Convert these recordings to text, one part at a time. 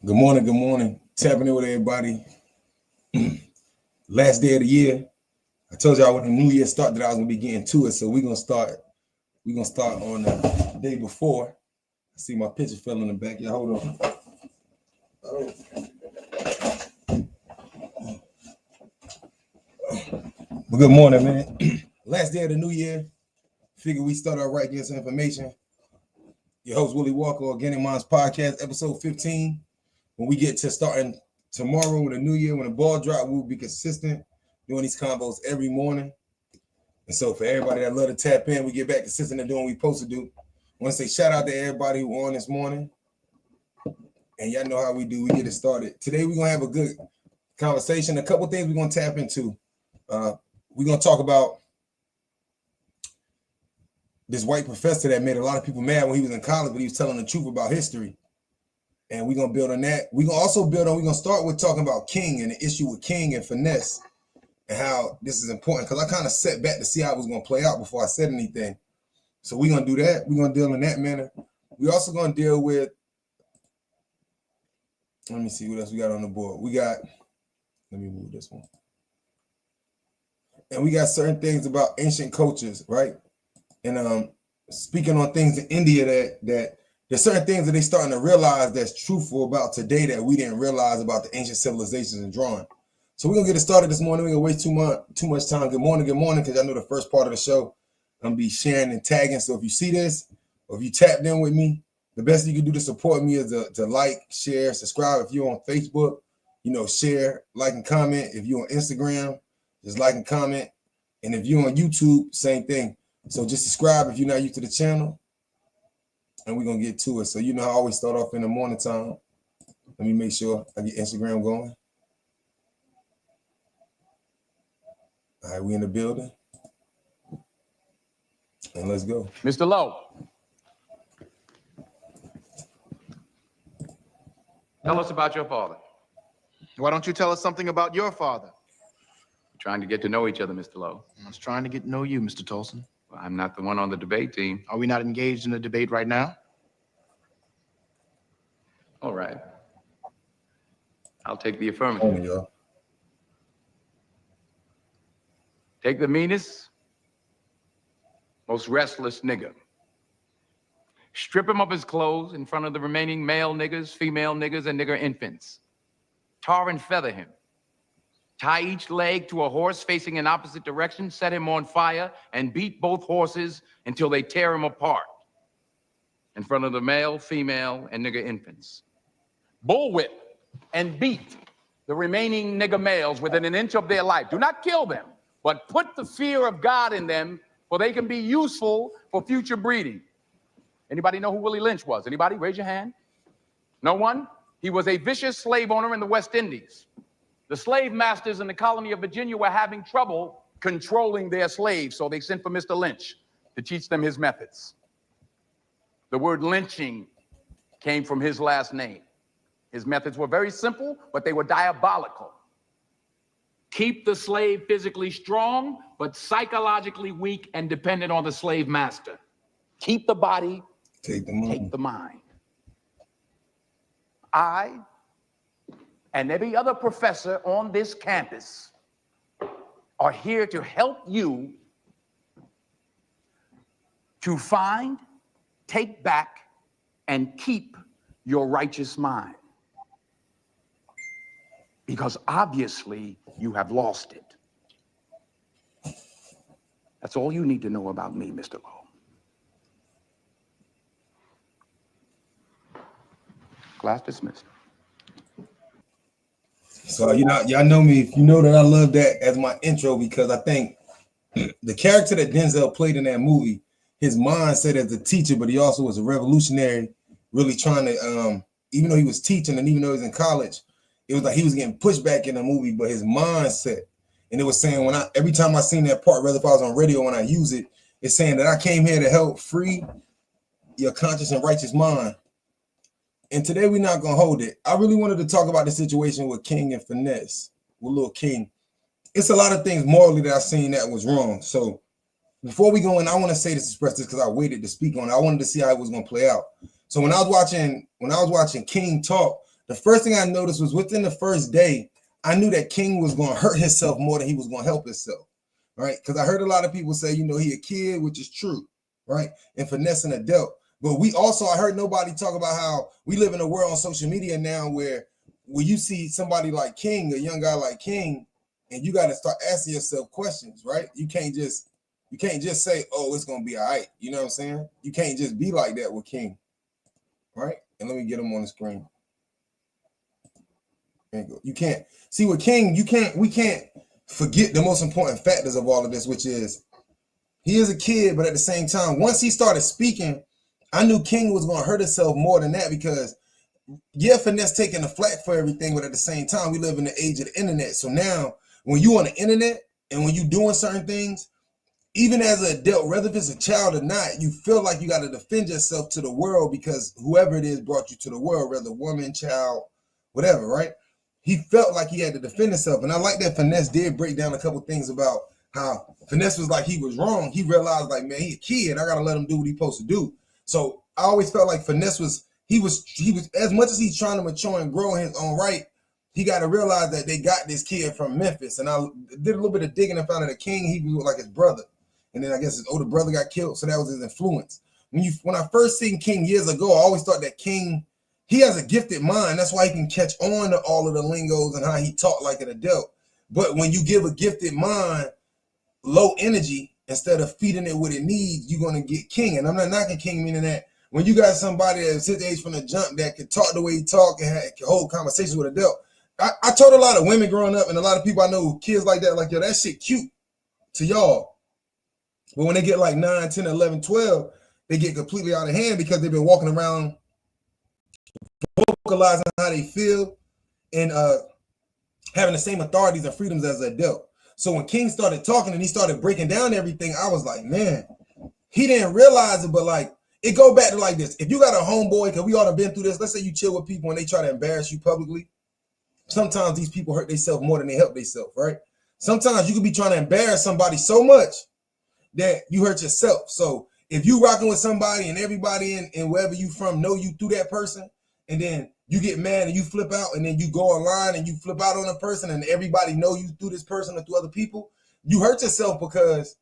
Good morning, good morning. Tapping in with everybody. Last day of the year. I told y'all when the new year started that I was gonna be getting to it. So we're gonna start on the day before. I see my picture fell in the back. Yeah, hold on. But good morning, man. Last day of the new year. Figure we start out right, get some information. Your host Willie Walker, Organic Minds Podcast, episode 15. When we get to starting tomorrow with a new year, when the ball drop, we'll be consistent doing these combos every morning. And so for everybody that love to tap in, we get back consistent and doing what we supposed to do. I want to say shout out to everybody who on this morning. And y'all know how we do. We get it started. Today we're going to have a good conversation. A couple things we're going to tap into. We're going to talk about this white professor that made a lot of people mad when he was in college, but he was telling the truth about history. And we're going to build on that. We're going to also build on, we're going to start with talking about King and the issue with King and FYNESS and how this is important. Because I kind of sat back to see how it was going to play out before I said anything. So we're going to do that. We're going to deal in that manner. We're also going to deal with, let me see what else we got on the board. Let me move this one. And we got certain things about ancient cultures, right? And speaking on things in India that there's certain things that they're starting to realize that's truthful about today that we didn't realize about the ancient civilizations and drawing. So we're going to get it started this morning. We're going to waste too much time. Good morning, because I know the first part of the show, I'm going to be sharing and tagging. So if you see this, or if you tapped in with me, the best you can do to support me is to like, share, subscribe. If you're on Facebook, share, like, and comment. If you're on Instagram, just like and comment. And if you're on YouTube, same thing. So just subscribe if you're not used to the channel. And we're going to get to it. So I always start off in the morning time. Let me make sure I get Instagram going. All right, we in the building. And let's go. Mr. Lowe. Tell us about your father. Why don't you tell us something about your father? We're trying to get to know each other, Mr. Lowe. I was trying to get to know you, Mr. Tolson. Well, I'm not the one on the debate team. Are we not engaged in a debate right now? All right. I'll take the affirmative. Take the meanest, most restless nigger. Strip him of his clothes in front of the remaining male niggers, female niggers, and nigger infants. Tar and feather him. Tie each leg to a horse facing in opposite direction, set him on fire, and beat both horses until they tear him apart in front of the male, female, and nigger infants. Bullwhip and beat the remaining nigger males within an inch of their life. Do not kill them, but put the fear of God in them, for they can be useful for future breeding. Anybody know who Willie Lynch was? Anybody? Raise your hand. No one? He was a vicious slave owner in the West Indies. The slave masters in the colony of Virginia were having trouble controlling their slaves, so they sent for Mr. Lynch to teach them his methods. The word lynching came from his last name. His methods were very simple, but they were diabolical. Keep the slave physically strong, but psychologically weak and dependent on the slave master. Keep the body, take the mind. I and every other professor on this campus are here to help you to find, take back, and keep your righteous mind. Because obviously you have lost it. That's all you need to know about me, Mr. Lowe. Class dismissed. So y'all know me. If you know that I love that as my intro, because I think the character that Denzel played in that movie, his mindset as a teacher, but he also was a revolutionary, really trying to, even though he was teaching and even though he was in college, it was like he was getting pushed back in the movie, but his mindset, and it was saying every time I seen that part, whether if I was on radio when I use it, it's saying that I came here to help free your conscious and righteous mind. And today we're not gonna hold it. I really wanted to talk about the situation with King and FYNESS, with Lil King. It's a lot of things morally that I seen that was wrong. So before we go in, I want to say this, express this, because I waited to speak on it. I wanted to see how it was gonna play out. So when I was watching King talk, the first thing I noticed was within the first day, I knew that King was going to hurt himself more than he was going to help himself, right? Because I heard a lot of people say, he a kid, which is true, right? And Finesse an adult. But I heard nobody talk about how we live in a world on social media now where you see somebody like King, a young guy like King, and you got to start asking yourself questions, right? You can't just say, oh, it's going to be all right. You know what I'm saying? You can't just be like that with King, right? And let me get him on the screen. There you go. You can't see with King, we can't forget the most important factors of all of this, which is he is a kid, but at the same time, once he started speaking, I knew King was going to hurt himself more than that because, yeah, Finesse taking the flack for everything, but at the same time, we live in the age of the internet. So now, when you on the internet and when you doing certain things, even as an adult, whether if it's a child or not, you feel like you got to defend yourself to the world because whoever it is brought you to the world, whether woman, child, whatever, right? He felt like he had to defend himself. And I like that Finesse did break down a couple things about how Finesse was like he was wrong. He realized like, man, he a kid. I got to let him do what he's supposed to do. So I always felt like Finesse he was as much as he's trying to mature and grow in his own right, he got to realize that they got this kid from Memphis. And I did a little bit of digging and found that the King, he was like his brother. And then I guess his older brother got killed. So that was his influence. When I first seen King years ago, I always thought that King, he has a gifted mind. That's why he can catch on to all of the lingos and how he talk like an adult. But when you give a gifted mind low energy instead of feeding it what it needs, you're going to get King. And I'm not knocking King, meaning that when you got somebody that's his age from the jump that can talk the way he talk and can hold conversations with adult. I told a lot of women growing up and a lot of people I know, kids like that, like, yo, that shit cute to y'all. But when they get like 9, 10, 11, 12, they get completely out of hand because they've been walking around vocalizing how they feel and having the same authorities and freedoms as an adult. So when King started talking and he started breaking down everything, I was like, man, he didn't realize it, but like, it go back to like this. If you got a homeboy, because we all have been through this, let's say you chill with people and they try to embarrass you publicly. Sometimes these people hurt themselves more than they help themselves, right? Sometimes you could be trying to embarrass somebody so much that you hurt yourself. So if you rocking with somebody and everybody in wherever you from know you through that person, and then you get mad and you flip out, and then you go online and you flip out on a person and everybody know you through this person or through other people, you hurt yourself because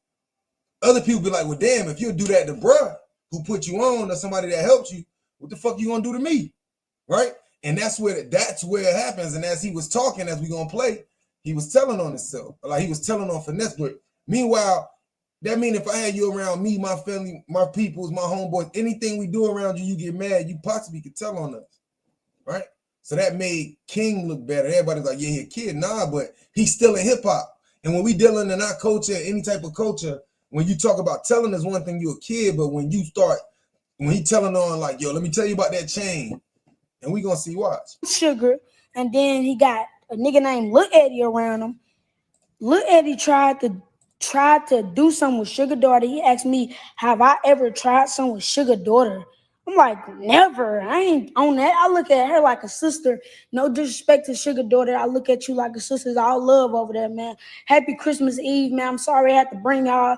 other people be like, well, damn, if you do that to bruh who put you on or somebody that helped you, what the fuck you gonna do to me? Right? And that's where it happens. And as he was talking, as we gonna play, he was telling on himself. Like he was telling on Finesse. But meanwhile, that mean if I had you around me, my family, my peoples, my homeboys, anything we do around you, you get mad, you possibly could tell on us. Right? So that made King look better. Everybody's like, yeah, he a kid. Nah, but he's still in hip hop. And when we dealing in our culture, any type of culture, when you talk about telling is one thing, you a kid, but when he telling on like, yo, let me tell you about that chain, and we gonna see, watch. Sugar, and then he got a nigga named Lil Eddie around him. Lil Eddie tried to do something with Sugar Daughter. He asked me, have I ever tried something with Sugar Daughter? I'm like, never. I ain't on that. I look at her like a sister. No disrespect to Sugar Daughter. I look at you like a sister. It's all love over there, man. Happy Christmas Eve, man. I'm sorry I had to bring y'all.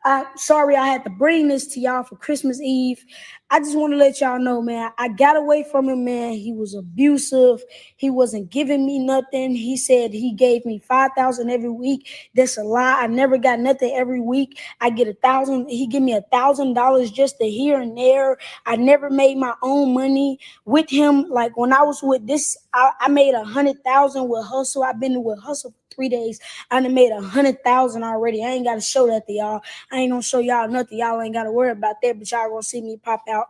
I'm sorry I had to bring this to y'all for Christmas Eve. I just want to let y'all know, man, I got away from him, man. He was abusive. He wasn't giving me nothing. He said he gave me $5,000 every week. That's a lie. I never got nothing every week. I get $1,000. He give me $1,000 just to here and there. I never made my own money with him. Like when I was with this, I made 100,000 with Hustle. I've been with Hustle for 3 days. I done made 100,000 already. I ain't got to show that to y'all. I ain't gonna show y'all nothing. Y'all ain't gotta worry about that, but y'all gonna see me pop out.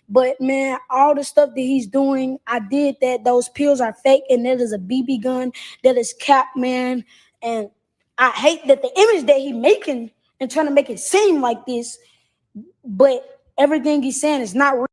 But man, all the stuff that he's doing, I did that. Those pills are fake, and that is a BB gun. That is cap, man. And I hate that the image that he making and trying to make it seem like this, but everything he's saying is not real.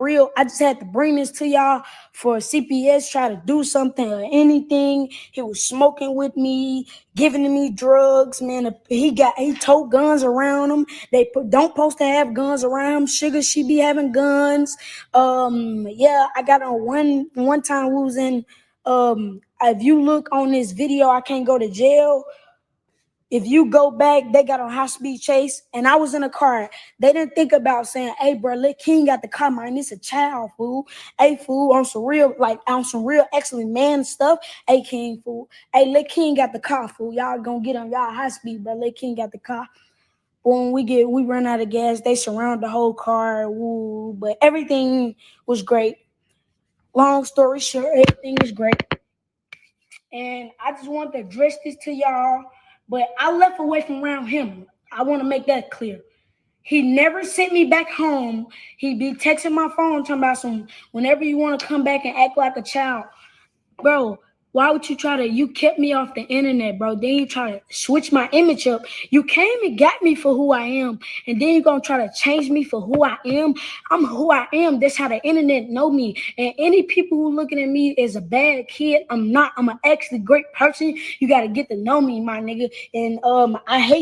real, I just had to bring this to y'all for CPS try to do something or anything. He was smoking with me, giving me drugs, man. He told guns around him. Don't supposed to have guns around him. Sugar, she be having guns. Yeah, I got on one time we was in if you look on this video, I can't go to jail. If you go back, they got on high speed chase, and I was in a car. They didn't think about saying, "Hey, bro, let King got the car, man. It's a child, fool. Hey, fool, on some real, excellent man stuff. Hey, King, fool. Hey, let King got the car, fool. Y'all gonna get on y'all high speed, bro. Let King got the car." When we run out of gas, they surround the whole car. Woo, but everything was great. Long story short, everything was great. And I just want to address this to y'all. But I left away from around him. I want to make that clear. He never sent me back home. He be texting my phone talking about some whenever you want to come back and act like a child. Bro, why would you kept me off the internet, bro. Then you try to switch my image up. You came and got me for who I am. And then you're going to try to change me for who I am. I'm who I am. That's how the internet know me. And any people who looking at me as a bad kid, I'm not. I'm an actually great person. You got to get to know me, my nigga. And I hate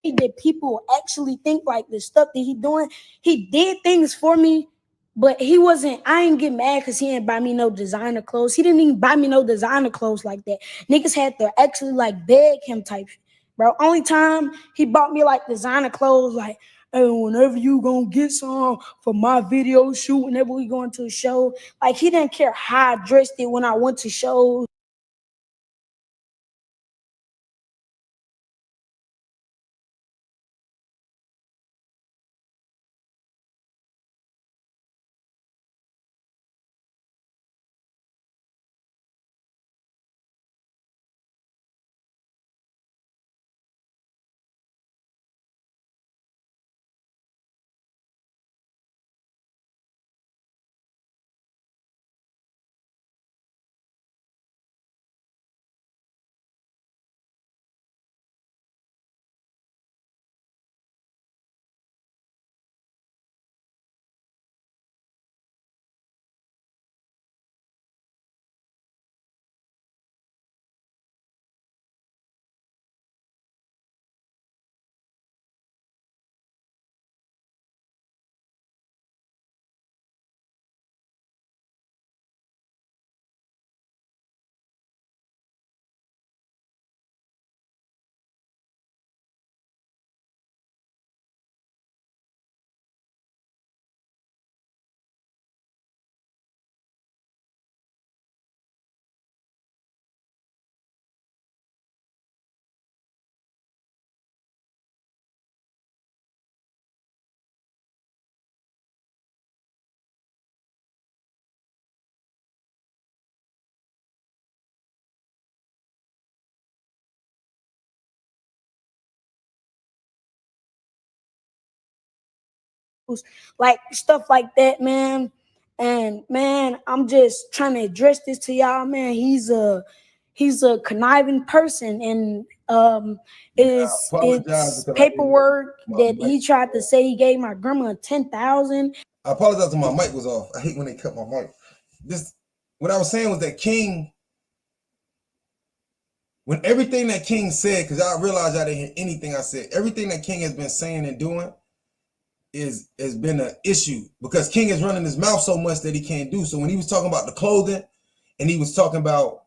that people actually think like the stuff that he doing. He did things for me, but he wasn't. I ain't get mad because he didn't buy me no designer clothes. He didn't even buy me no designer clothes like that. Niggas had to actually like beg him type shit. Bro, only time he bought me like designer clothes, like, hey, whenever you gonna get some for my video shoot, whenever we going to a show, like he didn't care how I dressed it when I went to shows. people's, like stuff like that, man. And man, I'm just trying to address this to y'all, man. He's a conniving person, and I apologize it's because I didn't know paperwork my that mic. he tried to say he gave my grandma 10,000. I apologize to my mic was off. I hate when they cut my mic. What I was saying was that King, when everything that King said, because I realized I didn't hear anything I said, everything that King has been saying and doing has been an issue because King is running his mouth so much that he can't do. So when he was talking about the clothing and he was talking about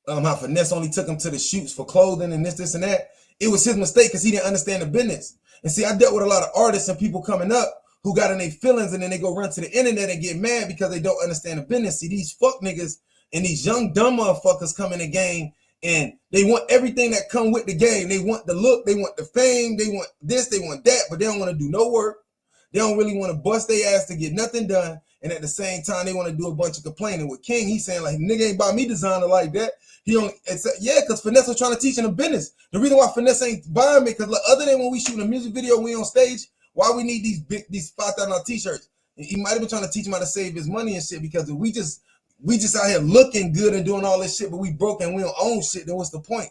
how Finesse only took him to the shoots for clothing and this and that, it was his mistake because he didn't understand the business. And see, I dealt with a lot of artists and people coming up who got in their feelings and then they go run to the internet and get mad because they don't understand the business. See, these fuck niggas and these young dumb motherfuckers come in the game and they want everything that come with the game. They want the look, they want the fame, they want this, they want that, but they don't want to do no work. They don't really want to bust their ass to get nothing done. And at the same time, they want to do a bunch of complaining. With King, he's saying like, nigga ain't buy me designer like that. He only, yeah, because Finesse was trying to teach him the business. The reason why Finesse ain't buying me, because like, other than when we shooting a music video, we on stage, why we need these $5,000 t-shirts? He might have been trying to teach him how to save his money and shit, because if we just out here looking good and doing all this shit, but we broke and we don't own shit, then what's the point?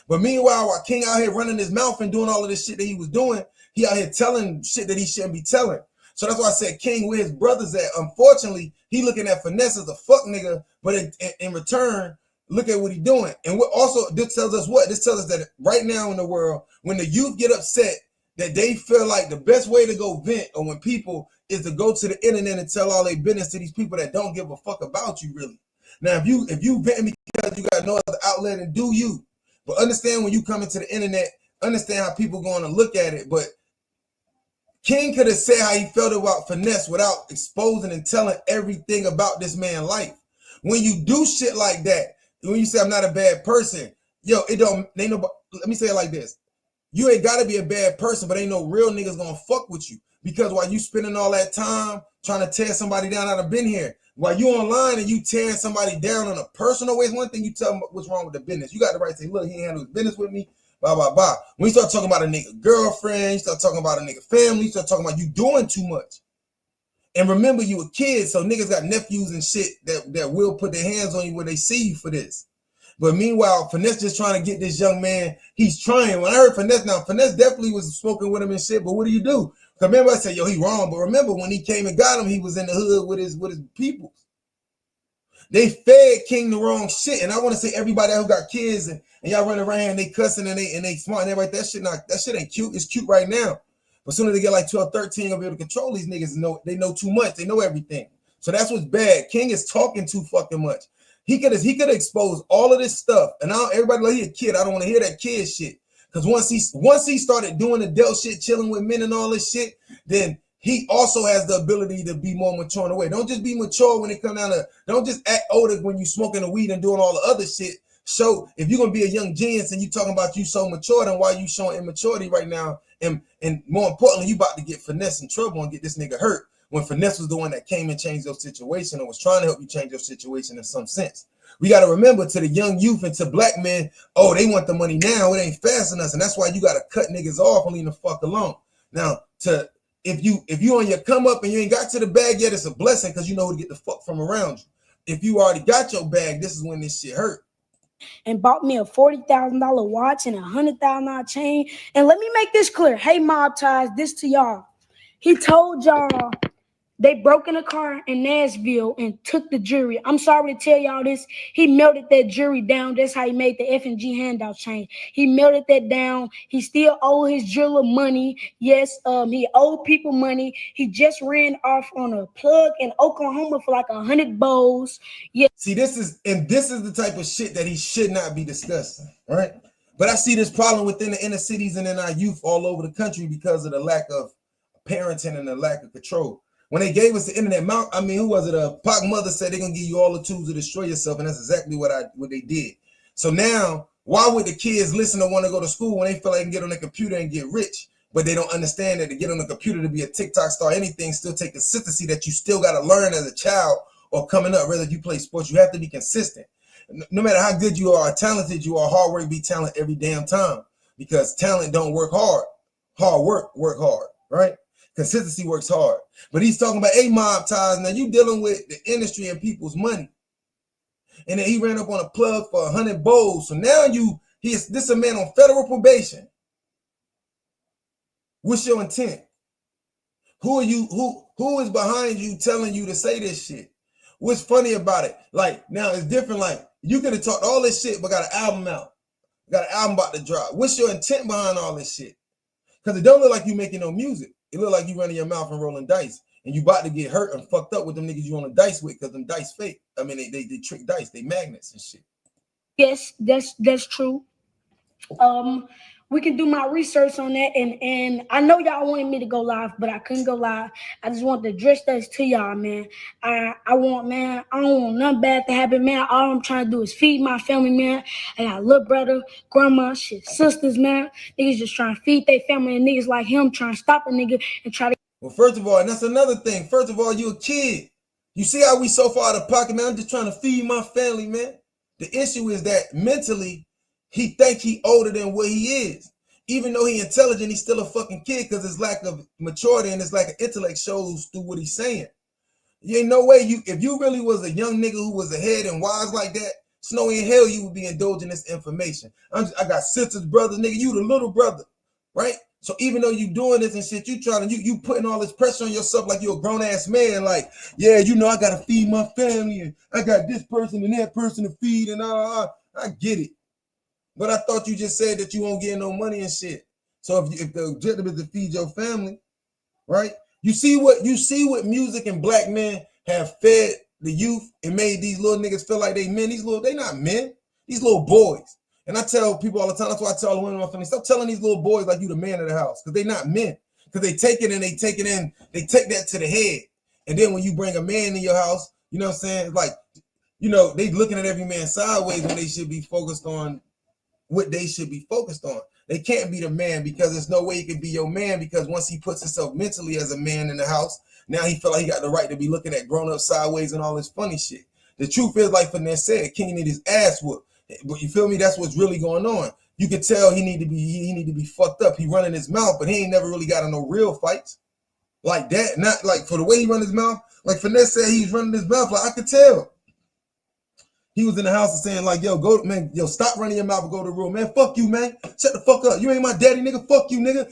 But meanwhile, while King out here running his mouth and doing all of this shit that he was doing, he out here telling shit that he shouldn't be telling. So that's why I said King, where his brothers at. Unfortunately, he looking at Finesse as a fuck nigga, but in return, look at what he doing. And what also, this tells us what? This tells us that right now in the world, when the youth get upset, that they feel like the best way to go vent, or when people, is to go to the internet and tell all their business to these people that don't give a fuck about you, really. Now, if you venting because you got no other outlet, and do you. But understand when you come into the internet, understand how people going to look at it. But King could have said how he felt about Finesse without exposing and telling everything about this man's life. When you do shit like that, when you say I'm not a bad person, yo, it don't, ain't no, let me say it like this. You ain't got to be a bad person, but ain't no real niggas gonna fuck with you. Because while you spending all that time trying to tear somebody down, I've been here. While you online and you tearing somebody down on a personal way, one thing you tell them what's wrong with the business. You got the right to say, look, he ain't handle his business with me, blah, blah, blah. When you start talking about a nigga girlfriend, you start talking about a nigga family, you start talking about you doing too much. And remember, you a kid, so niggas got nephews and shit that will put their hands on you when they see you for this. But meanwhile, Finesse just trying to get this young man. He's trying. When I heard Finesse, now Finesse definitely was smoking with him and shit. But what do you do? Because remember, I said, yo, he wrong. But remember, when he came and got him, he was in the hood with his people. They fed King the wrong shit. And I want to say everybody who got kids and y'all running around and they cussing and they smart and everybody, that shit ain't cute. It's cute right now. But soon as they get like 12, 13, they'll be able to control these niggas. They know too much. They know everything. So that's what's bad. King is talking too fucking much. He could have exposed all of this stuff. And now everybody like he a kid. I don't want to hear that kid shit. Because once he started doing the Del shit, chilling with men and all this shit, then he also has the ability to be more mature in a way. Don't just be mature when it comes down to, don't just act older when you smoking the weed and doing all the other shit. So if you're gonna be a young genius and you talking about you so mature, then why you showing immaturity right now? And more importantly, you about to get Finesse in trouble and get this nigga hurt. When Finesse was the one that came and changed your situation and was trying to help you change your situation in some sense. We got to remember, to the young youth and to black men, oh, they want the money now. It ain't fast enough. And that's why you got to cut niggas off and leave the fuck alone. Now, if you on your come up and you ain't got to the bag yet, it's a blessing because you know who to get the fuck from around you. If you already got your bag, this is when this shit hurt. And bought me a $40,000 watch and a $100,000 chain. And let me make this clear. Hey, Mob Ties, this to y'all. He told y'all they broke in a car in Nashville and took the jewelry. I'm sorry to tell y'all this. He melted that jewelry down. That's how he made the F&G handout chain. He melted that down. He still owe his jeweler money. Yes, he owed people money. He just ran off on a plug in Oklahoma for like 100 bowls. Yeah. See, this is the type of shit that he should not be discussing, right? But I see this problem within the inner cities and in our youth all over the country because of the lack of parenting and the lack of control. When they gave us the internet, who was it? Pac mother said they're gonna give you all the tools to destroy yourself, and that's exactly what they did. So now, why would the kids listen to want to go to school when they feel like they can get on their computer and get rich, but they don't understand that to get on the computer to be a TikTok star, anything still take consistency that you still got to learn as a child or coming up. Whether you play sports, you have to be consistent. No matter how good you are, talented you are, hard work be talent every damn time, because talent don't work hard. Hard work hard, right? Consistency works hard. But he's talking about a mob ties. Now you dealing with the industry and people's money. And then he ran up on a plug for 100 bowls. So now this a man on federal probation. What's your intent? Who are you? Who is behind you telling you to say this shit? What's funny about it? Like now it's different. Like you could have talked all this shit, but got an album out. Got an album about to drop. What's your intent behind all this shit? Because it don't look like you making no music. It look like you running your mouth and rolling dice. And you about to get hurt and fucked up with them niggas you on the dice with, because them dice fake. I mean, they trick dice. They magnets and shit. Yes, that's true. We can do my research on that, and I know y'all wanted me to go live, but I couldn't go live. I just want to address this to y'all, man. I don't want nothing bad to happen, man. All I'm trying to do is feed my family, man. I got a little brother, grandma, shit, sisters, man. Niggas just trying to feed their family, and niggas like him trying to stop a nigga and try to. Well, first of all, and that's another thing. First of all, you a kid. You see how we so far out of pocket, man? I'm just trying to feed my family, man. The issue is that mentally, he think he older than what he is. Even though he intelligent, he's still a fucking kid because his lack of maturity and his lack of intellect shows through what he's saying. You ain't no way if you really was a young nigga who was ahead and wise like that, Snowy in hell you would be indulging this information. I got sisters, brothers, nigga, you the little brother, right? So even though you doing this and shit, you putting all this pressure on yourself like you're a grown ass man, like, yeah, you know, I gotta feed my family and I got this person and that person to feed and I get it. But I thought you just said that you won't get no money and shit. So if the objective is to feed your family, right? You see what music and black men have fed the youth and made these little niggas feel like they men. They not men. These little boys. And I tell people all the time, that's why I tell the women in my family, stop telling these little boys like you the man of the house, because they not men. Because they take it and they take that to the head. And then when you bring a man in your house, you know what I'm saying? It's like, you know, they looking at every man sideways when they should be focused on what they should be focused on. They can't be the man because there's no way he can be your man, because once he puts himself mentally as a man in the house, now he feel like he got the right to be looking at grown up sideways and all this funny shit. The truth is, like FYNESS said, King need his ass whooped. But you feel me? That's what's really going on. You can tell he need to be fucked up. He running his mouth, but he ain't never really got in no real fights like that. Not like for the way he run his mouth. Like FYNESS said, he's running his mouth. Like I could tell. He was in the house and saying like, yo, stop running your mouth and go to the room, man. Fuck you, man. Shut the fuck up. You ain't my daddy, nigga. Fuck you, nigga.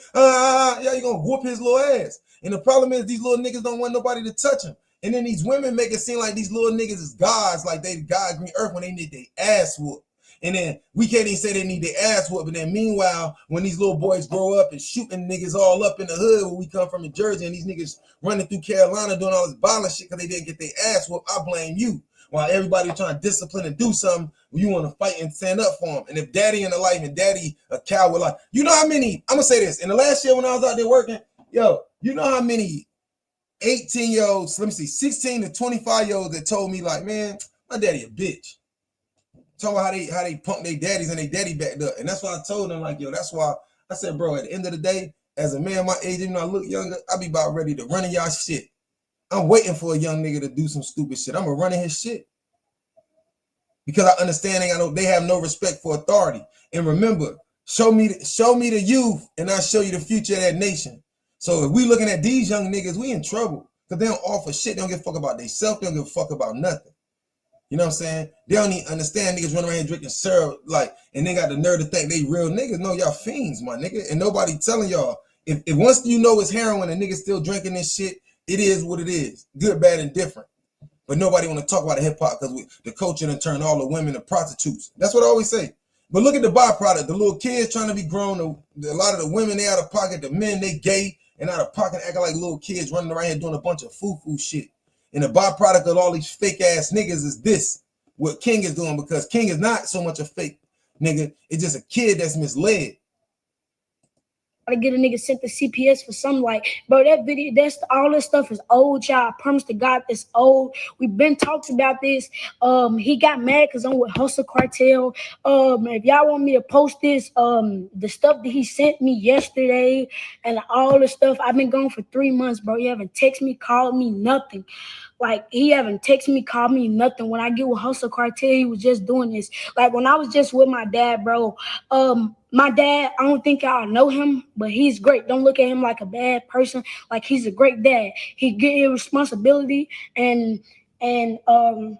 Yeah, you gonna whoop his little ass. And the problem is these little niggas don't want nobody to touch him. And then these women make it seem like these little niggas is gods, like they God green earth when they need their ass whooped. And then we can't even say they need their ass whooped. But then meanwhile, when these little boys grow up and shooting niggas all up in the hood where we come from in Jersey, and these niggas running through Carolina doing all this violent shit because they didn't get their ass whooped, I blame you. While everybody trying to discipline and do something, you want to fight and stand up for them. And if daddy in the life and daddy a coward, like, you know how many, I'm going to say this, in the last year when I was out there working, yo, you know how many 18-year-olds, 16 to 25-year-olds that told me like, man, my daddy a bitch. Talking about how they pump their daddies and they daddy backed up. And that's why I told them, like, yo, that's why I said, bro, at the end of the day, as a man my age, even though I look younger, I be about ready to run in y'all shit. I'm waiting for a young nigga to do some stupid shit. I'm gonna run in his shit. Because I understand they have no respect for authority. And remember, show me the youth and I'll show you the future of that nation. So if we looking at these young niggas, we in trouble. Because they don't offer shit. They don't give a fuck about themselves. They don't give a fuck about nothing. You know what I'm saying? They don't even understand niggas running around here drinking syrup, like, and they got the nerve to think they real niggas. No, y'all fiends, my nigga. And nobody telling y'all. If once you know it's heroin and niggas still drinking this shit, it is what it is. Good, bad, and different. But nobody want to talk about the hip-hop because the culture done turned all the women to prostitutes. That's what I always say. But look at the byproduct. The little kids trying to be grown. A lot of the women, they out of pocket. The men, they gay and out of pocket, acting like little kids running around here doing a bunch of foo-foo shit. And the byproduct of all these fake-ass niggas is this, what King is doing, because King is not so much a fake nigga. It's just a kid that's misled. To get a nigga sent to CPS for something like, bro, that video, all this stuff is old, y'all. I promise to God, it's old. We've been talking about this. He got mad because I'm with Hustle Cartel. If y'all want me to post this, the stuff that he sent me yesterday and all the stuff, I've been gone for 3 months, bro. You haven't texted me, called me, nothing. Like, he haven't texted me, called me, nothing. When I get with Hustle Cartel, he was just doing this. Like, when I was just with my dad, bro, my dad, I don't think y'all know him, but he's great. Don't look at him like a bad person. Like, he's a great dad. He get his responsibility, and I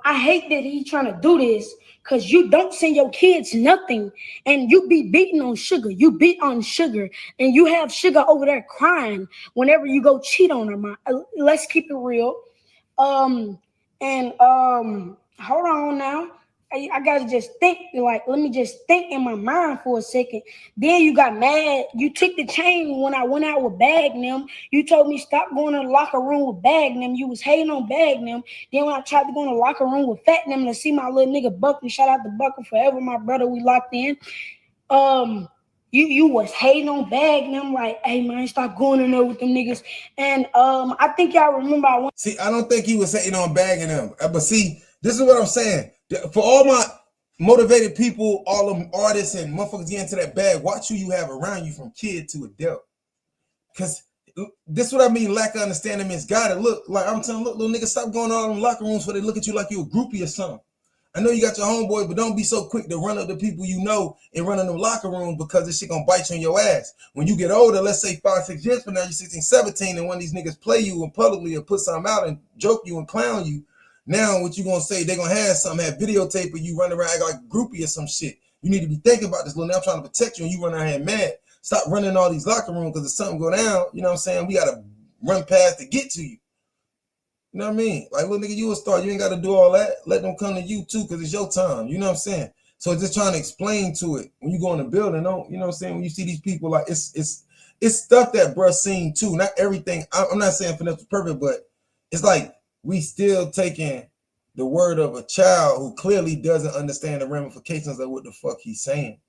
hate that he's trying to do this, because you don't send your kids nothing, and you be beating on Sugar. You beat on Sugar, and you have Sugar over there crying whenever you go cheat on her. Let's keep it real. Hold on now. I gotta just think, like, let me just think in my mind for a second. Then you got mad. You took the chain when I went out with Bag them. You told me stop going to the locker room with Bag them. You was hating on Bag them. Then when I tried to go in the locker room with Fat them to see my little nigga Buckley, shout out to Buckley forever, my brother, we locked in. You was hating on Bag them, like, hey man, stop going in there with them niggas. And I think y'all remember I went. See, I don't think he was hating on bagging them. But see, this is what I'm saying. For all my motivated people, all them artists and motherfuckers get into that bag, watch who you have around you from kid to adult. Because this is what I mean, lack of understanding misguided. Look, like I'm telling, look, little nigga, stop going on in locker rooms where they look at you like you a groupie or something. I know you got your homeboy, but don't be so quick to run up to people you know and run in them locker rooms, because this shit gonna bite you in your ass. When you get older, let's say 5, 6 years from now, you're 16, 17, and one of these niggas play you and publicly or put something out and joke you and clown you. Now what you gonna say? They gonna have something, have videotape of you running around like a groupie or some shit. You need to be thinking about this, little nigga. I'm trying to protect you, and you run out here mad. Stop running all these locker rooms, because if something go down, you know what I'm saying? We gotta run past to get to you. You know what I mean? Like, little nigga, you a star. You ain't got to do all that. Let them come to you too, because it's your time. You know what I'm saying? So just trying to explain to it when you go in the building. Don't, you know what I'm saying? When you see these people, like, it's stuff that bruh seen too. Not everything. I'm not saying FYNESS was perfect, but it's like we still taking the word of a child who clearly doesn't understand the ramifications of what the fuck he's saying.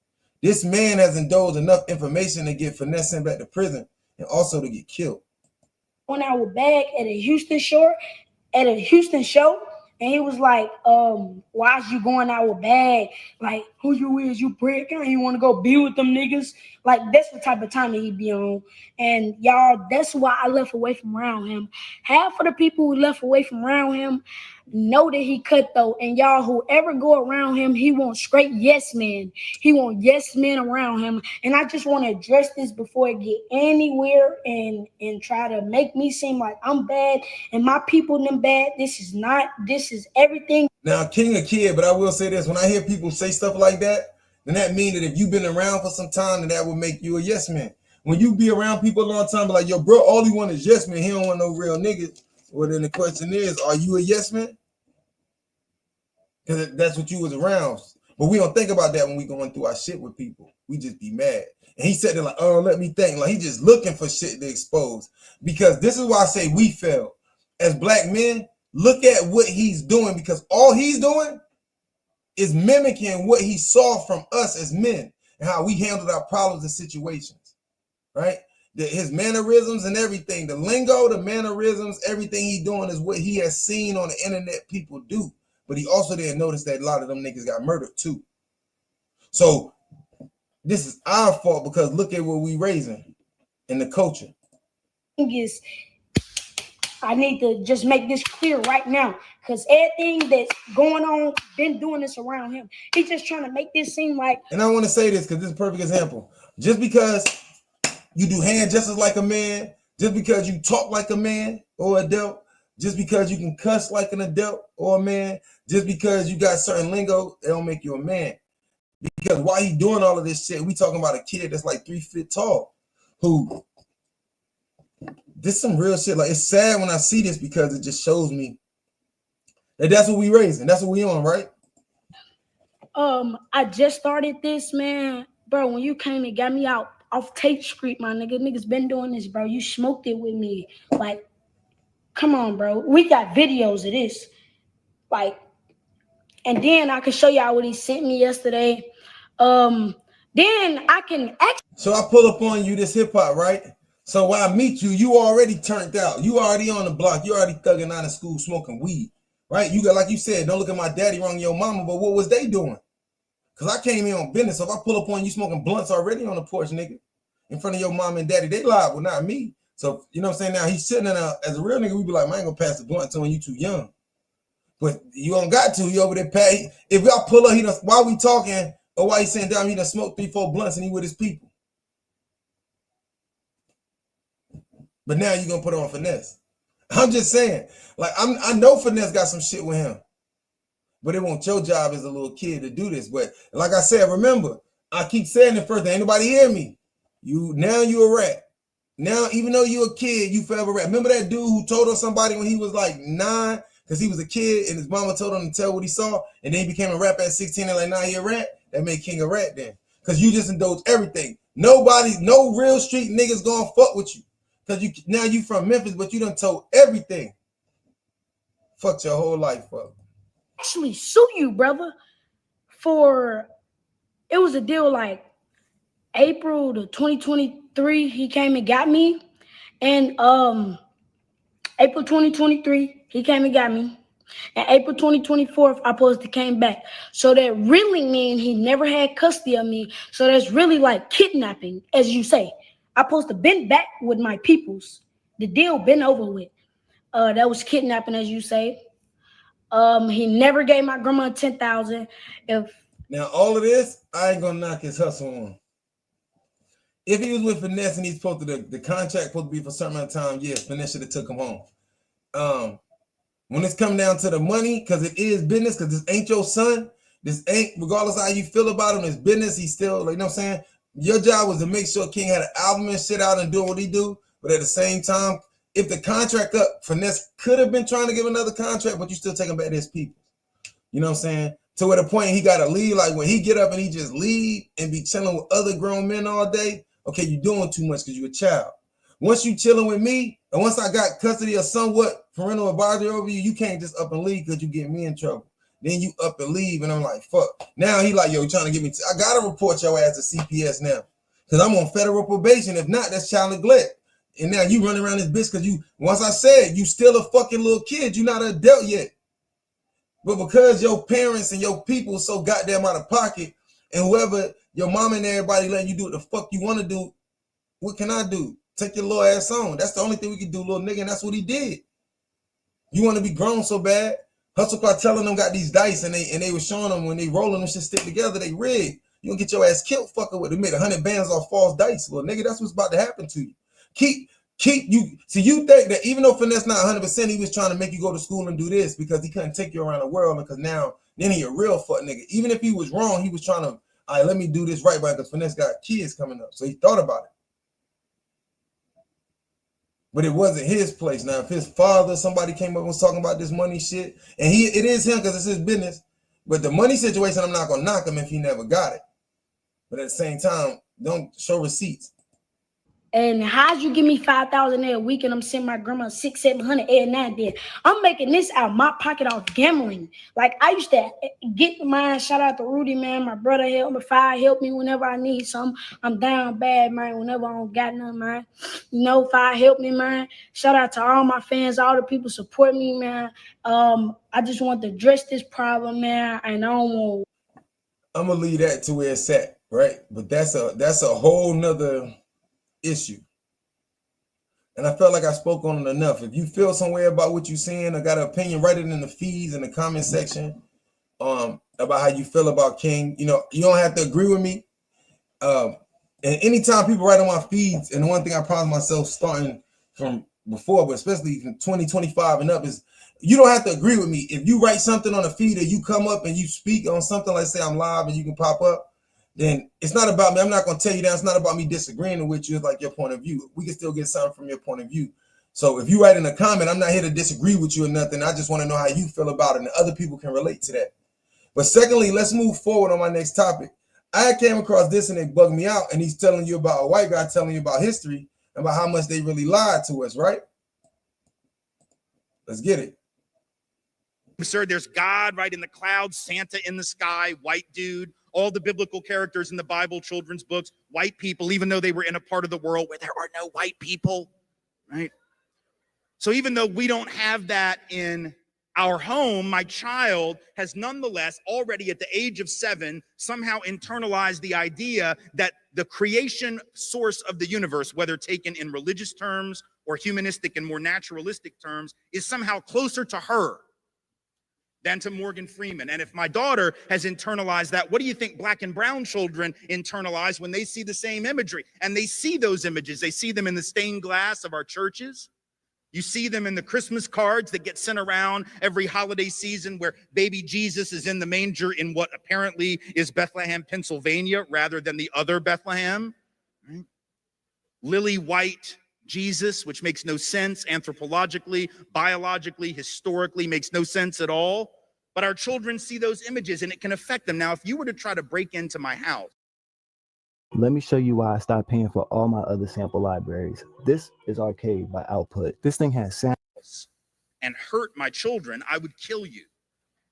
This man has indulged enough information to get FYNESS sent back to prison and also to get killed. Went out with Bag at a Houston show, and he was like, why is you going out with Bag? Like, who you is, you prick? You want to go be with them niggas? Like, that's the type of time that he be on. And y'all, that's why I left away from around him. Half of the people who left away from around him know that he cut though. And y'all, whoever go around him, he wants straight yes men. He want yes men around him. And I just want to address this before it get anywhere and try to make me seem like I'm bad and my people them bad. This is not. This is everything. Now, king a kid, but I will say this: when I hear people say stuff like that, then that means that if you've been around for some time, then that would make you a yes man. When you be around people a long time, be like, yo, bro, all he want is yes man. He don't want no real niggas. Well, then the question is, are you a yes man? Because that's what you was around. But we don't think about that when we going through our shit with people. We just be mad. And he said it like, oh, let me think. Like, he just looking for shit to expose. Because this is why I say we fail. As black men, look at what he's doing, because all he's doing is mimicking what he saw from us as men and how we handled our problems and situations, right? His mannerisms and everything, the lingo, the mannerisms, everything he's doing is what he has seen on the internet people do. But he also didn't notice that a lot of them niggas got murdered too. So this is our fault, because look at what we raising in the culture. I need to just make this clear right now, because everything that's going on, been doing this around him. He's just trying to make this seem like. And I want to say this because this is a perfect example. Just because you do hand gestures like a man, just because you talk like a man or adult, just because you can cuss like an adult or a man, just because you got certain lingo, it don't make you a man. Because while he doing all of this shit, we talking about a kid that's like 3 feet tall, who this some real shit. Like, it's sad when I see this, because it just shows me that that's what we raising. That's what we on, right? I just started this, man. Bro, when you came and got me out off Tate Street, my nigga, niggas been doing this, bro. You smoked it with me. Like, come on, bro. We got videos of this. Like, and then I can show y'all what he sent me yesterday. Then I can actually. So I pull up on you, this hip hop, right? So when I meet you, you already turned out. You already on the block. You already thugging out of school, smoking weed, right? You got, like you said, don't look at my daddy wrong, your mama, but what was they doing? Because I came in on business. So if I pull up on you smoking blunts already on the porch, nigga, in front of your mom and daddy, they liable, not me. So, you know what I'm saying? Now he's sitting in as a real nigga, we be like, man, I ain't gonna pass the blunt to when you too young. But you don't got to. You over there pay. If y'all pull up, he done, while we talking or while he sitting down, he done smoked 3-4 blunts and he with his people. But now you gonna put on finesse. I'm just saying, like I know finesse got some shit with him. But it won't your job as a little kid to do this. But like I said, remember, I keep saying it first, ain't nobody hear me. You a rat. Now, even though you a kid, you forever rat. Remember that dude who told on somebody when he was like 9, because he was a kid and his mama told him to tell what he saw, and then he became a rapper at 16 and like, nah, he a rat? That made King a rat then. Because you just indulge everything. No real street niggas gonna fuck with you. Because now you from Memphis, but you done told everything. Fucked your whole life up. Actually sue you, brother, for it was a deal like April to 2023. He came and got me, and April 2023 he came and got me, and April 2024 I supposed to came back. So that really means he never had custody of me. So that's really like kidnapping, as you say. I supposed to been back with my peoples. The deal been over with. That was kidnapping, as you say. He never gave my grandma 10,000. Now all of this, I ain't gonna knock his hustle on. If he was with Finesse and he's supposed to the contract supposed to be for a certain amount of time, yes, Finesse should have took him home. When it's come down to the money, because it is business, because this ain't your son, this ain't, regardless of how you feel about him, it's business. He's still, like, you know what I'm saying? Your job was to make sure King had an album and shit out and doing what he do, but at the same time, if the contract up, Finesse could have been trying to give another contract, but you still taking back his people. You know what I'm saying? To at a point he gotta leave, like when he get up and he just leave and be chilling with other grown men all day, okay, you doing too much because you a child. Once you chilling with me, and once I got custody of somewhat parental advisory over you, you can't just up and leave because you get me in trouble. Then you up and leave, and I'm like, fuck. Now he like, yo, you trying to get me, I gotta report your ass to CPS now. Because I'm on federal probation. If not, that's child neglect. And now you running around this bitch because you, once I said, you still a fucking little kid. You not an adult yet. But because your parents and your people so goddamn out of pocket, and whoever, your mom and everybody letting you do what the fuck you want to do, what can I do? Take your little ass on. That's the only thing we can do, little nigga, and that's what he did. You want to be grown so bad? Hustle Cartel them got these dice, and they were showing them when they rolling them shit stick together, they rigged. You gonna get your ass killed, fucker with it. Made 100 bands off false dice, little nigga. That's what's about to happen to you. Keep you. See, you think that even though Finesse not 100%, he was trying to make you go to school and do this because he couldn't take you around the world, because now then he a real fuck nigga. Even if he was wrong, he was trying to, all right, let me do this right, because Finesse got kids coming up, so he thought about it. But it wasn't his place. Now, if his father, somebody came up and was talking about this money shit, and it is him because it's his business. But the money situation, I'm not gonna knock him if he never got it. But at the same time, don't show receipts. And how'd you give me 5,000 a week and I'm sending my grandma 600-700 every now and then? I'm making this out of my pocket off gambling. Like I used to get mine. Shout out to Rudy, man. My brother helped me. Fi help me whenever I need something. I'm down bad, man. Whenever I don't got nothing, man. You know, Fi help me, man. Shout out to all my fans, all the people support me, man. I just want to address this problem, man. And I don't want. I'm gonna leave that to where it's at, right? But that's a whole nother issue. And I felt like I spoke on it enough. If you feel some way about what you're seeing or got an opinion, write it in the feeds in the comment section about how you feel about King. You know, you don't have to agree with me. And anytime people write on my feeds, and the one thing I promise myself starting from before, but especially from 2025 and up, is you don't have to agree with me. If you write something on a feed or you come up and you speak on something, like say I'm live and you can pop up, then it's not about me. I'm not going to tell you that. It's not about me disagreeing with you. It's like your point of view. We can still get something from your point of view. So if you write in a comment, I'm not here to disagree with you or nothing. I just want to know how you feel about it, and other people can relate to that. But secondly, let's move forward on my next topic. I came across this and it bugged me out, and he's telling you about a white guy telling you about history, about how much they really lied to us, right? Let's get it. Sir, there's God right in the clouds, Santa in the sky, white dude, all the biblical characters in the Bible, children's books, white people, even though they were in a part of the world where there are no white people, right? So even though we don't have that in Our home, my child, has nonetheless already at the age of 7 somehow internalized the idea that the creation source of the universe, whether taken in religious terms or humanistic and more naturalistic terms, is somehow closer to her than to Morgan Freeman. And if my daughter has internalized that, what do you think black and brown children internalize when they see the same imagery? And they see those images. They see them in the stained glass of our churches. You see them in the Christmas cards that get sent around every holiday season where baby Jesus is in the manger in what apparently is Bethlehem, Pennsylvania, rather than the other Bethlehem. Right? Lily white Jesus, which makes no sense anthropologically, biologically, historically, makes no sense at all. But our children see those images and it can affect them. Now, if you were to try to break into my house, let me show you why I stopped paying for all my other sample libraries. This is Arcade by Output. This thing has samples. And hurt my children, I would kill you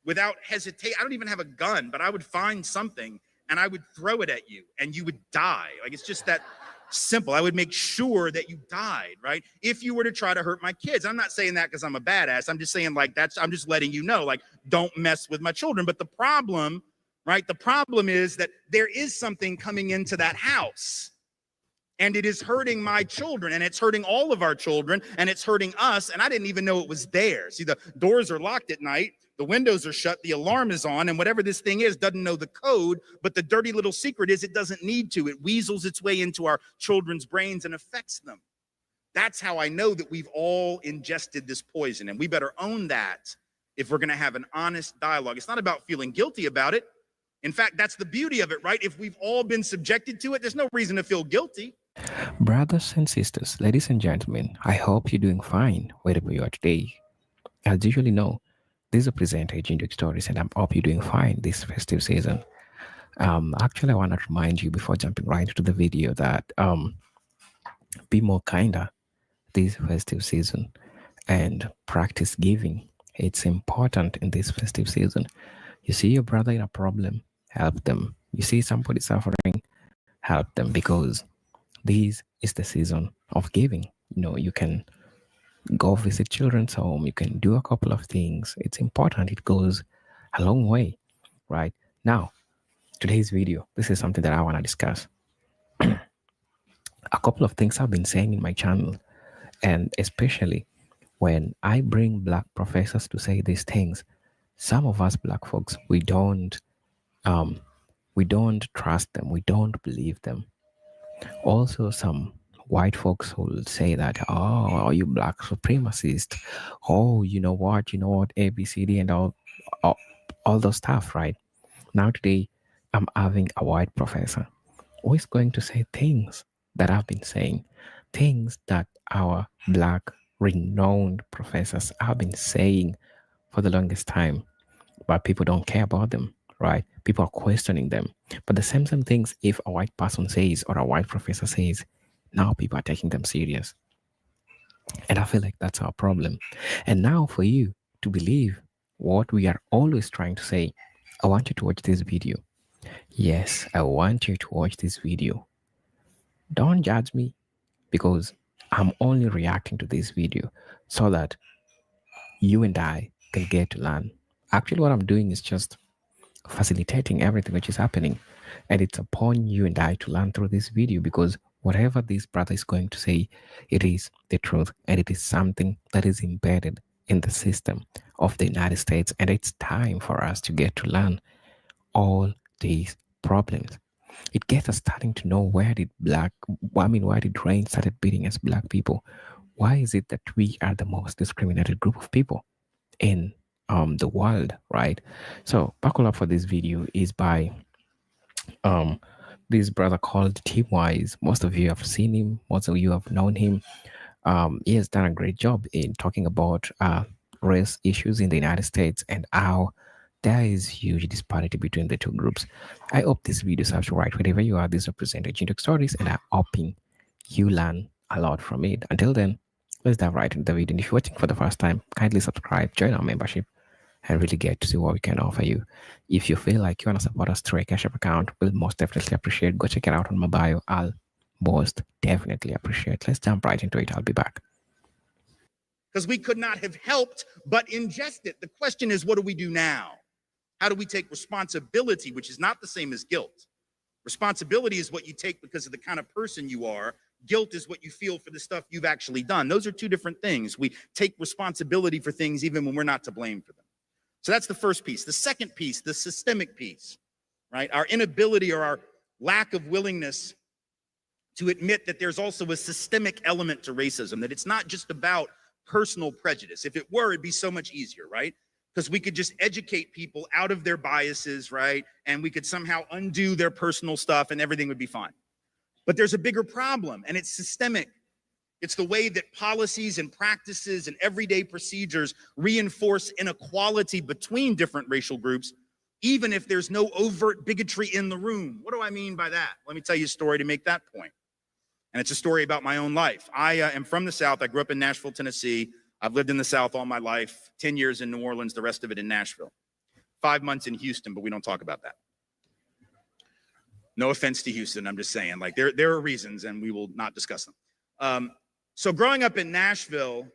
without hesitation. I don't even have a gun, but I would find something and I would throw it at you and you would die. Like, it's just that simple. I would make sure that you died, right? If you were to try to hurt my kids. I'm not saying that because I'm a badass. I'm just saying, like, I'm just letting you know, like, don't mess with my children. But the problem, right? The problem is that there is something coming into that house and it is hurting my children and it's hurting all of our children and it's hurting us. And I didn't even know it was there. See, the doors are locked at night. The windows are shut. The alarm is on. And whatever this thing is doesn't know the code. But the dirty little secret is it doesn't need to. It weasels its way into our children's brains and affects them. That's how I know that we've all ingested this poison. And we better own that if we're going to have an honest dialogue. It's not about feeling guilty about it. In fact, that's the beauty of it, right? If we've all been subjected to it, there's no reason to feel guilty. Brothers and sisters, ladies and gentlemen, I hope you're doing fine wherever you are today. As usually know, this is a presenter, Ginger Stories, and I hope you're doing fine this festive season. Actually, I want to remind you before jumping right into the video that be more kinder this festive season and practice giving. It's important in this festive season. You see your brother in a problem, help them. You see somebody suffering, help them, because this is the season of giving. You know, you can go visit children's home. You can do a couple of things. It's important. It goes a long way, right? Now, today's video, this is something that I want to discuss. A couple of things I've been saying in my channel, and especially when I bring black professors to say these things, some of us black folks, we don't trust them. We don't believe them. Also, some white folks will say that, oh, are you black supremacist? Oh, you know what, ABCD and all those stuff, right? Now today, I'm having a white professor who is going to say things that I've been saying, things that our black renowned professors have been saying for the longest time, but people don't care about them, right? People are questioning them. But the same things, if a white person says or a white professor says, now people are taking them serious. And I feel like that's our problem. And now for you to believe what we are always trying to say, I want you to watch this video. Yes, I want you to watch this video. Don't judge me, because I'm only reacting to this video so that you and I can get to learn. Actually, what I'm doing is just facilitating everything which is happening. And it's upon you and I to learn through this video, because whatever this brother is going to say, it is the truth. And it is something that is embedded in the system of the United States. And it's time for us to get to learn all these problems. It gets us starting to know why did rain started beating us black people? Why is it that we are the most discriminated group of people in the world, right? So buckle up for this video. Is by this brother called Team Wise. Most of you have seen him, most of you have known him. He has done a great job in talking about race issues in the United States and how there is huge disparity between the two groups. I hope this video serves you right wherever you are. This represents Ginger Stories, and I'm hoping you learn a lot from it. Until then, let's dive right into the video. And if you're watching for the first time, kindly subscribe, join our membership, and really get to see what we can offer you. If you feel like you want to support us through a Cash App account, we'll most definitely appreciate. Go check it out on my bio. I'll most definitely appreciate. Let's jump right into it. I'll be back. because we could not have helped but ingest it. The question is, what do we do now? How do we take responsibility, which is not the same as guilt? Responsibility is what you take because of the kind of person you are. Guilt is what you feel for the stuff you've actually done. Those are two different things. We take responsibility for things even when we're not to blame for them. So that's the first piece. The second piece, the systemic piece, right? Our inability or our lack of willingness to admit that there's also a systemic element to racism, that it's not just about personal prejudice. If it were, it'd be so much easier, right? Because we could just educate people out of their biases, right? And we could somehow undo their personal stuff and everything would be fine. But there's a bigger problem, and it's systemic. It's the way that policies and practices and everyday procedures reinforce inequality between different racial groups, even if there's no overt bigotry in the room. What do I mean by that? Let me tell you a story to make that point. And it's a story about my own life. I am from the South. I grew up in Nashville, Tennessee. I've lived in the South all my life, 10 years in New Orleans, the rest of it in Nashville. 5 months in Houston, but we don't talk about that. No offense to Houston, I'm just saying, like there are reasons and we will not discuss them. So growing up in Nashville,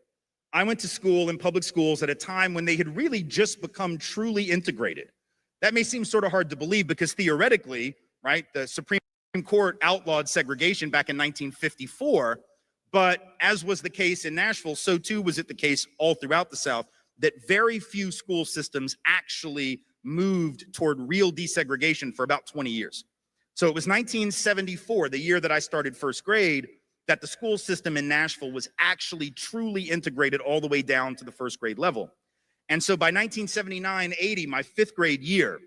I went to school in public schools at a time when they had really just become truly integrated. That may seem sort of hard to believe because theoretically, right, the Supreme Court outlawed segregation back in 1954, but as was the case in Nashville, so too was it the case all throughout the South, that very few school systems actually moved toward real desegregation for about 20 years. So it was 1974, the year that I started first grade, that the school system in Nashville was actually truly integrated all the way down to the first grade level. And so by 1979-80, my fifth grade year,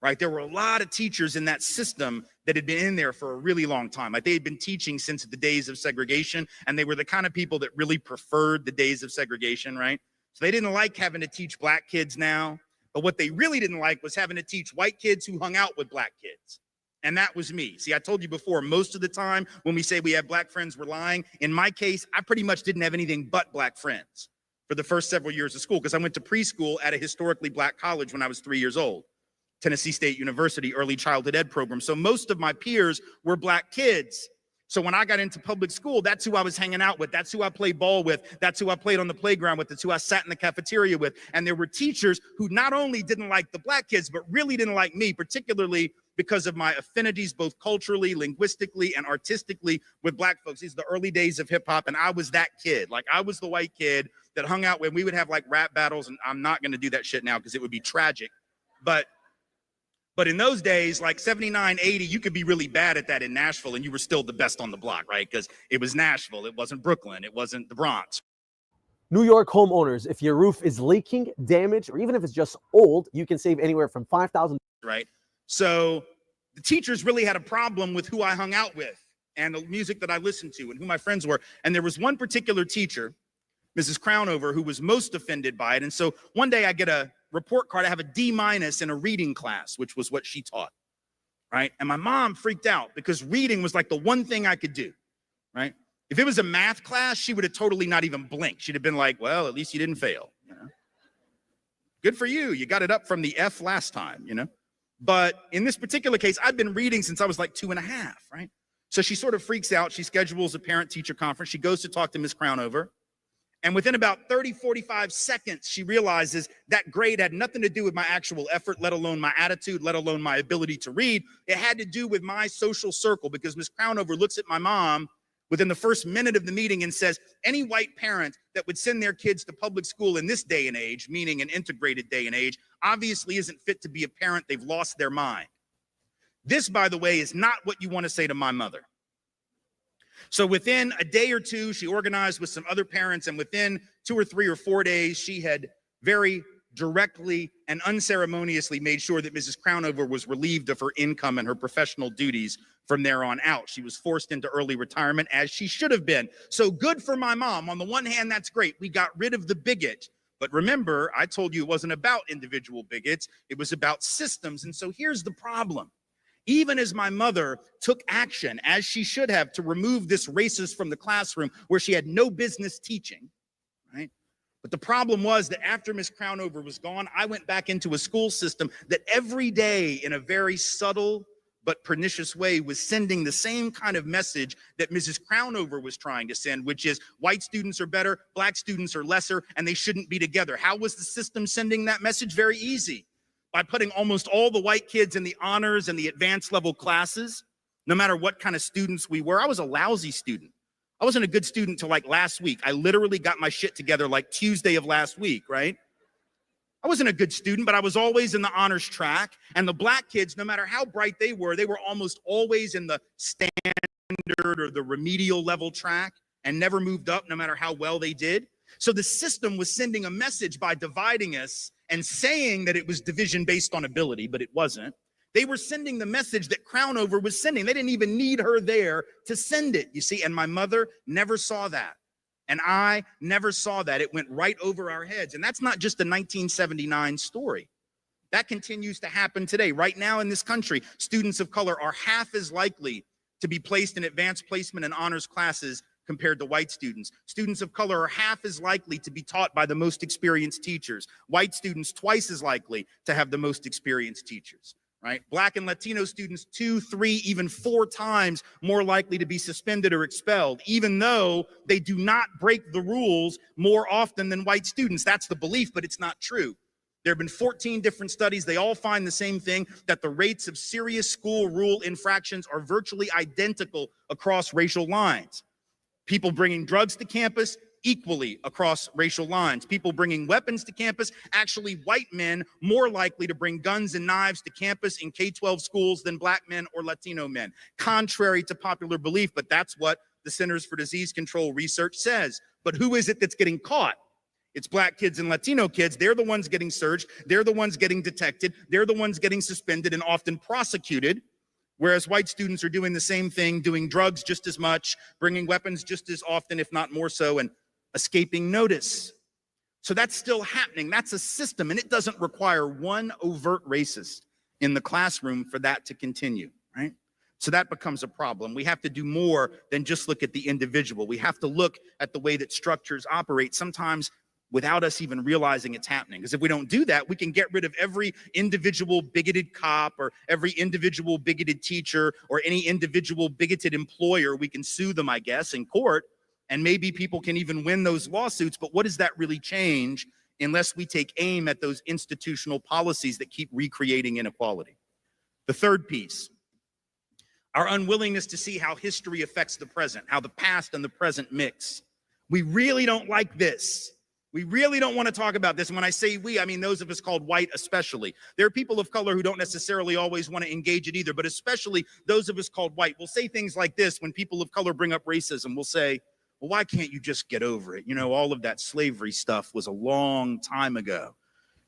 right, there were a lot of teachers in that system that had been in there for a really long time. Like they had been teaching since the days of segregation, and they were the kind of people that really preferred the days of segregation, right? So they didn't like having to teach black kids now, but what they really didn't like was having to teach white kids who hung out with black kids. And that was me. See, I told you before, most of the time when we say we have black friends, we're lying. In my case, I pretty much didn't have anything but black friends for the first several years of school because I went to preschool at a historically black college when I was 3 years old, Tennessee State University early childhood ed program. So most of my peers were black kids. So when I got into public school, that's who I was hanging out with. That's who I played ball with. That's who I played on the playground with. That's who I sat in the cafeteria with. And there were teachers who not only didn't like the black kids, but really didn't like me, particularly because of my affinities, both culturally, linguistically, and artistically with black folks. These are the early days of hip hop. And I was that kid. Like I was the white kid that hung out when we would have like rap battles. And I'm not going to do that shit now because it would be tragic. But in those days, like 79, 80, you could be really bad at that in Nashville and you were still the best on the block, right? Because it was Nashville, it wasn't Brooklyn, it wasn't the Bronx. New York homeowners, if your roof is leaking, damaged, or even if it's just old, you can save anywhere from $5,000. Right? So the teachers really had a problem with who I hung out with and the music that I listened to and who my friends were. And there was one particular teacher, Mrs. Crownover, who was most offended by it. And so one day I get a report card. I have a D- in a reading class, which was what she taught, right? And my mom freaked out because reading was like the one thing I could do, right? If it was a math class, she would have totally not even blinked. She'd have been like, well, at least you didn't fail, you know? Good for you. You got it up from the F last time, you know? But in this particular case, I've been reading since I was like 2.5, right? So she sort of freaks out. She schedules a parent-teacher conference. She goes to talk to Ms. Crownover. And within about 30, 45 seconds, she realizes that grade had nothing to do with my actual effort, let alone my attitude, let alone my ability to read. It had to do with my social circle because Ms. Crownover looks at my mom within the first minute of the meeting and says, any white parent that would send their kids to public school in this day and age, meaning an integrated day and age, obviously isn't fit to be a parent. They've lost their mind. This, by the way, is not what you want to say to my mother. So within a day or two, she organized with some other parents, and within 2 or 3 or 4 days, she had very directly and unceremoniously made sure that Mrs. Crownover was relieved of her income and her professional duties from there on out. She was forced into early retirement, as she should have been. So good for my mom. On the one hand, that's great. We got rid of the bigot. But remember, I told you it wasn't about individual bigots. It was about systems. And so here's the problem. Even as my mother took action, as she should have, to remove this racist from the classroom where she had no business teaching, right? But the problem was that after Miss Crownover was gone, I went back into a school system that every day, in a very subtle but pernicious way was sending the same kind of message that Mrs. Crownover was trying to send, which is white students are better, black students are lesser, and they shouldn't be together. How was the system sending that message? Very easy. By putting almost all the white kids in the honors and the advanced level classes, no matter what kind of students we were. I was a lousy student. I wasn't a good student till like last week. I literally got my shit together like Tuesday of last week, right? I wasn't a good student, but I was always in the honors track. And the black kids, no matter how bright they were almost always in the standard or the remedial level track and never moved up no matter how well they did. So the system was sending a message by dividing us and saying that it was division based on ability, but it wasn't. They were sending the message that Crownover was sending. They didn't even need her there to send it, you see. And my mother never saw that. And I never saw that. It went right over our heads. And that's not just a 1979 story. That continues to happen today. Right now in this country, students of color are half as likely to be placed in advanced placement and honors classes compared to white students. Students of color are half as likely to be taught by the most experienced teachers. White students twice as likely to have the most experienced teachers. Right? Black and Latino students 2, 3, even 4 times more likely to be suspended or expelled, even though they do not break the rules more often than white students. That's the belief, but it's not true. There have been 14 different studies. They all find the same thing, that the rates of serious school rule infractions are virtually identical across racial lines. People bringing drugs to campus, equally across racial lines. People bringing weapons to campus, actually white men more likely to bring guns and knives to campus in K-12 schools than black men or Latino men, contrary to popular belief, but that's what the Centers for Disease Control research says. But who is it that's getting caught? It's black kids and Latino kids. They're the ones getting searched. They're the ones getting detected. They're the ones getting suspended and often prosecuted. Whereas white students are doing the same thing, doing drugs just as much, bringing weapons just as often, if not more so, and escaping notice. So that's still happening. That's a system, and it doesn't require one overt racist in the classroom for that to continue, right? So that becomes a problem. We have to do more than just look at the individual. We have to look at the way that structures operate, sometimes without us even realizing it's happening. Because if we don't do that, we can get rid of every individual bigoted cop or every individual bigoted teacher or any individual bigoted employer. We can sue them, I guess, in court. And maybe people can even win those lawsuits, but what does that really change unless we take aim at those institutional policies that keep recreating inequality? The third piece, our unwillingness to see how history affects the present, how the past and the present mix. We really don't like this. We really don't want to talk about this. And when I say we, I mean those of us called white especially. There are people of color who don't necessarily always want to engage it either, but especially those of us called white. We'll say things like this when people of color bring up racism. We'll say, well, why can't you just get over it? You know, all of that slavery stuff was a long time ago.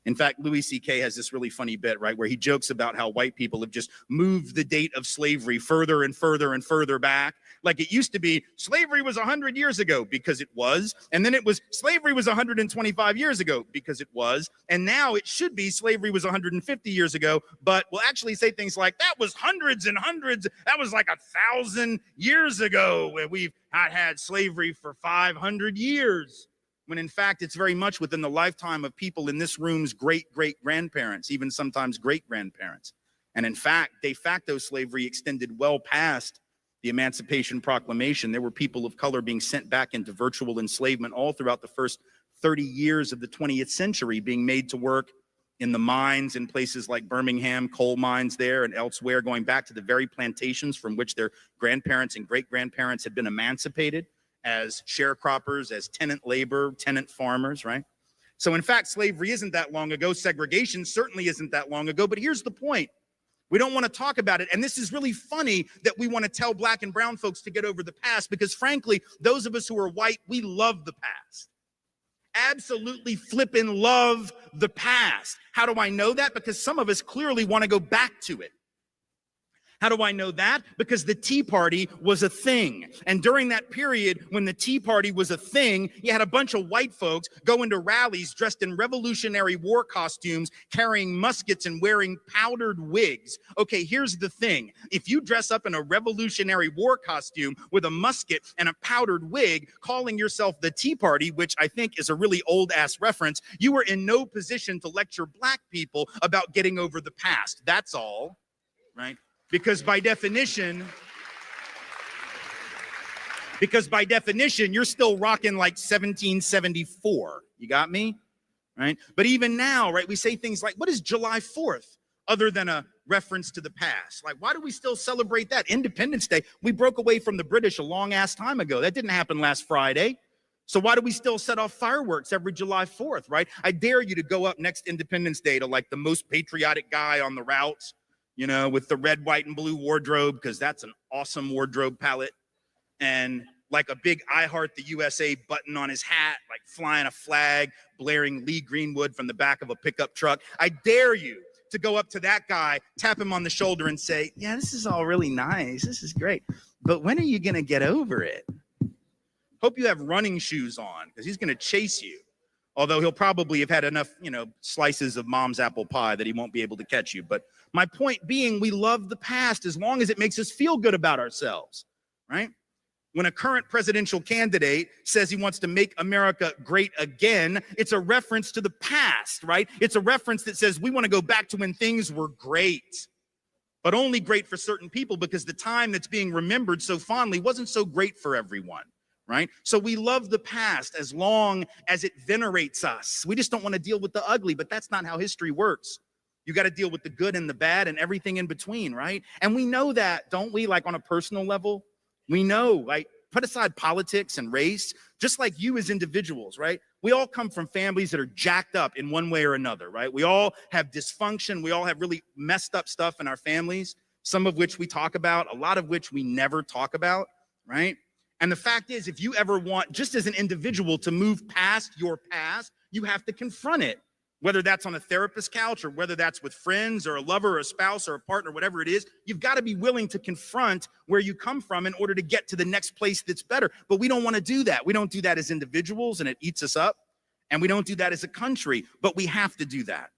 In fact, Louis C.K. has this really funny bit, right, where he jokes about how white people have just moved the date of slavery further and further and further back. Like it used to be slavery was 100 years ago because it was. And then it was slavery was 125 years ago because it was. And now it should be slavery was 150 years ago. But we'll actually say things like that was hundreds and hundreds. That was like 1,000 years ago where we've had slavery for 500 years. When in fact, it's very much within the lifetime of people in this room's great-great-grandparents, even sometimes great-grandparents. And in fact, de facto slavery extended well past the Emancipation Proclamation. There were people of color being sent back into virtual enslavement all throughout the first 30 years of the 20th century, being made to work in the mines in places like Birmingham, coal mines there and elsewhere, going back to the very plantations from which their grandparents and great-grandparents had been emancipated as sharecroppers, as tenant labor, tenant farmers, right? So in fact, slavery isn't that long ago. Segregation certainly isn't that long ago. But here's the point. We don't want to talk about it. And this is really funny that we want to tell black and brown folks to get over the past, because frankly, those of us who are white, we love the past. Absolutely flippin' love the past. How do I know that? Because some of us clearly want to go back to it. How do I know that? Because the Tea Party was a thing. And during that period when the Tea Party was a thing, you had a bunch of white folks go into rallies dressed in Revolutionary War costumes, carrying muskets and wearing powdered wigs. Okay, here's the thing. If you dress up in a Revolutionary War costume with a musket and a powdered wig, calling yourself the Tea Party, which I think is a really old-ass reference, you were in no position to lecture black people about getting over the past. That's all, right? Because by definition, you're still rocking like 1774. You got me? Right? But even now, right, we say things like, what is July 4th other than a reference to the past? Like, why do we still celebrate that? Independence Day. We broke away from the British a long ass time ago. That didn't happen last Friday. So why do we still set off fireworks every July 4th, right? I dare you to go up next Independence Day to like the most patriotic guy on the route, you know, with the red, white, and blue wardrobe, because that's an awesome wardrobe palette. And like a big I Heart the USA button on his hat, like flying a flag, blaring Lee Greenwood from the back of a pickup truck. I dare you to go up to that guy, tap him on the shoulder and say, yeah, this is all really nice. This is great. But when are you going to get over it? Hope you have running shoes on, because he's going to chase you. Although he'll probably have had enough, you know, slices of mom's apple pie that he won't be able to catch you. But my point being, we love the past as long as it makes us feel good about ourselves, right? When a current presidential candidate says he wants to make America great again, it's a reference to the past, right? It's a reference that says we want to go back to when things were great, but only great for certain people, because the time that's being remembered so fondly wasn't so great for everyone, right? So we love the past as long as it venerates us. We just don't want to deal with the ugly, but that's not how history works. You got to deal with the good and the bad and everything in between, right? And we know that, don't we? Like on a personal level, we know, like, put aside politics and race, just like you as individuals, right? We all come from families that are jacked up in one way or another, right? We all have dysfunction. We all have really messed up stuff in our families, some of which we talk about, a lot of which we never talk about, right? And the fact is, if you ever want, just as an individual, to move past your past, you have to confront it. Whether that's on a therapist's couch or whether that's with friends or a lover or a spouse or a partner, whatever it is, you've got to be willing to confront where you come from in order to get to the next place that's better. But we don't want to do that. We don't do that as individuals, and it eats us up. And we don't do that as a country, but we have to do that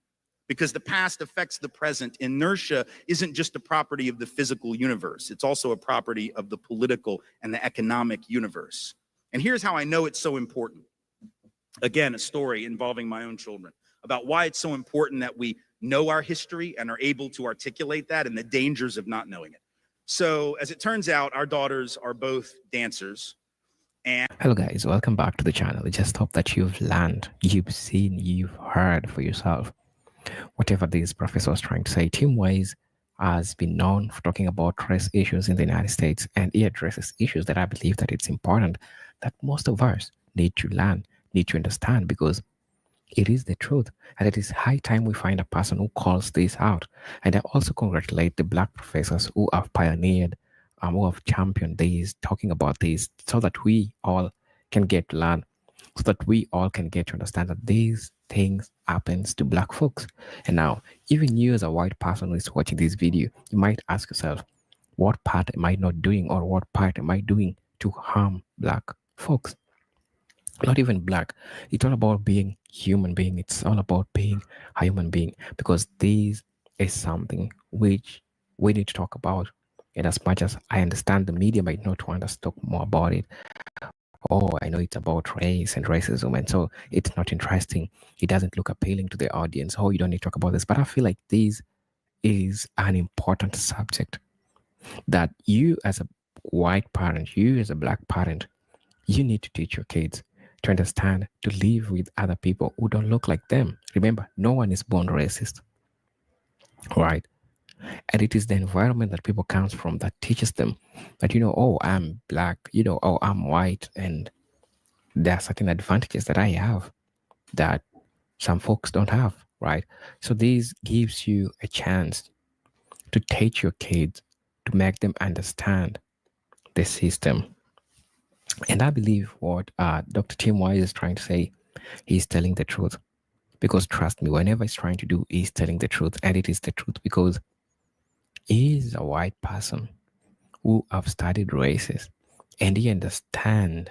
because the past affects the present. Inertia isn't just a property of the physical universe. It's also a property of the political and the economic universe. And here's how I know it's so important. Again, a story involving my own children, about why it's so important that we know our history and are able to articulate that and the dangers of not knowing it. So as it turns out, our daughters are both dancers. And Hello guys, welcome back to the channel. I just hope that you've learned, you've seen, you've heard for yourself. Whatever this professor was trying to say, Tim Wise has been known for talking about race issues in the United States, and he addresses issues that I believe that it's important that most of us need to learn, need to understand, because it is the truth, and it is high time we find a person who calls this out. And I also congratulate the Black professors who have pioneered, who have championed this, talking about this, so that we all can get to learn, so that we all can get to understand that these things happens to Black folks. And now, even you as a white person who is watching this video, you might ask yourself, what part am I not doing, or what part am I doing to harm Black folks? Not even Black. It's all about being human being. It's all about being a human being, because this is something which we need to talk about. And as much as I understand the media might not want us to talk more about it, oh, I know it's about race and racism, and so it's not interesting. It doesn't look appealing to the audience. Oh, you don't need to talk about this. But I feel like this is an important subject that you as a white parent, you as a Black parent, you need to teach your kids to understand, to live with other people who don't look like them. Remember, no one is born racist, right? And it is the environment that people comes from that teaches them that, you know, oh, I'm Black, you know, oh, I'm white, and there are certain advantages that I have that some folks don't have, right? So this gives you a chance to teach your kids, to make them understand the system. And I believe what Dr. Tim Wise is trying to say, he's telling the truth. Because trust me, whenever he's trying to do, he's telling the truth. And it is the truth because he's a white person who have studied races and he understands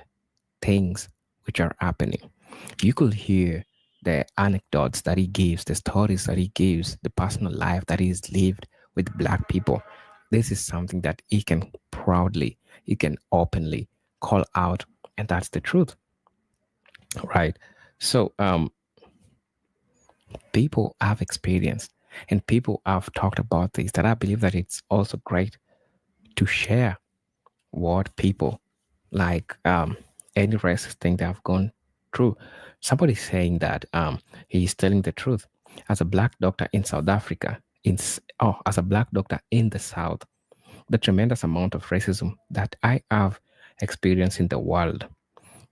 things which are happening. You could hear the anecdotes that he gives, the stories that he gives, the personal life that he's lived with Black people. This is something that he can proudly, he can openly call out, and that's the truth, right? So people have experienced, And people have talked about this, that I believe that it's also great to share what people like any racist thing they have gone through. Somebody's saying that he's telling the truth. As a black doctor in South Africa, as a black doctor in the South, the tremendous amount of racism that I have experienced in the world,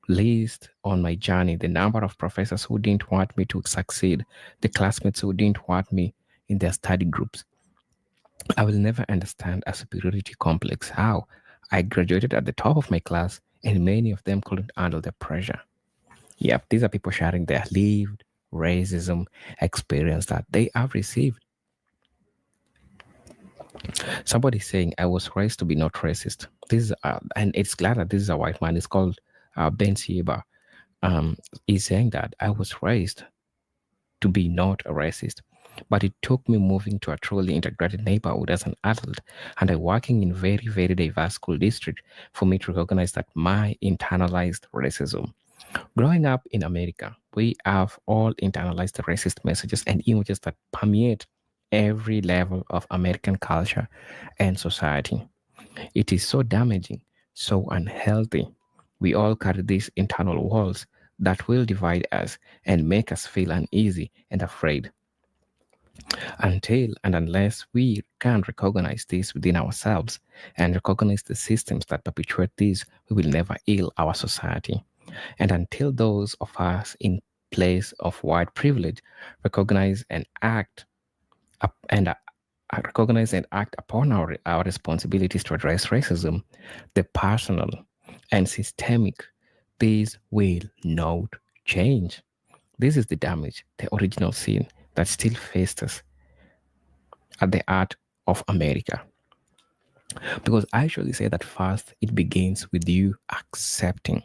list on my journey the number of professors who didn't want me to succeed, the classmates who didn't want me in their study groups. I will never understand a superiority complex, how I graduated at the top of my class and many of them couldn't handle the pressure. Yep, these are people sharing their lived racism experience that they have received. Somebody saying, I was raised to be not racist. This is, and it's glad that this is a white man. It's called Ben Sieba. He's saying that I was raised to be not a racist, but it took me moving to a truly integrated neighborhood as an adult and I working in very, very diverse school district for me to recognize that my internalized racism. Growing up in America, we have all internalized racist messages and images that permeate every level of American culture and society. It is so damaging, so unhealthy. We all carry these internal walls that will divide us and make us feel uneasy and afraid. Until and unless we can recognize this within ourselves and recognize the systems that perpetuate this, we will never heal our society. And until those of us in place of white privilege recognize and act recognize and act upon our responsibilities to address racism, the personal and systemic, these will not change. This is the damage, the original sin that still festers at the heart of America. Because I usually say that first, it begins with you accepting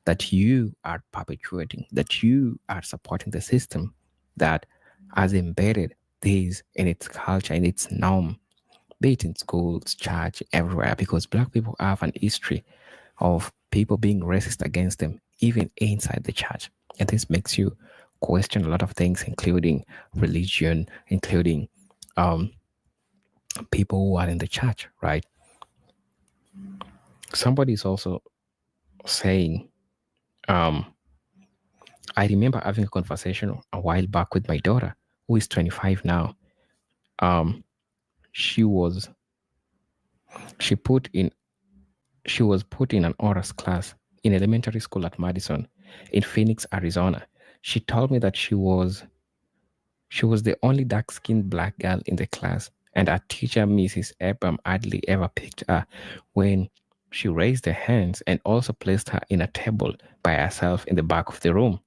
that you are perpetuating, that you are supporting the system that has embedded this in its culture, in its norm, be it in schools, church, everywhere, because Black people have an history of people being racist against them, even inside the church. And this makes you question a lot of things, including religion, including people who are in the church, right? Somebody is also saying, I remember having a conversation a while back with my daughter, who is 25 now. She was put in an honors class in elementary school at Madison in Phoenix, Arizona. She told me that she was the only dark-skinned black girl in the class, and her teacher, Mrs. Ebram, hardly ever picked her when she raised her hands and also placed her in a table by herself in the back of the room.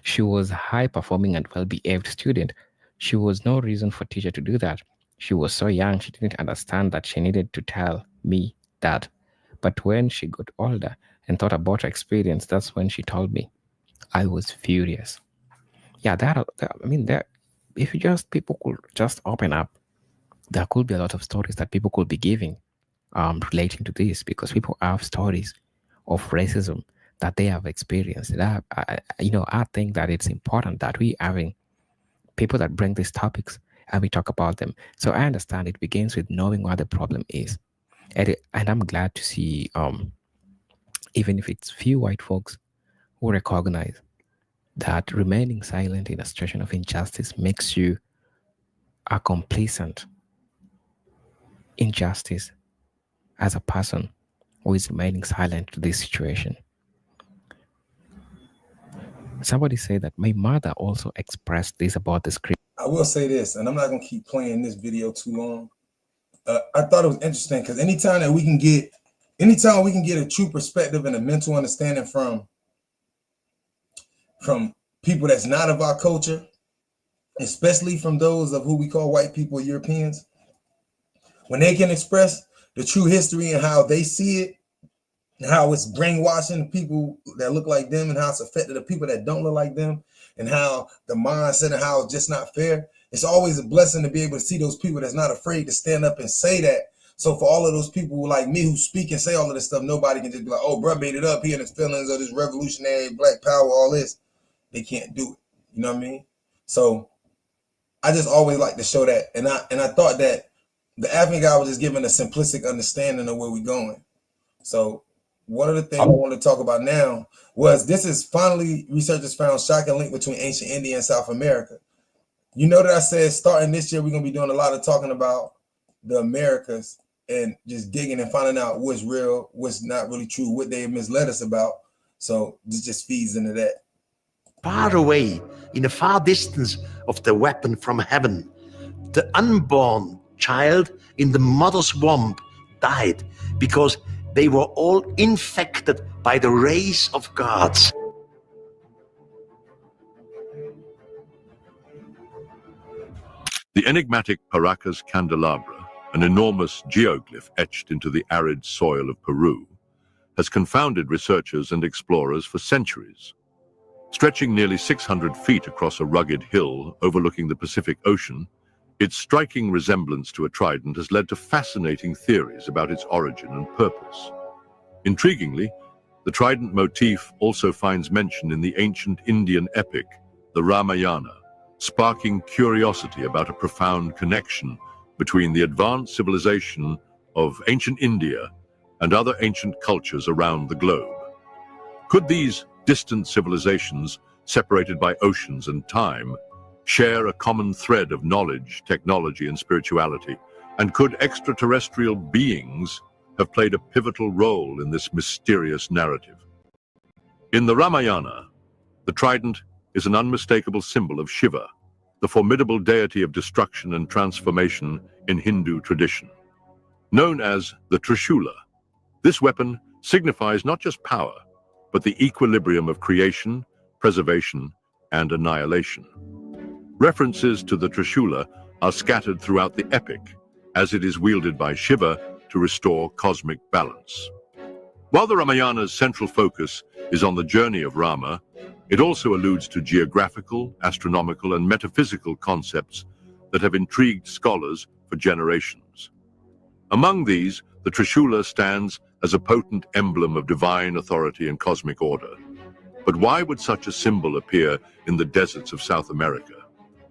She was a high-performing and well-behaved student. She was no reason for teacher to do that. She was so young, she didn't understand that she needed to tell me that. But when she got older and thought about her experience, that's when she told me. I was furious. Yeah, if people could just open up, there could be a lot of stories that people could be giving relating to this, because people have stories of racism that they have experienced. And I think that it's important that we having people that bring these topics and we talk about them. So I understand it begins with knowing what the problem is. And I'm glad to see, even if it's few white folks who recognize that remaining silent in a situation of injustice makes you a complacent injustice as a person who is remaining silent to this situation. Somebody said that my mother also expressed this about the script. I will say this, and I'm not gonna keep playing this video too long. I thought it was interesting because anytime we can get a true perspective and a mental understanding from people that's not of our culture, especially from those of who we call white people, Europeans, when they can express the true history and how they see it, and how it's brainwashing people that look like them, and how it's affected the people that don't look like them, and how the mindset and how it's just not fair. It's always a blessing to be able to see those people that's not afraid to stand up and say that. So for all of those people like me who speak and say all of this stuff, nobody can just be like, oh, bro made it up, he and his feelings of this revolutionary black power, all this. They can't do it. You know what I mean? So I just always like to show that. And I thought that the African guy was just giving a simplistic understanding of where we're going. So one of the things I want to talk about now was this is finally researchers found shocking link between ancient India and South America. You know that I said starting this year, we're going to be doing a lot of talking about the Americas and just digging and finding out what's real, what's not really true, what they misled us about. So this just feeds into that. Far away, in a far distance of the weapon from heaven, the unborn child in the mother's womb died because they were all infected by the rays of gods. The enigmatic Paracas candelabra, an enormous geoglyph etched into the arid soil of Peru, has confounded researchers and explorers for centuries. Stretching nearly 600 feet across a rugged hill overlooking the Pacific Ocean, its striking resemblance to a trident has led to fascinating theories about its origin and purpose. Intriguingly, the trident motif also finds mention in the ancient Indian epic, the Ramayana, sparking curiosity about a profound connection between the advanced civilization of ancient India and other ancient cultures around the globe. Could these distant civilizations, separated by oceans and time, share a common thread of knowledge, technology, and spirituality? And could extraterrestrial beings have played a pivotal role in this mysterious narrative? In the Ramayana, the trident is an unmistakable symbol of Shiva, the formidable deity of destruction and transformation in Hindu tradition. Known as the Trishula, this weapon signifies not just power, but the equilibrium of creation, preservation, and annihilation. References to the Trishula are scattered throughout the epic, as it is wielded by Shiva to restore cosmic balance. While the Ramayana's central focus is on the journey of Rama, it also alludes to geographical, astronomical, and metaphysical concepts that have intrigued scholars for generations. Among these, the Trishula stands as a potent emblem of divine authority and cosmic order. But why would such a symbol appear in the deserts of South America?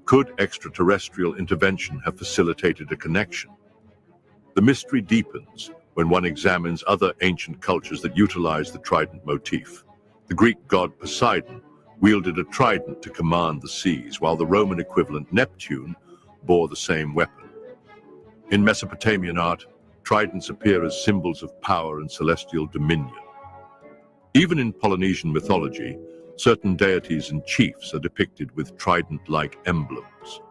Could extraterrestrial intervention have facilitated a connection? The mystery deepens when one examines other ancient cultures that utilize the trident motif. The Greek god Poseidon wielded a trident to command the seas, while the Roman equivalent Neptune bore the same weapon. In Mesopotamian art, tridents appear as symbols of power and celestial dominion. Even in Polynesian mythology, certain deities and chiefs are depicted with trident-like emblems.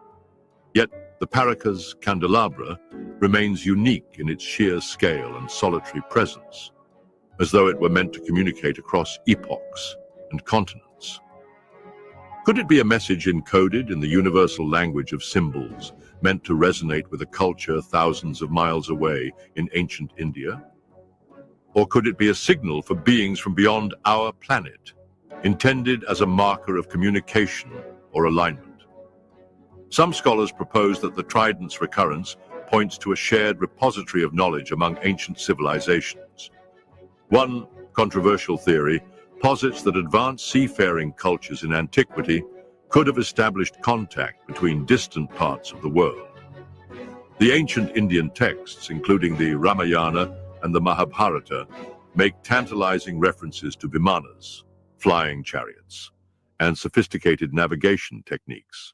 Yet, the Paracas candelabra remains unique in its sheer scale and solitary presence, as though it were meant to communicate across epochs and continents. Could it be a message encoded in the universal language of symbols, meant to resonate with a culture thousands of miles away in ancient India? Or could it be a signal for beings from beyond our planet, intended as a marker of communication or alignment? Some scholars propose that the trident's recurrence points to a shared repository of knowledge among ancient civilizations. One controversial theory posits that advanced seafaring cultures in antiquity could have established contact between distant parts of the world. The ancient Indian texts, including the Ramayana and the Mahabharata, make tantalizing references to vimanas, flying chariots, and sophisticated navigation techniques.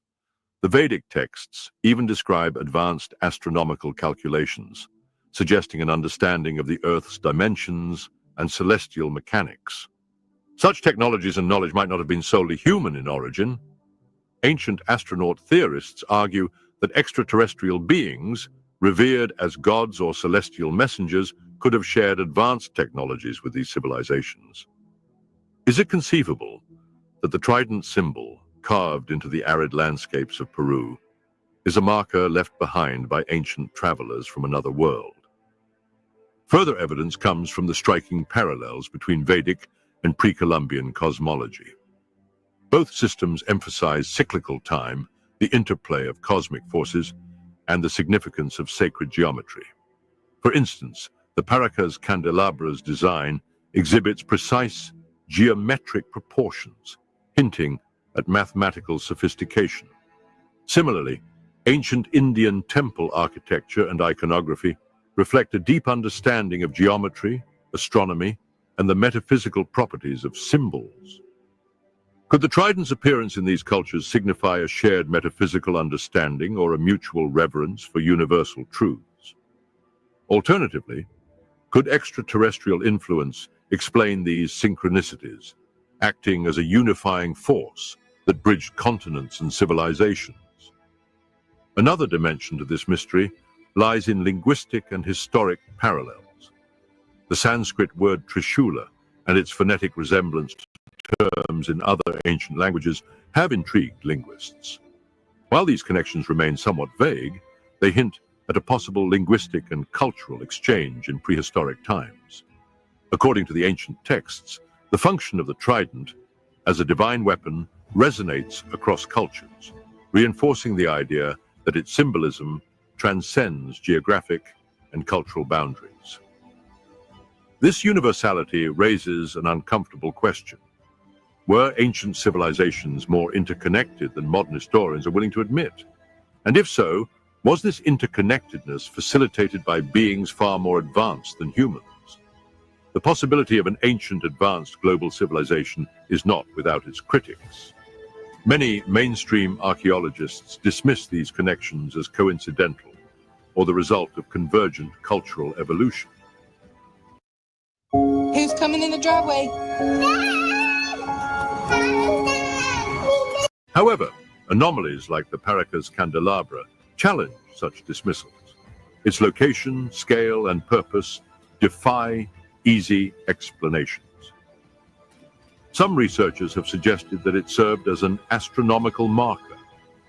The Vedic texts even describe advanced astronomical calculations, suggesting an understanding of the Earth's dimensions and celestial mechanics. Such technologies and knowledge might not have been solely human in origin. Ancient astronaut theorists argue that extraterrestrial beings, revered as gods or celestial messengers, could have shared advanced technologies with these civilizations. Is it conceivable that the trident symbol, carved into the arid landscapes of Peru, is a marker left behind by ancient travelers from another world? Further evidence comes from the striking parallels between Vedic and pre-Columbian cosmology. Both systems emphasize cyclical time, the interplay of cosmic forces, and the significance of sacred geometry. For instance, the Paracas candelabra's design exhibits precise geometric proportions, hinting at mathematical sophistication. Similarly, Ancient Indian temple architecture and iconography reflect a deep understanding of geometry, astronomy, and the metaphysical properties of symbols. Could the trident's appearance in these cultures signify a shared metaphysical understanding or a mutual reverence for universal truths? Alternatively, could extraterrestrial influence explain these synchronicities, acting as a unifying force that bridged continents and civilizations? Another dimension to this mystery lies in linguistic and historic parallels. The Sanskrit word Trishula and its phonetic resemblance to terms in other ancient languages have intrigued linguists. While these connections remain somewhat vague, they hint at a possible linguistic and cultural exchange in prehistoric times. According to the ancient texts, the function of the trident as a divine weapon resonates across cultures, reinforcing the idea that its symbolism transcends geographic and cultural boundaries. This universality raises an uncomfortable question. Were ancient civilizations more interconnected than modern historians are willing to admit? And if so, was this interconnectedness facilitated by beings far more advanced than humans? The possibility of an ancient advanced global civilization is not without its critics. Many mainstream archaeologists dismiss these connections as coincidental or the result of convergent cultural evolution. Who's coming in the driveway? However, anomalies like the Paracas candelabra challenge such dismissals. Its location, scale, and purpose defy easy explanations. Some researchers have suggested that it served as an astronomical marker,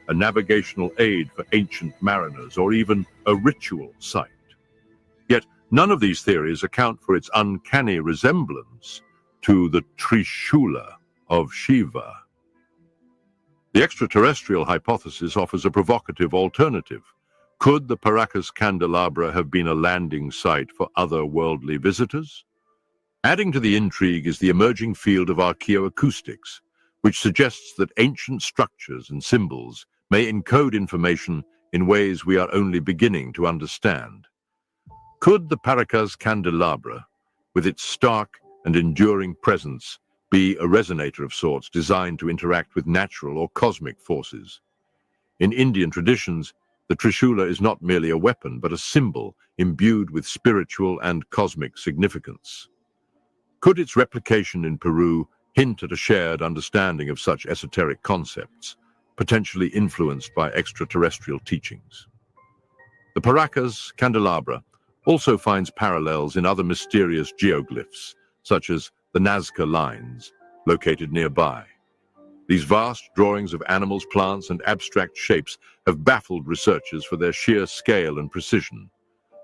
a navigational aid for ancient mariners, or even a ritual site. Yet none of these theories account for its uncanny resemblance to the Trishula of Shiva. The extraterrestrial hypothesis offers a provocative alternative. Could the Paracas candelabra have been a landing site for otherworldly visitors? Adding to the intrigue is the emerging field of archaeoacoustics, which suggests that ancient structures and symbols may encode information in ways we are only beginning to understand. Could the Paracas candelabra, with its stark and enduring presence, be a resonator of sorts designed to interact with natural or cosmic forces? In Indian traditions, the Trishula is not merely a weapon, but a symbol imbued with spiritual and cosmic significance. Could its replication in Peru hint at a shared understanding of such esoteric concepts, potentially influenced by extraterrestrial teachings? The Paracas candelabra also finds parallels in other mysterious geoglyphs, such as the Nazca lines, located nearby. These vast drawings of animals, plants, and abstract shapes have baffled researchers for their sheer scale and precision.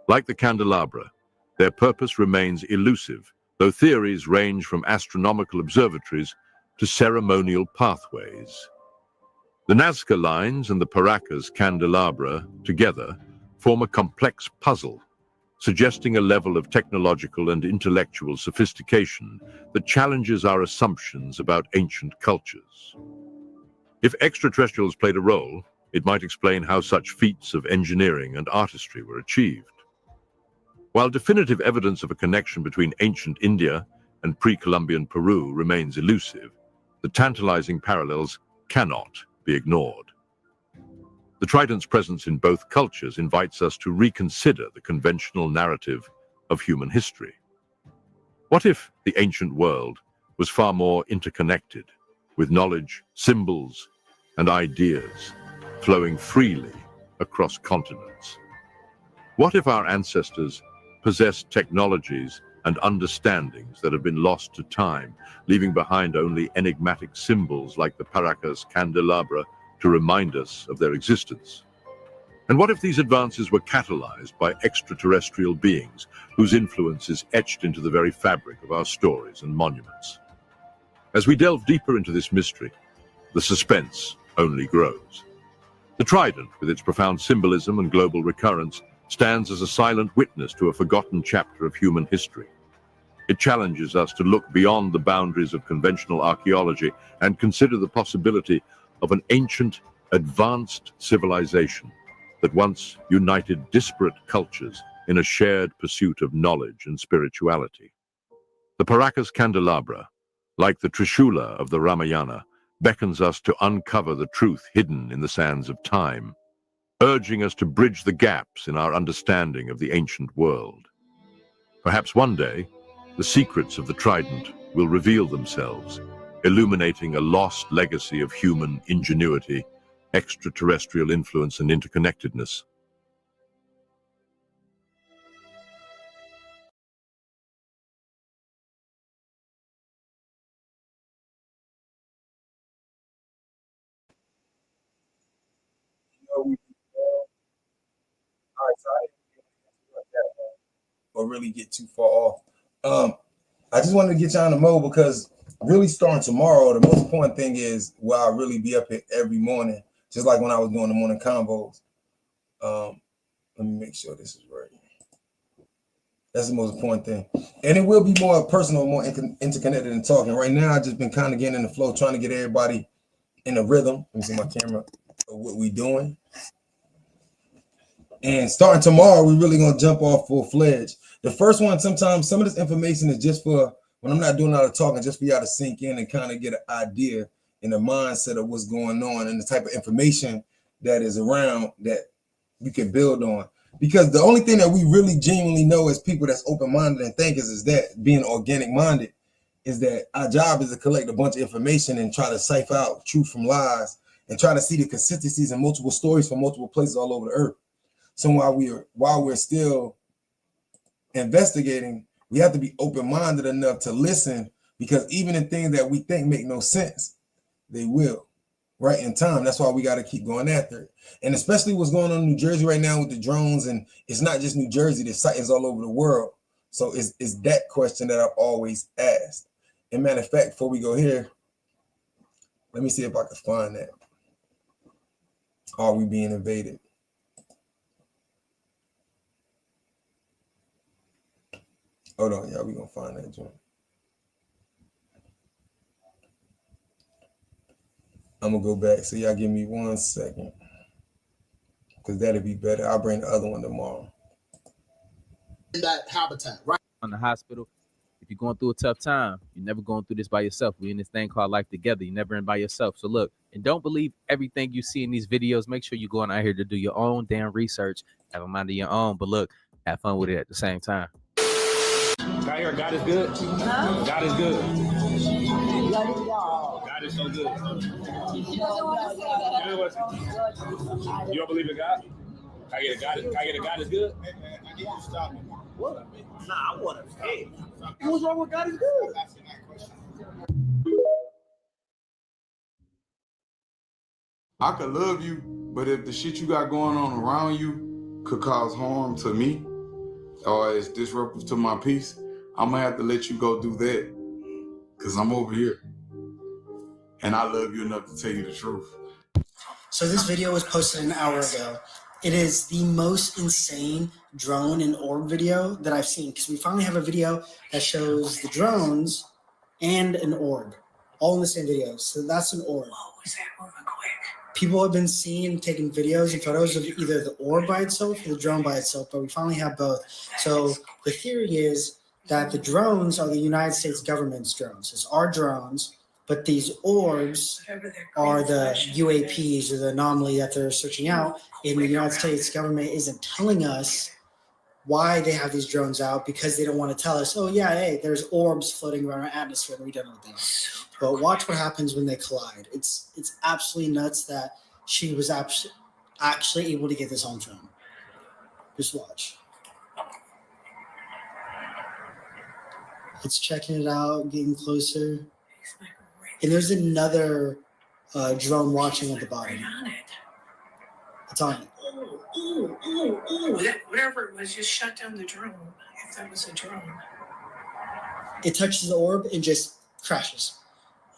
Like the candelabra, their purpose remains elusive, though theories range from astronomical observatories to ceremonial pathways. The Nazca lines and the Paracas candelabra together form a complex puzzle, suggesting a level of technological and intellectual sophistication that challenges our assumptions about ancient cultures. If extraterrestrials played a role, it might explain how such feats of engineering and artistry were achieved. While definitive evidence of a connection between ancient India and pre-Columbian Peru remains elusive, the tantalizing parallels cannot be ignored. The trident's presence in both cultures invites us to reconsider the conventional narrative of human history. What if the ancient world was far more interconnected, with knowledge, symbols, and ideas flowing freely across continents? What if our ancestors possessed technologies and understandings that have been lost to time, leaving behind only enigmatic symbols like the Paracas candelabra to remind us of their existence? And what if these advances were catalyzed by extraterrestrial beings whose influence is etched into the very fabric of our stories and monuments? As we delve deeper into this mystery, the suspense only grows. The trident, with its profound symbolism and global recurrence, stands as a silent witness to a forgotten chapter of human history. It challenges us to look beyond the boundaries of conventional archaeology and consider the possibility of an ancient, advanced civilization that once united disparate cultures in a shared pursuit of knowledge and spirituality. The Paracas candelabra, like the Trishula of the Ramayana, beckons us to uncover the truth hidden in the sands of time, urging us to bridge the gaps in our understanding of the ancient world. Perhaps one day, the secrets of the trident will reveal themselves, illuminating a lost legacy of human ingenuity, extraterrestrial influence, and interconnectedness. All right, so I didn't or really get too far off. I just wanted to get y'all in the mode because really starting tomorrow, the most important thing is where I really be up here every morning, just like when I was doing the morning combos. Let me make sure this is right. That's the most important thing. And it will be more personal, more interconnected and talking. Right now, I've just been kind of getting in the flow, trying to get everybody in a rhythm. Let me see my camera of what we doing. And starting tomorrow, we're really going to jump off full-fledged. The first one, sometimes some of this information is just for, when I'm not doing a lot of talking, just for y'all to sink in and kind of get an idea in the mindset of what's going on and the type of information that is around that you can build on. Because the only thing that we really genuinely know as people that's open-minded and thinkers is that, being organic-minded, is that our job is to collect a bunch of information and try to cipher out truth from lies and try to see the consistencies in multiple stories from multiple places all over the earth. So while we're still investigating, we have to be open-minded enough to listen, because even in things that we think make no sense, they will, right in time. That's why we got to keep going after it. And especially what's going on in New Jersey right now with the drones, and it's not just New Jersey, there's sightings all over the world. So it's that question that I've always asked. And matter of fact, before we go here, let me see if I can find that. Are we being invaded? Hold on, y'all. We're going to find that joint. I'm going to go back. So y'all give me 1 second, because that'll be better. I'll bring the other one tomorrow. In that habitat, right? On the hospital, if you're going through a tough time, you're never going through this by yourself. We're in this thing called life together. You're never in by yourself. So look, and don't believe everything you see in these videos. Make sure you're going out here to do your own damn research. Have a mind of your own. But look, have fun with it at the same time. Right here, God is good. Huh? God is good. God is so good. You don't believe in God? Can I get a God is good? Hey, man, I need you to stop me. What? Nah, I want to pay. What's wrong with God is good? I could love you, but if the shit you got going on around you could cause harm to me or is disruptive to my peace, I'm gonna have to let you go do that, because I'm over here. And I love you enough to tell you the truth. So this video was posted an hour ago. It is the most insane drone and orb video that I've seen, because we finally have a video that shows the drones and an orb all in the same video. So that's an orb. Whoa, is that moving quick? People have been seeing, taking videos and photos of either the orb by itself or the drone by itself, but we finally have both. So the theory is that the drones are the United States government's drones. It's our drones, but these orbs are the UAPs, or the anomaly that they're searching out. And the United States government isn't telling us why they have these drones out, because they don't want to tell us, oh yeah, hey, there's orbs floating around our atmosphere and we don't know what they are. But watch what happens when they collide. It's absolutely nuts that she was actually able to get this on film. Just watch. It's checking it out, getting closer. And there's another drone watching at the bottom. It's on it. Ooh, that, whatever it was, just shut down the drone, if that was a drone. It touches the orb and just crashes.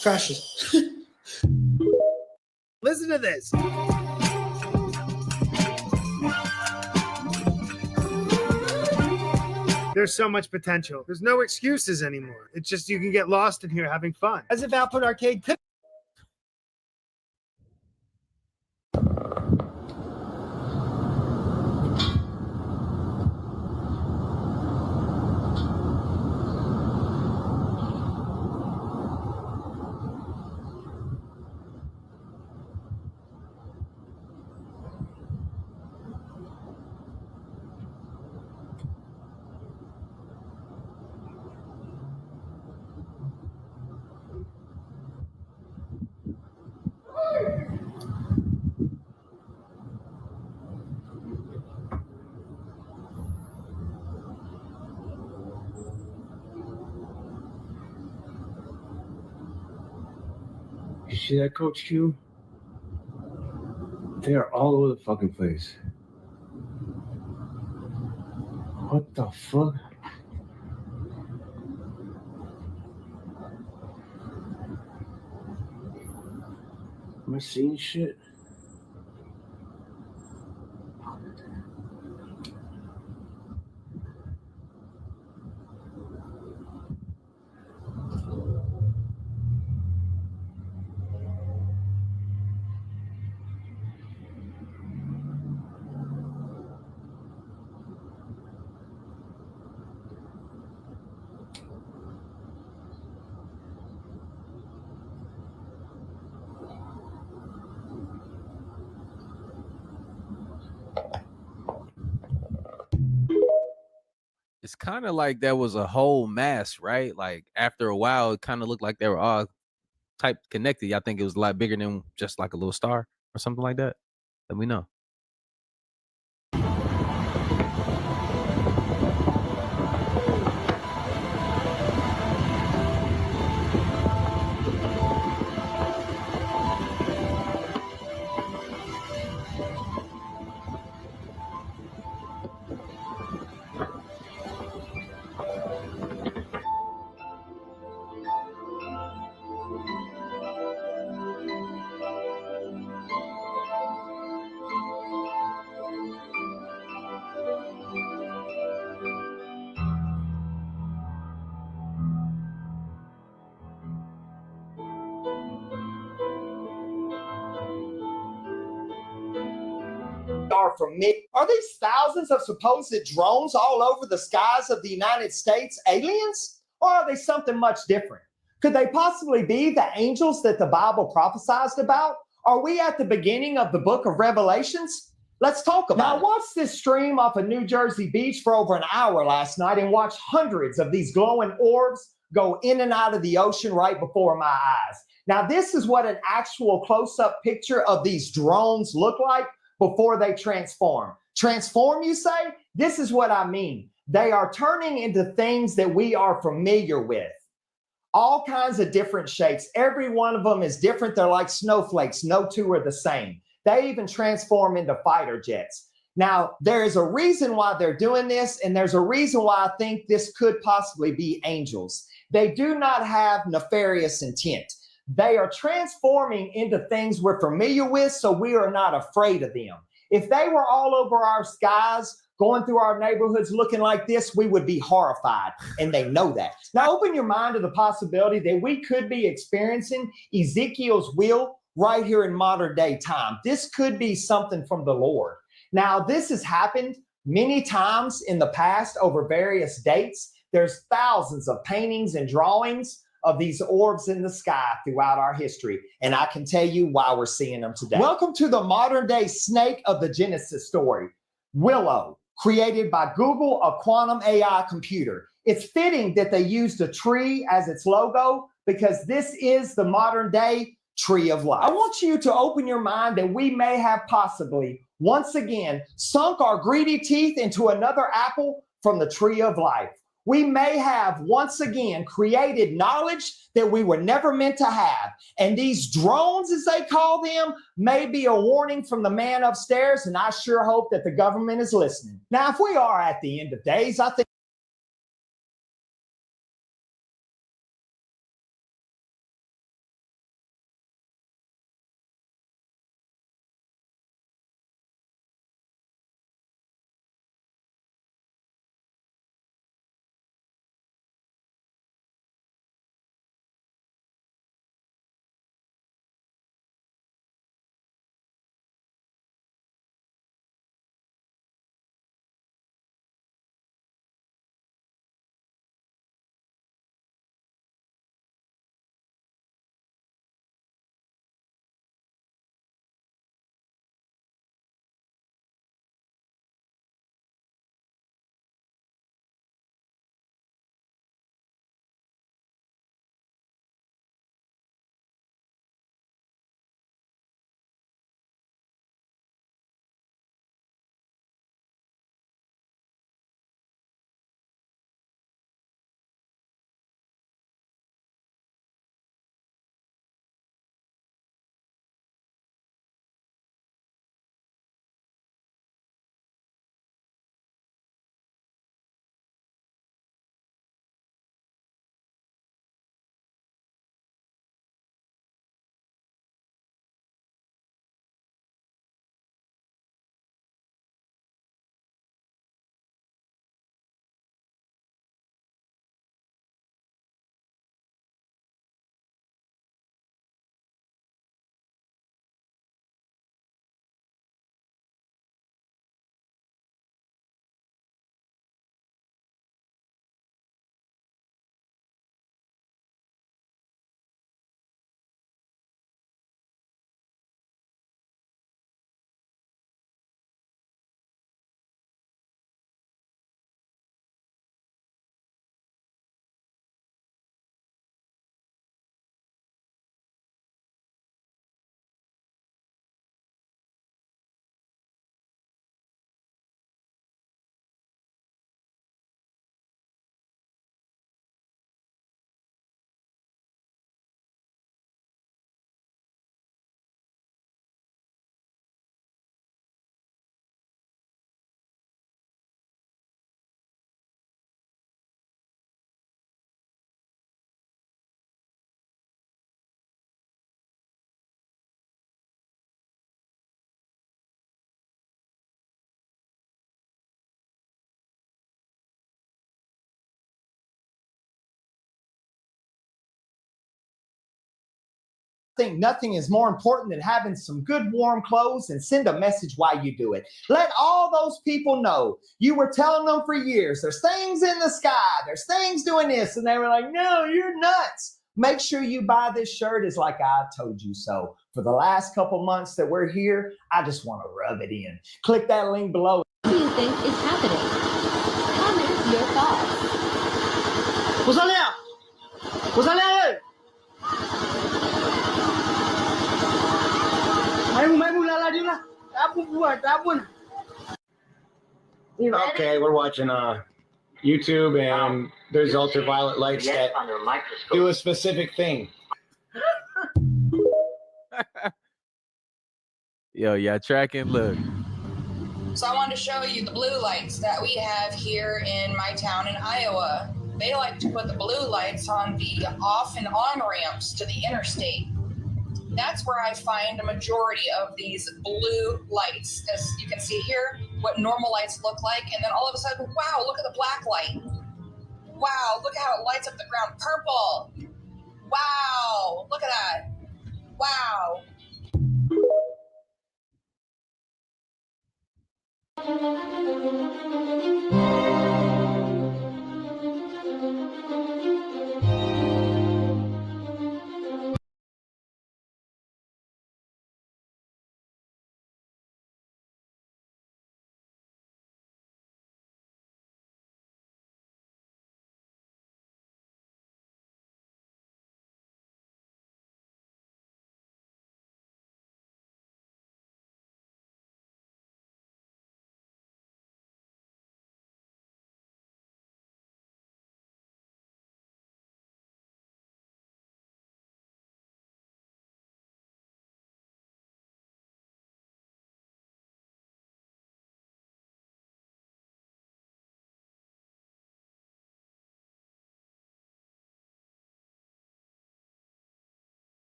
Crashes. Listen to this. There's so much potential. There's no excuses anymore. It's just you can get lost in here having fun. As if Output Arcade could. see that, Coach Q? They are all over the fucking place. What the fuck? Am I seeing shit? It's kind of like there was a whole mass, right? Like after a while, it kind of looked like they were all type connected. I think it was a lot bigger than just like a little star or something like that. Let me know. Are from me. Are these thousands of supposed drones all over the skies of the United States aliens? Or are they something much different? Could they possibly be the angels that the Bible prophesied about? Are we at the beginning of the book of Revelations? Let's talk about it. Now, I watched this stream off a New Jersey beach for over an hour last night and watched hundreds of these glowing orbs go in and out of the ocean right before my eyes. Now, this is what an actual close-up picture of these drones look like before they transform. Transform, you say? This is what I mean. They are turning into things that we are familiar with. All kinds of different shapes. Every one of them is different. They're like snowflakes. No two are the same. They even transform into fighter jets. Now, there is a reason why they're doing this, and there's a reason why I think this could possibly be angels. They do not have nefarious intent. They are transforming into things we're familiar with, so we are not afraid of them. If they were all over our skies, going through our neighborhoods looking like this, we would be horrified, and they know that. Now, open your mind to the possibility that we could be experiencing Ezekiel's will right here in modern day time. This could be something from the Lord. Now, this has happened many times in the past over various dates. There's thousands of paintings and drawings of these orbs in the sky throughout our history. And I can tell you why we're seeing them today. Welcome to the modern day snake of the Genesis story. Willow, created by Google, a quantum AI computer. It's fitting that they used a tree as its logo because this is the modern day tree of life. I want you to open your mind that we may have possibly, once again, sunk our greedy teeth into another apple from the tree of life. We may have once again created knowledge that we were never meant to have. And these drones, as they call them, may be a warning from the man upstairs. And I sure hope that the government is listening. Now, if we are at the end of days, I think think nothing is more important than having some good warm clothes, and send a message while you do it. Let all those people know you were telling them for years, there's things in the sky, there's things doing this, and they were like, no, you're nuts. Make sure you buy this shirt. It's like I told you so. For the last couple months that we're here, I just want to rub it in. Click that link below. What do you think is happening? Comment your thoughts. Okay, we're watching YouTube, and there's ultraviolet lights that do a specific thing. Yo, y'all tracking? Look. So I wanted to show you the blue lights that we have here in my town in Iowa. They like to put the blue lights on the off and on ramps to the interstate. That's where I find a majority of these blue lights. As you can see here, what normal lights look like, and then all of a sudden, wow, look at the black light. Wow, look at how it lights up the ground purple. Wow, look at that. Wow.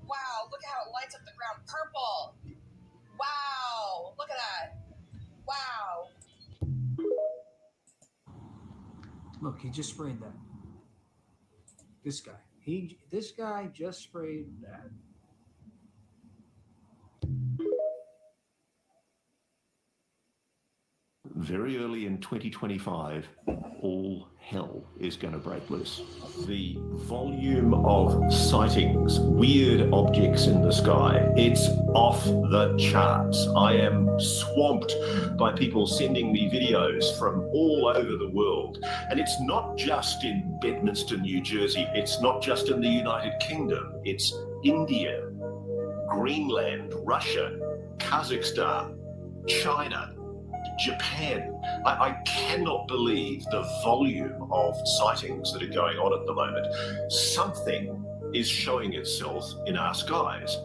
Wow, look how it lights up the ground purple. Wow, look at that. Wow. Look, he just sprayed that. This guy. This guy just sprayed that. Very early in 2025, all hell is going to break loose. The volume of sightings, weird objects in the sky, it's off the charts. I am swamped by people sending me videos from all over the world. And it's not just in Bedminster, New Jersey. It's not just in the United Kingdom. It's India, Greenland, Russia, Kazakhstan, China, Japan. I cannot believe the volume of sightings that are going on at the moment. Something is showing itself in our skies.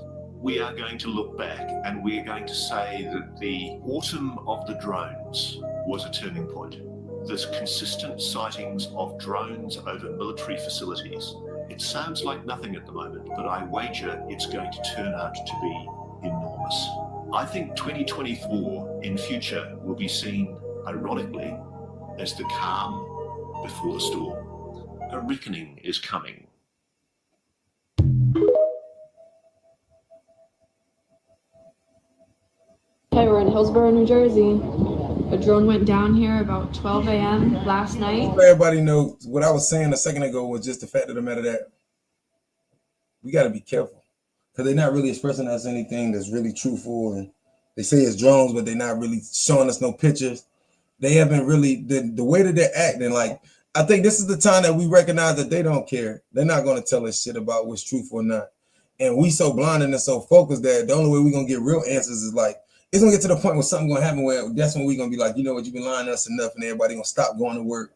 we are going to look back and we are going to say that the autumn of the drones was a turning point. There's consistent sightings of drones over military facilities. It sounds like nothing at the moment, but I wager it's going to turn out to be enormous. I think 2024 in future will be seen, ironically, as the calm before the storm. A reckoning is coming. Hey, we're in Hillsborough, New Jersey. A drone went down here about 12 a.m. last night. Everybody knows what I was saying a second ago was just the fact of the matter that we got to be careful because they're not really expressing us anything that's really truthful. And they say it's drones, but they're not really showing us no pictures. They haven't really, the way that they're acting, like, I think this is the time that we recognize that they don't care. They're not going to tell us shit about what's truthful or not. And we so blinded and so focused that the only way we're going to get real answers is like, it's going to get to the point where something's going to happen where that's when we're going to be like, you know what, you've been lying to us enough, and everybody going to stop going to work,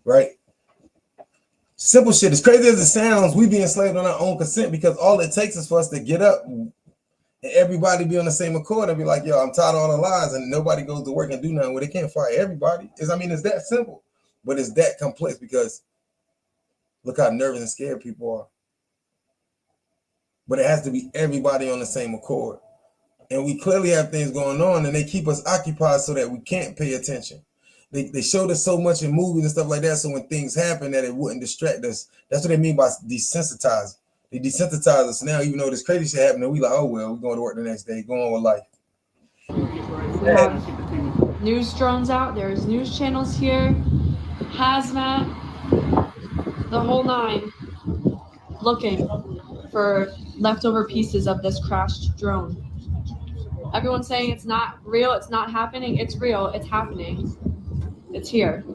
right? Simple shit. As crazy as it sounds, we be enslaved on our own consent because all it takes is for us to get up and everybody be on the same accord and be like, yo, I'm tired of all the lies, and nobody goes to work and do nothing. Well, they can't fire everybody. It's that simple, but it's that complex because look how nervous and scared people are. But it has to be everybody on the same accord. And we clearly have things going on, and they keep us occupied so that we can't pay attention. They showed us so much in movies and stuff like that, so when things happen that it wouldn't distract us. That's what they mean by desensitizing. They desensitize us now, even though this crazy shit happening, we like, oh well, we're going to work the next day, go on with life. We have news drones out. There's news channels here, hazmat, the whole nine, looking for leftover pieces of this crashed drone. Everyone's saying it's not real, it's not happening. It's real, it's happening. It's here.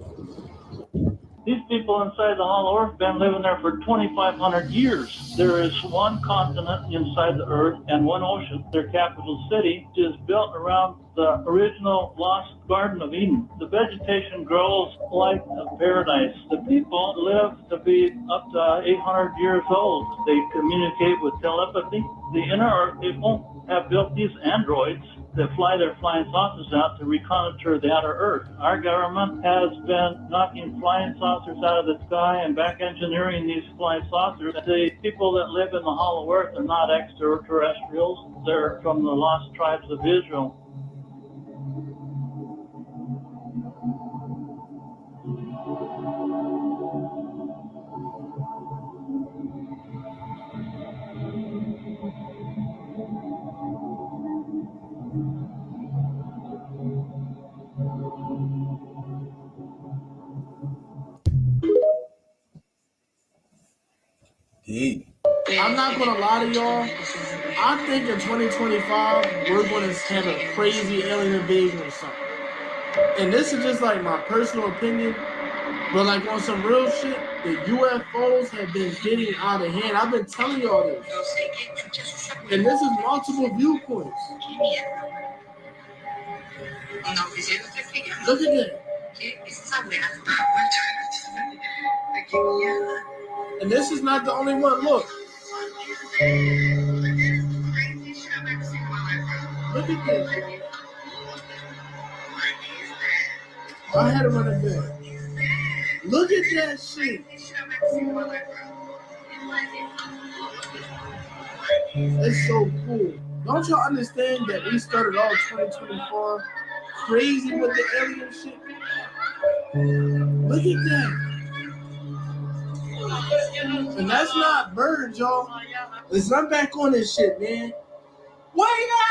These people inside the Hollow Earth have been living there for 2,500 years. There is one continent inside the Earth and one ocean. Their capital city is built around the original lost Garden of Eden. The vegetation grows like a paradise. The people live to be up to 800 years old. They communicate with telepathy. The inner Earth people have built these androids that fly their flying saucers out to reconnoiter the outer Earth. Our government has been knocking flying saucers out of the sky and back engineering these flying saucers. The people that live in the Hollow Earth are not extraterrestrials. They're from the lost tribes of Israel. I'm not gonna lie to y'all. I think in 2025 we're gonna have a crazy alien invasion or something. And this is just like my personal opinion, but like on some real shit, the UFOs have been getting out of hand. I've been telling y'all this, and this is multiple viewpoints. Look at that. And this is not the only one. Look. Look at this. I had to run it back. Look at that shit. It's so cool. Don't y'all understand that we started all 2024 crazy with the alien shit? Look at that. And that's not birds, y'all. Let's run back on this shit, man. Wait up!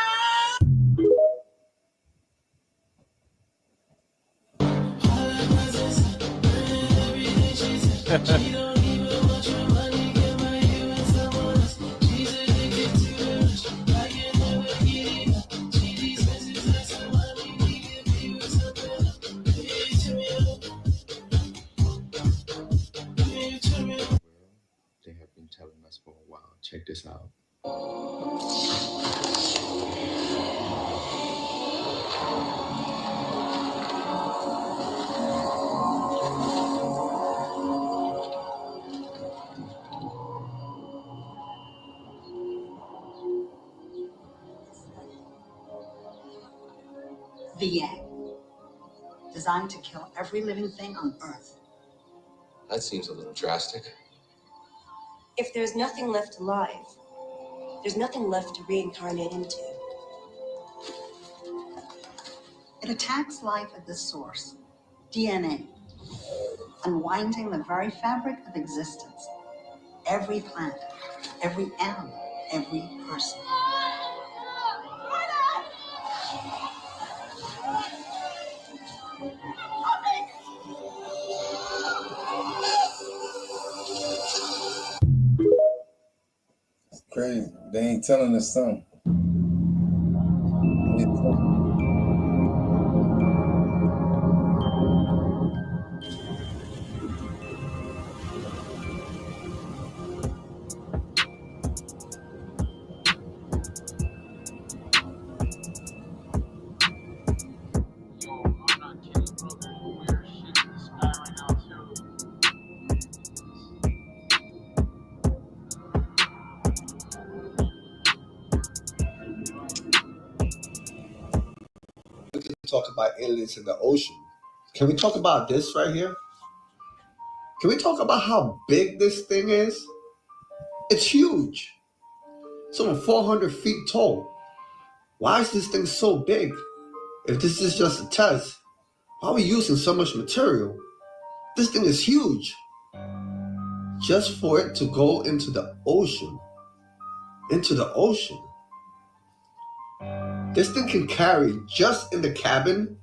They have been telling us for a while. Check this out. the Yang, designed to kill every living thing on Earth. That seems a little drastic. If there's nothing left alive, there's nothing left to reincarnate into. It attacks life at the source, DNA, unwinding the very fabric of existence. Every plant, every animal, every person. Crazy. They ain't telling us something. We can talk about aliens in the ocean. Can we talk about this right here? Can we talk about how big this thing is? It's huge. It's over 400 feet tall. Why is this thing so big? If this is just a test, why are we using so much material? This thing is huge. Just for it to go into the ocean. Into the ocean. This thing can carry, just in the cabin,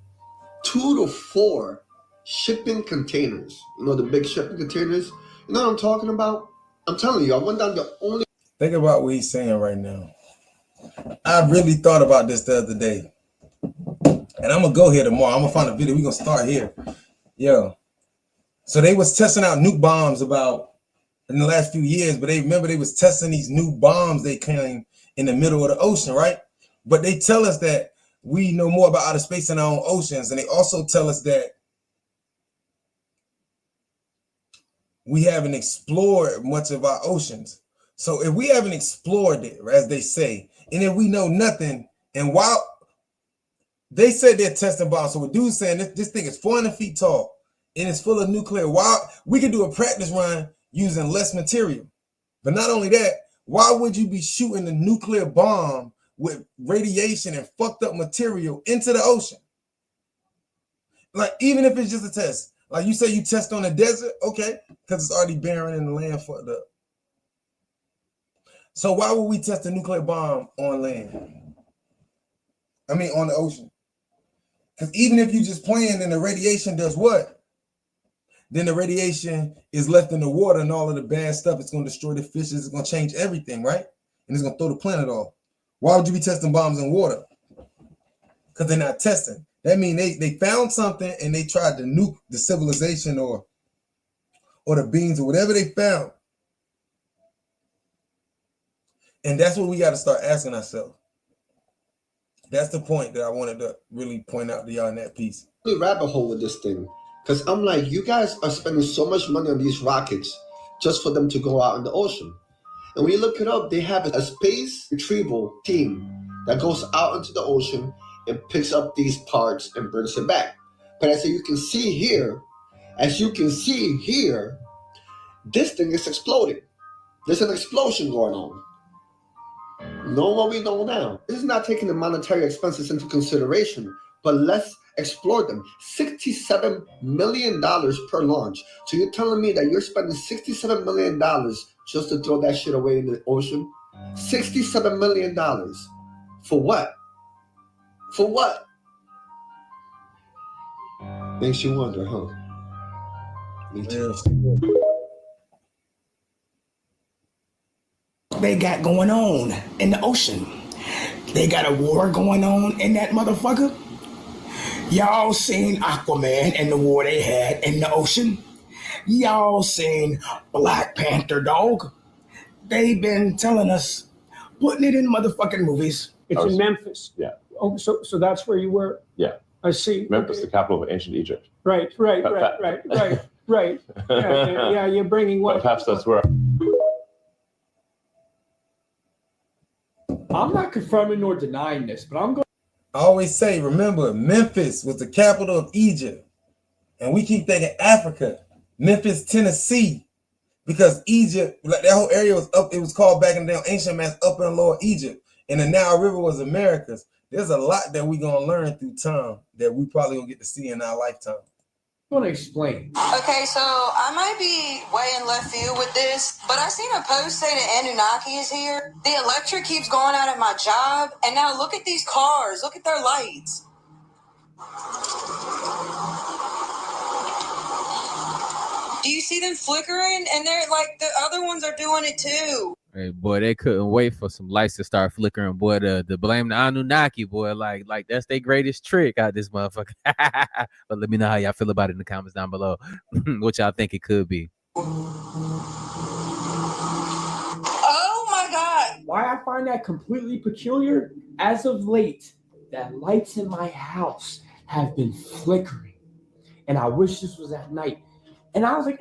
2 to 4 shipping containers. You know, the big shipping containers? You know what I'm talking about? I'm telling you, I went down the only... Think about what he's saying right now. I really thought about this the other day. And I'm going to go here tomorrow. I'm going to find a video. We're going to start here. Yo. So they was testing out nuke bombs about in the last few years, but they was testing these new bombs they came in the middle of the ocean, right? But they tell us that we know more about outer space than our own oceans. And they also tell us that we haven't explored much of our oceans. So if we haven't explored it, as they say, and if we know nothing, and while they said they're testing bombs, so what dude's saying, this thing is 400 feet tall and it's full of nuclear. While we can do a practice run using less material. But not only that, why would you be shooting a nuclear bomb with radiation and fucked up material into the ocean? Like, even if it's just a test, like you say you test on the desert, okay, because it's already barren and the land fucked up. So why would we test a nuclear bomb on land? I mean, on the ocean. Because even if you just playing, then the radiation does what? Then the radiation is left in the water and all of the bad stuff. It's going to destroy the fishes. It's going to change everything, right? And it's going to throw the planet off. Why would you be testing bombs in water? Because they're not testing. That means they found something and they tried to nuke the civilization or the beings or whatever they found. And that's what we got to start asking ourselves. That's the point that I wanted to really point out to y'all in that piece. Rabbit hole with this thing. Because I'm like, you guys are spending so much money on these rockets just for them to go out in the ocean. And when you look it up, they have a space retrieval team that goes out into the ocean and picks up these parts and brings it back. But as you can see here, this thing is exploding. There's an explosion going on. Know what we know now. This is not taking the monetary expenses into consideration, but let's explore them. $67 million per launch. So you're telling me that you're spending $67 million just to throw that shit away in the ocean? $67 million. For what? For what? Makes you wonder, huh? Me too. They got going on in the ocean. They got a war going on in that motherfucker. Y'all seen Aquaman and the war they had in the ocean? Y'all seen Black Panther, dog? They been telling us, putting it in motherfucking movies. It's in Memphis. Yeah. Oh, so that's where you were? Yeah. I see. Memphis, the capital of ancient Egypt. Right. Yeah, you're bringing what? Perhaps that's where. I'm not confirming nor denying this, but I'm going. I always say, remember, Memphis was the capital of Egypt. And we keep thinking Africa, Memphis, Tennessee, because Egypt, like that whole area was up, it was called back in the day, ancient mass, Upper and Lower Egypt. And the Nile River was America's. There's a lot that we're going to learn through time that we probably going to get to see in our lifetime. I want to explain. Okay, so I might be way in left field with this, but I seen a post say the Anunnaki is here. The electric keeps going out at my job, and now look at these cars. Look at their lights. Do you see them flickering? And they're like, the other ones are doing it too. Hey, boy, they couldn't wait for some lights to start flickering. Boy, to blame the Anunnaki, boy, like that's their greatest trick out this motherfucker. But let me know how y'all feel about it in the comments down below. What y'all think it could be. Oh my God. Why I find that completely peculiar, as of late, that lights in my house have been flickering. And I wish this was at night. And I was like,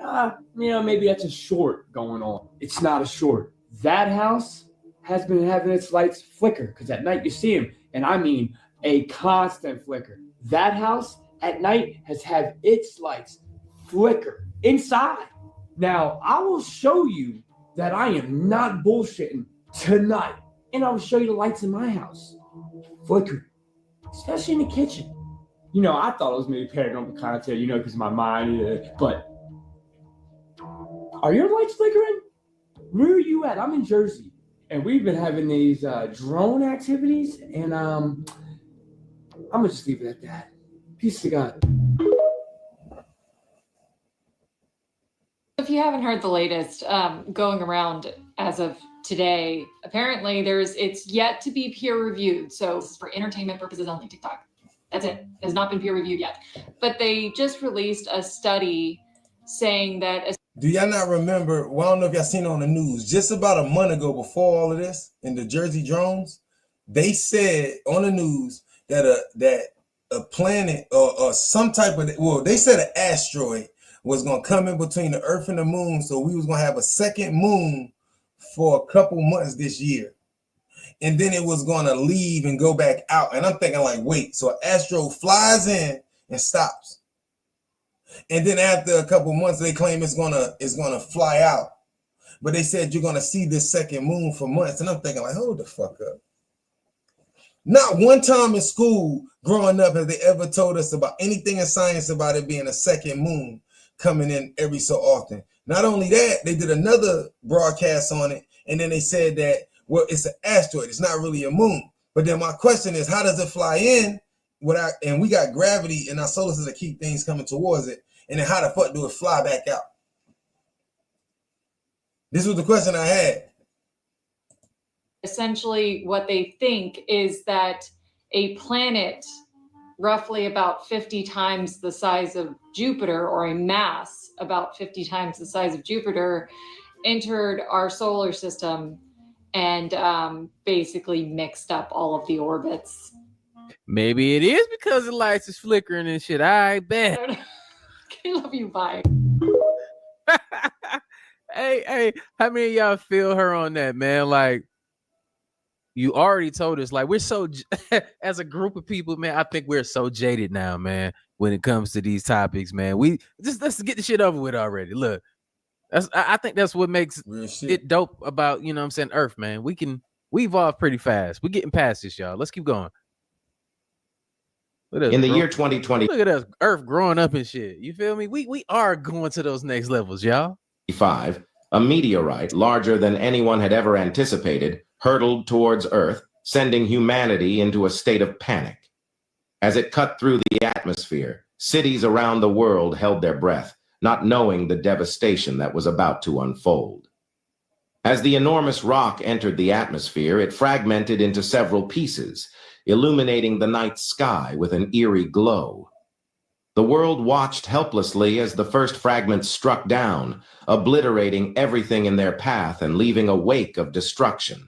maybe that's a short going on. It's not a short. That house has been having its lights flicker because at night you see them. And I mean a constant flicker. That house at night has had its lights flicker inside. Now, I will show you that I am not bullshitting tonight. And I will show you the lights in my house flickering, especially in the kitchen. You know, I thought it was maybe paranormal content, because my mind, but are your lights flickering? Where are you at? I'm in Jersey, and we've been having these drone activities, and I'm gonna just leave it at that. Peace to God. If you haven't heard the latest going around as of today, apparently it's yet to be peer reviewed. So this is for entertainment purposes only, TikTok. That's it. It has not been peer reviewed yet. But they just released a study saying that. Do y'all not remember? Well, I don't know if y'all seen it on the news. Just about a month ago, before all of this, in the Jersey drones, they said on the news that a planet or some type of, well, they said an asteroid was gonna come in between the Earth and the Moon, so we was gonna have a second moon for a couple months this year. And then it was gonna leave and go back out. And I'm thinking like, wait, so an asteroid flies in and stops. And then after a couple months, they claim it's gonna fly out. But they said you're gonna see this second moon for months. And I'm thinking like, hold the fuck up. Not one time in school growing up have they ever told us about anything in science about it being a second moon coming in every so often. Not only that, they did another broadcast on it, and then they said that, well, it's an asteroid, it's not really a moon. But then my question is, how does it fly in without, and we got gravity in our solar system to keep things coming towards it, and then how the fuck do it fly back out? This was the question I had. Essentially, what they think is that a planet roughly about 50 times the size of Jupiter, or a mass about 50 times the size of Jupiter, entered our solar system and basically mixed up all of the orbits. Maybe it is because the lights is flickering and shit. I bet. I love you, bye. Hey, how many of y'all feel her on that, man? Like, you already told us, like, we're so, as a group of people, man, I think we're so jaded now, man, when it comes to these topics, man. Let's get the shit over with already. Look, I think that's what makes it dope about, you know what I'm saying, Earth, man. We evolve pretty fast. We're getting past this, y'all. Let's keep going. In the year 2020, look at us, Earth growing up and shit. You feel me? We are going to those next levels, y'all. A meteorite larger than anyone had ever anticipated hurtled towards Earth, sending humanity into a state of panic. As it cut through the atmosphere, cities around the world held their breath, not knowing the devastation that was about to unfold. As the enormous rock entered the atmosphere, it fragmented into several pieces, illuminating the night sky with an eerie glow. The world watched helplessly as the first fragments struck down, obliterating everything in their path and leaving a wake of destruction.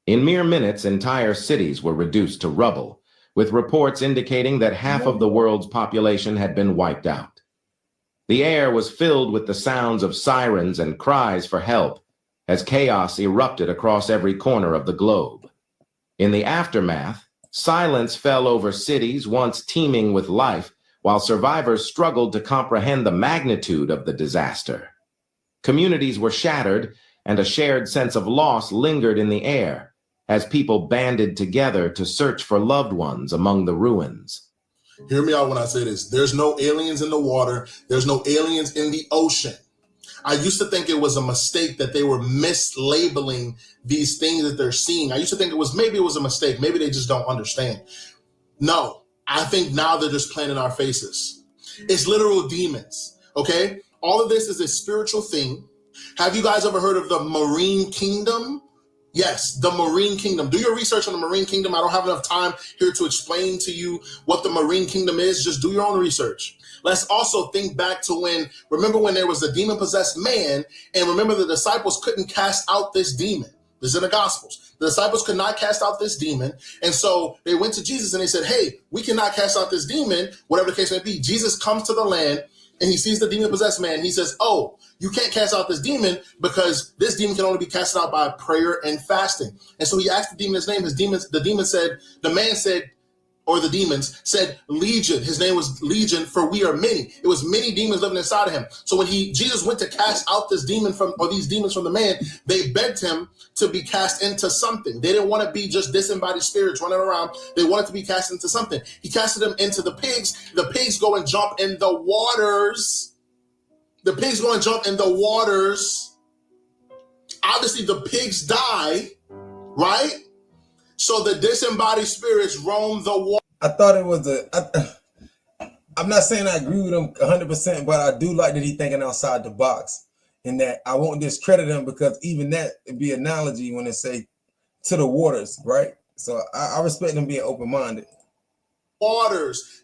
In mere minutes, entire cities were reduced to rubble, with reports indicating that half of the world's population had been wiped out. The air was filled with the sounds of sirens and cries for help as chaos erupted across every corner of the globe. In the aftermath, Silence fell over cities once teeming with life, while survivors struggled to comprehend the magnitude of the disaster. Communities were shattered, and a shared sense of loss lingered in the air as people banded together to search for loved ones among the ruins. Hear me out when I say this. There's no aliens in the water. There's no aliens in the ocean. I used to think it was a mistake that they were mislabeling these things that they're seeing. I used to think maybe it was a mistake. Maybe they just don't understand. No, I think now they're just playing in our faces. It's literal demons, okay? All of this is a spiritual thing. Have you guys ever heard of the Marine Kingdom? Yes, the Marine Kingdom. Do your research on the Marine Kingdom. I don't have enough time here to explain to you what the Marine Kingdom is. Just do your own research. Let's also think back to remember when there was a demon-possessed man, and remember the disciples couldn't cast out this demon. This is in the Gospels. The disciples could not cast out this demon, and so they went to Jesus and they said, hey, we cannot cast out this demon, whatever the case may be. Jesus comes to the land, and he sees the demon-possessed man. He says, oh, you can't cast out this demon because this demon can only be casted out by prayer and fasting. And so he asked the demon his name. The demons said Legion. His name was Legion, for we are many. It was many demons living inside of him. So when Jesus went to cast out these demons from the man, they begged him to be cast into something. They didn't want to be just disembodied spirits running around. They wanted to be cast into something. He casted them into the pigs. The pigs go and jump in the waters. Obviously, the pigs die, right? So the disembodied spirits roam the water. I thought it was I'm not saying I agree with him 100%, but I do like that he's thinking outside the box, and that I won't discredit him, because even that would be analogy when they say to the waters, right? So I respect him being open-minded. Waters.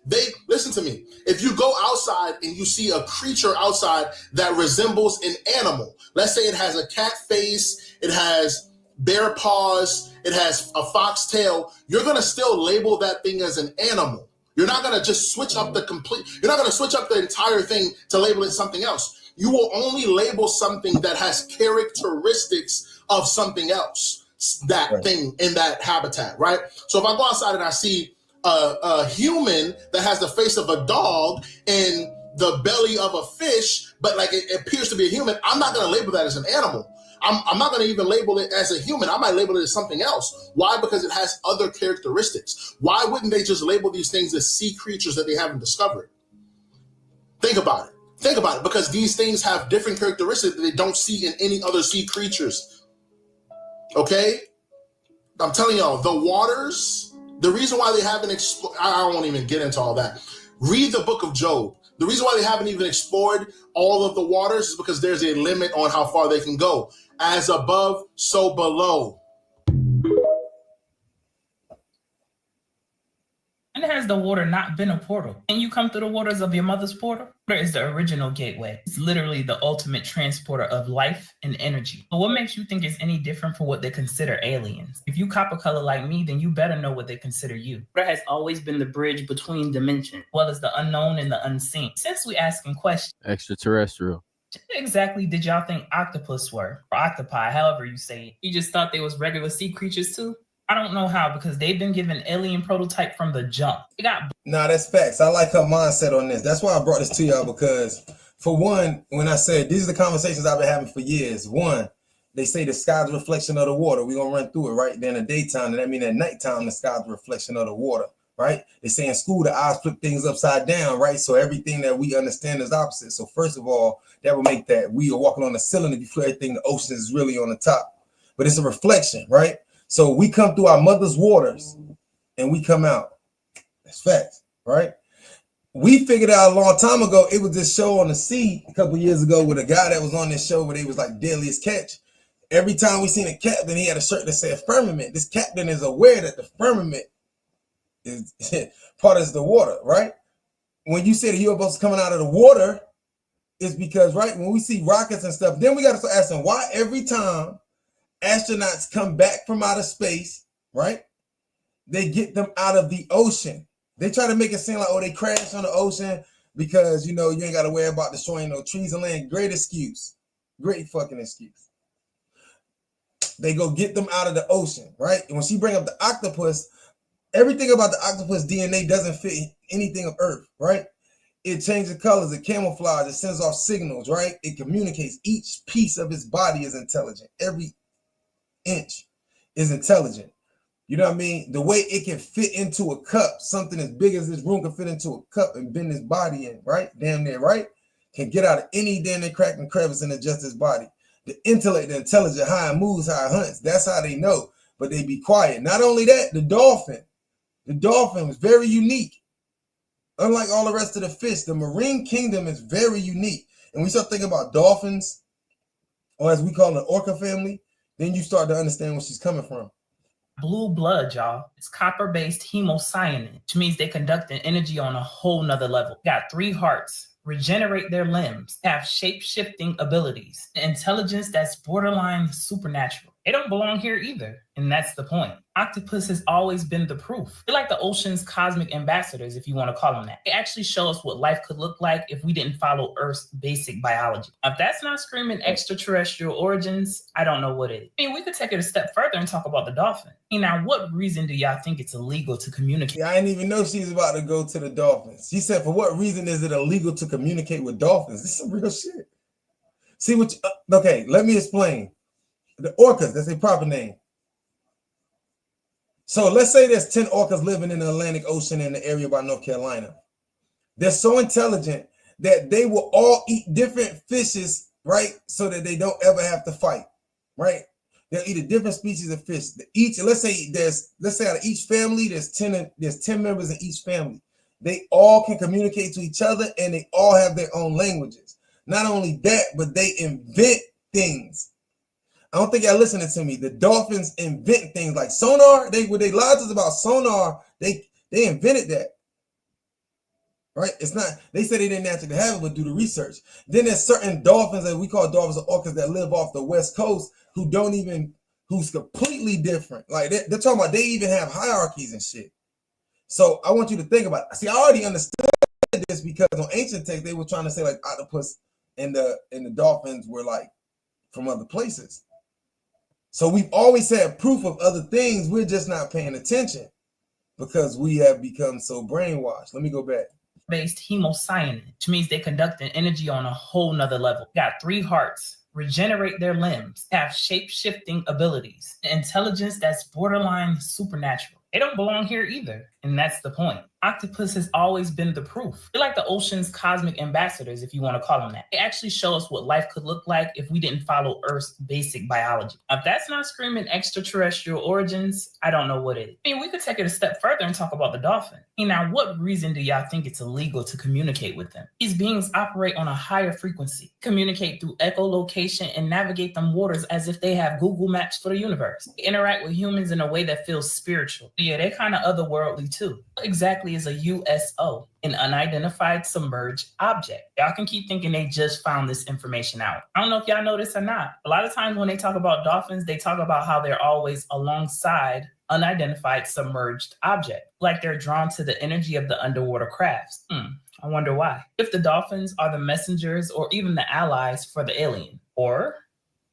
Listen to me. If you go outside and you see a creature outside that resembles an animal, let's say it has a cat face, it has bear paws, it has a fox tail, you're going to still label that thing as an animal. You're not going to just switch up you're not going to switch up the entire thing to label it something else. You will only label something that has characteristics of something else, that thing in that habitat, right? So if I go outside and I see a human that has the face of a dog and the belly of a fish, but like it appears to be a human, I'm not going to label that as an animal. I'm not going to even label it as a human. I might label it as something else. Why? Because it has other characteristics. Why wouldn't they just label these things as sea creatures that they haven't discovered? Think about it. Because these things have different characteristics that they don't see in any other sea creatures. Okay? I'm telling y'all, the waters, the reason why they haven't explored, I won't even get into all that. Read the book of Job. The reason why they haven't even explored all of the waters is because there's a limit on how far they can go. As above, so below. And has the water not been a portal? Can you come through the waters of your mother's portal? Water is the original gateway. It's literally the ultimate transporter of life and energy. But what makes you think it's any different from what they consider aliens? If you cop a color like me, then you better know what they consider you. Water has always been the bridge between dimensions, as well as the unknown and the unseen. Since we asking questions, Extraterrestrial. what exactly did y'all think octopus were? Or octopi, however you say it. You just thought they was regular sea creatures too? I don't know how, because they've been given alien prototype from the jump. Nah, that's facts. I like her mindset on this. That's why I brought this to y'all, because for one, when I said these are the conversations I've been having for years. One, they say the sky's a reflection of the water. We're going to run through it, right? Then in the daytime, and that means at nighttime, the sky's a reflection of the water, right? They say in school, the eyes flip things upside down, right? So everything that we understand is opposite. So first of all, that would make that we are walking on the ceiling. If you flip everything, the ocean is really on the top. But it's a reflection, right? So we come through our mother's waters and we come out. That's facts, right? We figured out a long time ago, it was this show on the sea a couple years ago with a guy that was on this show where they was like deadliest catch. Every time we seen a captain, he had a shirt that said firmament. This captain is aware that the firmament is part of the water, right? When you say the UFOs is coming out of the water, it's because, right, when we see rockets and stuff, then we got to start asking why every time astronauts come back from outer space, right? They get them out of the ocean. They try to make it seem like, oh, they crashed on the ocean because, you know, you ain't got to worry about destroying no trees and land. Great excuse. Great fucking excuse. They go get them out of the ocean, right? And when she bring up the octopus, Everything about the octopus DNA doesn't fit anything of Earth, right? It changes colors, it camouflages, it sends off signals, right? It communicates. Each piece of its body is intelligent. Every inch is intelligent. You know what I mean? The way it can fit into a cup, something as big as this room can fit into a cup and bend its body in, right? Damn near, right? Can get out of any damn near crack and crevice and adjust its body. The intellect, the intelligent, how it moves, how it hunts. That's how they know. But they be quiet. Not only that, the dolphin was very unique. Unlike all the rest of the fish, the marine kingdom is very unique. And we start thinking about dolphins, or as we call the orca family, then you start to understand where she's coming from. Blue blood, y'all. It's copper-based hemocyanin, which means they conduct an energy on a whole nother level. Got 3 hearts, regenerate their limbs, have shape-shifting abilities, intelligence that's borderline supernatural. They don't belong here either, and that's the point. Octopus has always been the proof. They're like the ocean's cosmic ambassadors, if you want to call them that. They actually show us what life could look like if we didn't follow Earth's basic biology. If that's not screaming extraterrestrial origins, I don't know what is. I mean, we could take it a step further and talk about the dolphin. Now, what reason do y'all think it's illegal to communicate? Yeah, I didn't even know she was about to go to the dolphins. She said, for what reason is it illegal to communicate with dolphins? This is some real shit. See what okay, let me explain. The orcas, that's their proper name. So let's say there's 10 orcas living in the Atlantic Ocean in the area by North Carolina. They're so intelligent that they will all eat different fishes, right? So that they don't ever have to fight, right? They'll eat a different species of fish. Each, let's say out of each family, there's 10 members in each family. They all can communicate to each other and they all have their own languages. Not only that, but they invent things. I don't think y'all listening to me. The dolphins invent things like sonar. When they lied to us about sonar, they invented that. Right? It's not, they said they didn't naturally have it, but do the research. Then there's certain dolphins that we call dolphins or orcas that live off the West Coast who's completely different. Like they're talking about they even have hierarchies and shit. So I want you to think about it. See, I already understood this because on ancient texts they were trying to say like octopus and the dolphins were like from other places. So we've always had proof of other things. We're just not paying attention because we have become so brainwashed. Let me go back. Based hemocyanin, which means they conduct an energy on a whole nother level. Got 3 hearts, regenerate their limbs, have shape-shifting abilities, intelligence that's borderline supernatural. They don't belong here either, and that's the point. Octopus has always been the proof. They're like the ocean's cosmic ambassadors, if you want to call them that. They actually show us what life could look like if we didn't follow Earth's basic biology. If that's not screaming extraterrestrial origins, I don't know what is. I mean, we could take it a step further and talk about the dolphin. Now, what reason do y'all think it's illegal to communicate with them? These beings operate on a higher frequency, communicate through echolocation, and navigate them waters as if they have Google Maps for the universe. They interact with humans in a way that feels spiritual. Yeah, they're kind of otherworldly too. What exactly is a USO, an unidentified submerged object? Y'all can keep thinking they just found this information out. I don't know if y'all know this or not. A lot of times when they talk about dolphins, they talk about how they're always alongside unidentified submerged object, like they're drawn to the energy of the underwater crafts. I wonder why. If the dolphins are the messengers or even the allies for the alien, or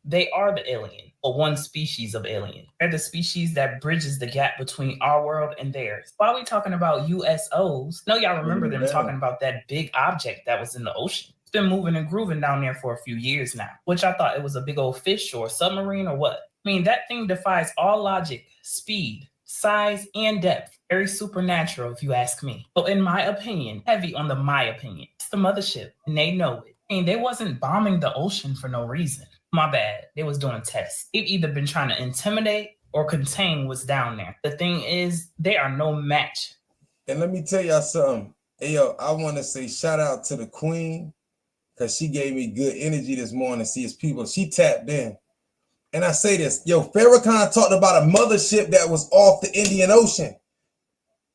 they are the alien, or one species of alien. They're the species that bridges the gap between our world and theirs. Why are we talking about USOs? No, y'all remember them talking about that big object that was in the ocean. It's been moving and grooving down there for a few years now, which I thought it was a big old fish or a submarine or what. I mean, that thing defies all logic, speed, size, and depth. Very supernatural, if you ask me. But in my opinion, heavy on the my opinion, it's the mothership, and they know it. I mean, they wasn't bombing the ocean for no reason. My bad. They was doing tests. They've either been trying to intimidate or contain what's down there. The thing is, they are no match. And let me tell y'all something. Hey, yo, I want to say shout out to the queen because she gave me good energy this morning. See his people. She tapped in. And I say this, yo, Farrakhan talked about a mothership that was off the Indian Ocean.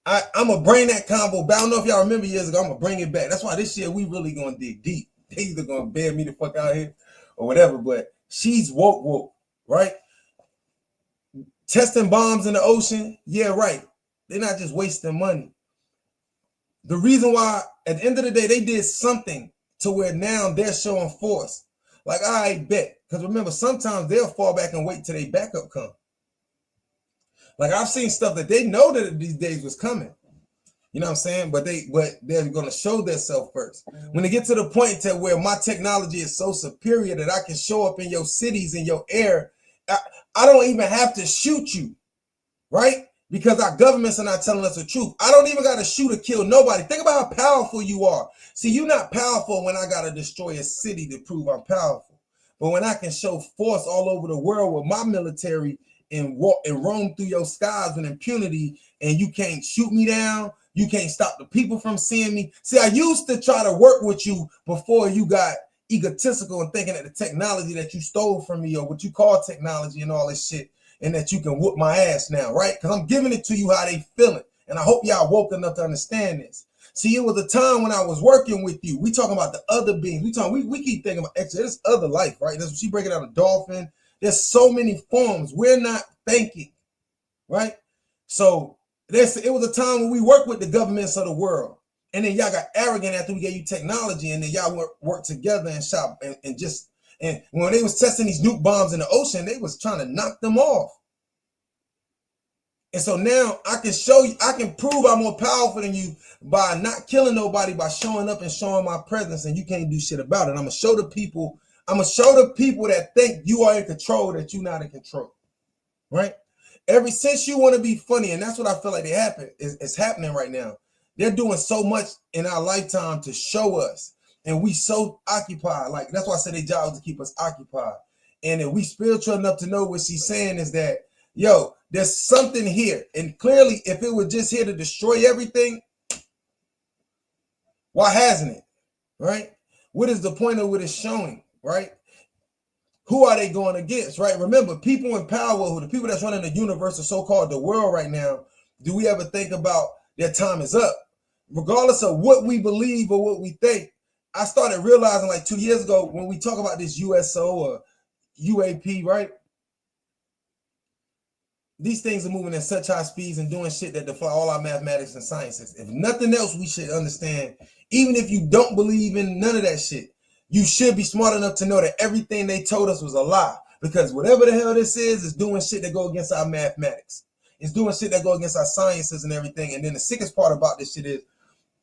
I'm going to bring that combo back. I don't know if y'all remember years ago. I'm going to bring it back. That's why this year we really going to dig deep. They either going to bear me the fuck out here or whatever, but she's woke, right? Testing bombs in the ocean, yeah, right. They're not just wasting money. The reason why, at the end of the day, they did something to where now they're showing force. Like, I bet. Because remember, sometimes they'll fall back and wait till they backup come. Like I've seen stuff that they know that these days was coming. You know what I'm saying? But they're gonna show themselves first. When they get to the point to where my technology is so superior that I can show up in your cities, in your air, I don't even have to shoot you, right? Because our governments are not telling us the truth. I don't even gotta shoot or kill nobody. Think about how powerful you are. See, you're not powerful when I gotta destroy a city to prove I'm powerful. But when I can show force all over the world with my military and roam through your skies with impunity, and you can't shoot me down, you can't stop the people from seeing me. See, I used to try to work with you before you got egotistical and thinking that the technology that you stole from me or what you call technology and all this shit, and that you can whoop my ass now, right? Because I'm giving it to you how they feel it. And I hope y'all woke enough to understand this. See, it was a time when I was working with you. We talking about the other beings. We keep thinking about extra. There's other life, right? That's what she breaking down a dolphin. There's so many forms. We're not thinking, right? So it was a time when we worked with the governments of the world. And then y'all got arrogant after we gave you technology, and then y'all worked together and shop and when they was testing these nuke bombs in the ocean, they was trying to knock them off. And so now I can show you, I can prove I'm more powerful than you by not killing nobody, by showing up and showing my presence, and you can't do shit about it. I'm gonna show the people that think you are in control that you're not in control. Right? Since you want to be funny, and that's what I feel like it's happening right now. They're doing so much in our lifetime to show us, and we so occupied. Like that's why I said their job is to keep us occupied. And if we spiritual enough to know what she's saying is that, yo, there's something here. And clearly, if it was just here to destroy everything, why hasn't it? Right? What is the point of what it's showing? Right? Who are they going against? Right? Remember, people in power, who the people that's running the universe, or so-called the world right now, do we ever think about their time is up? Regardless of what we believe or what we think, I started realizing like 2 years ago when we talk about this USO or UAP, right? These things are moving at such high speeds and doing shit that defy all our mathematics and sciences. If nothing else, we should understand, even if you don't believe in none of that shit, you should be smart enough to know that everything they told us was a lie. Because whatever the hell this is doing shit that go against our mathematics. It's doing shit that go against our sciences and everything. And then the sickest part about this shit is,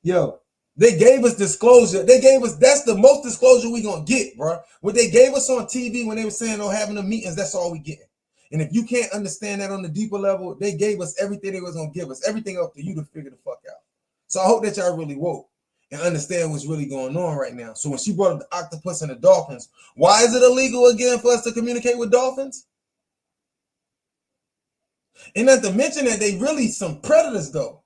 yo, they gave us disclosure. That's the most disclosure we gonna get, bro. What they gave us on TV when they were saying, oh, having the meetings, that's all we getting. And if you can't understand that on the deeper level, they gave us everything they was gonna give us, everything up to you to figure the fuck out. So I hope that y'all really woke and understand what's really going on right now. So when she brought up the octopus and the dolphins, why is it illegal again for us to communicate with dolphins? And not to mention that they really some predators though.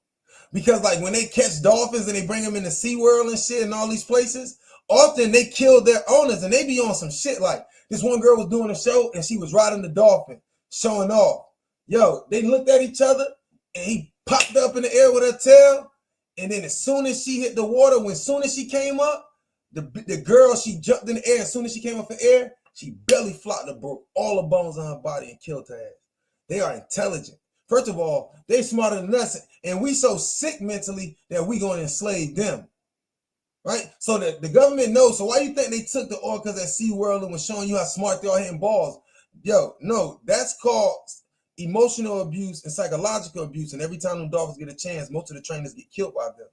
Because like when they catch dolphins and they bring them into SeaWorld and shit and all these places, often they kill their owners and they be on some shit. Like this one girl was doing a show and she was riding the dolphin, showing off. Yo, they looked at each other and he popped up in the air with her tail. And then as soon as she hit the water, as soon as she came up, the girl, she jumped in the air. As soon as she came up in the air, she belly flopped and broke all the bones on her body and killed her ass. They are intelligent. First of all, they smarter than us, and we so sick mentally that we gonna enslave them, right? So that the government knows. So why you think they took the orcas at SeaWorld and was showing you how smart they are hitting balls? Yo, no, that's called emotional abuse and psychological abuse. And every time the dolphins get a chance, most of the trainers get killed by them,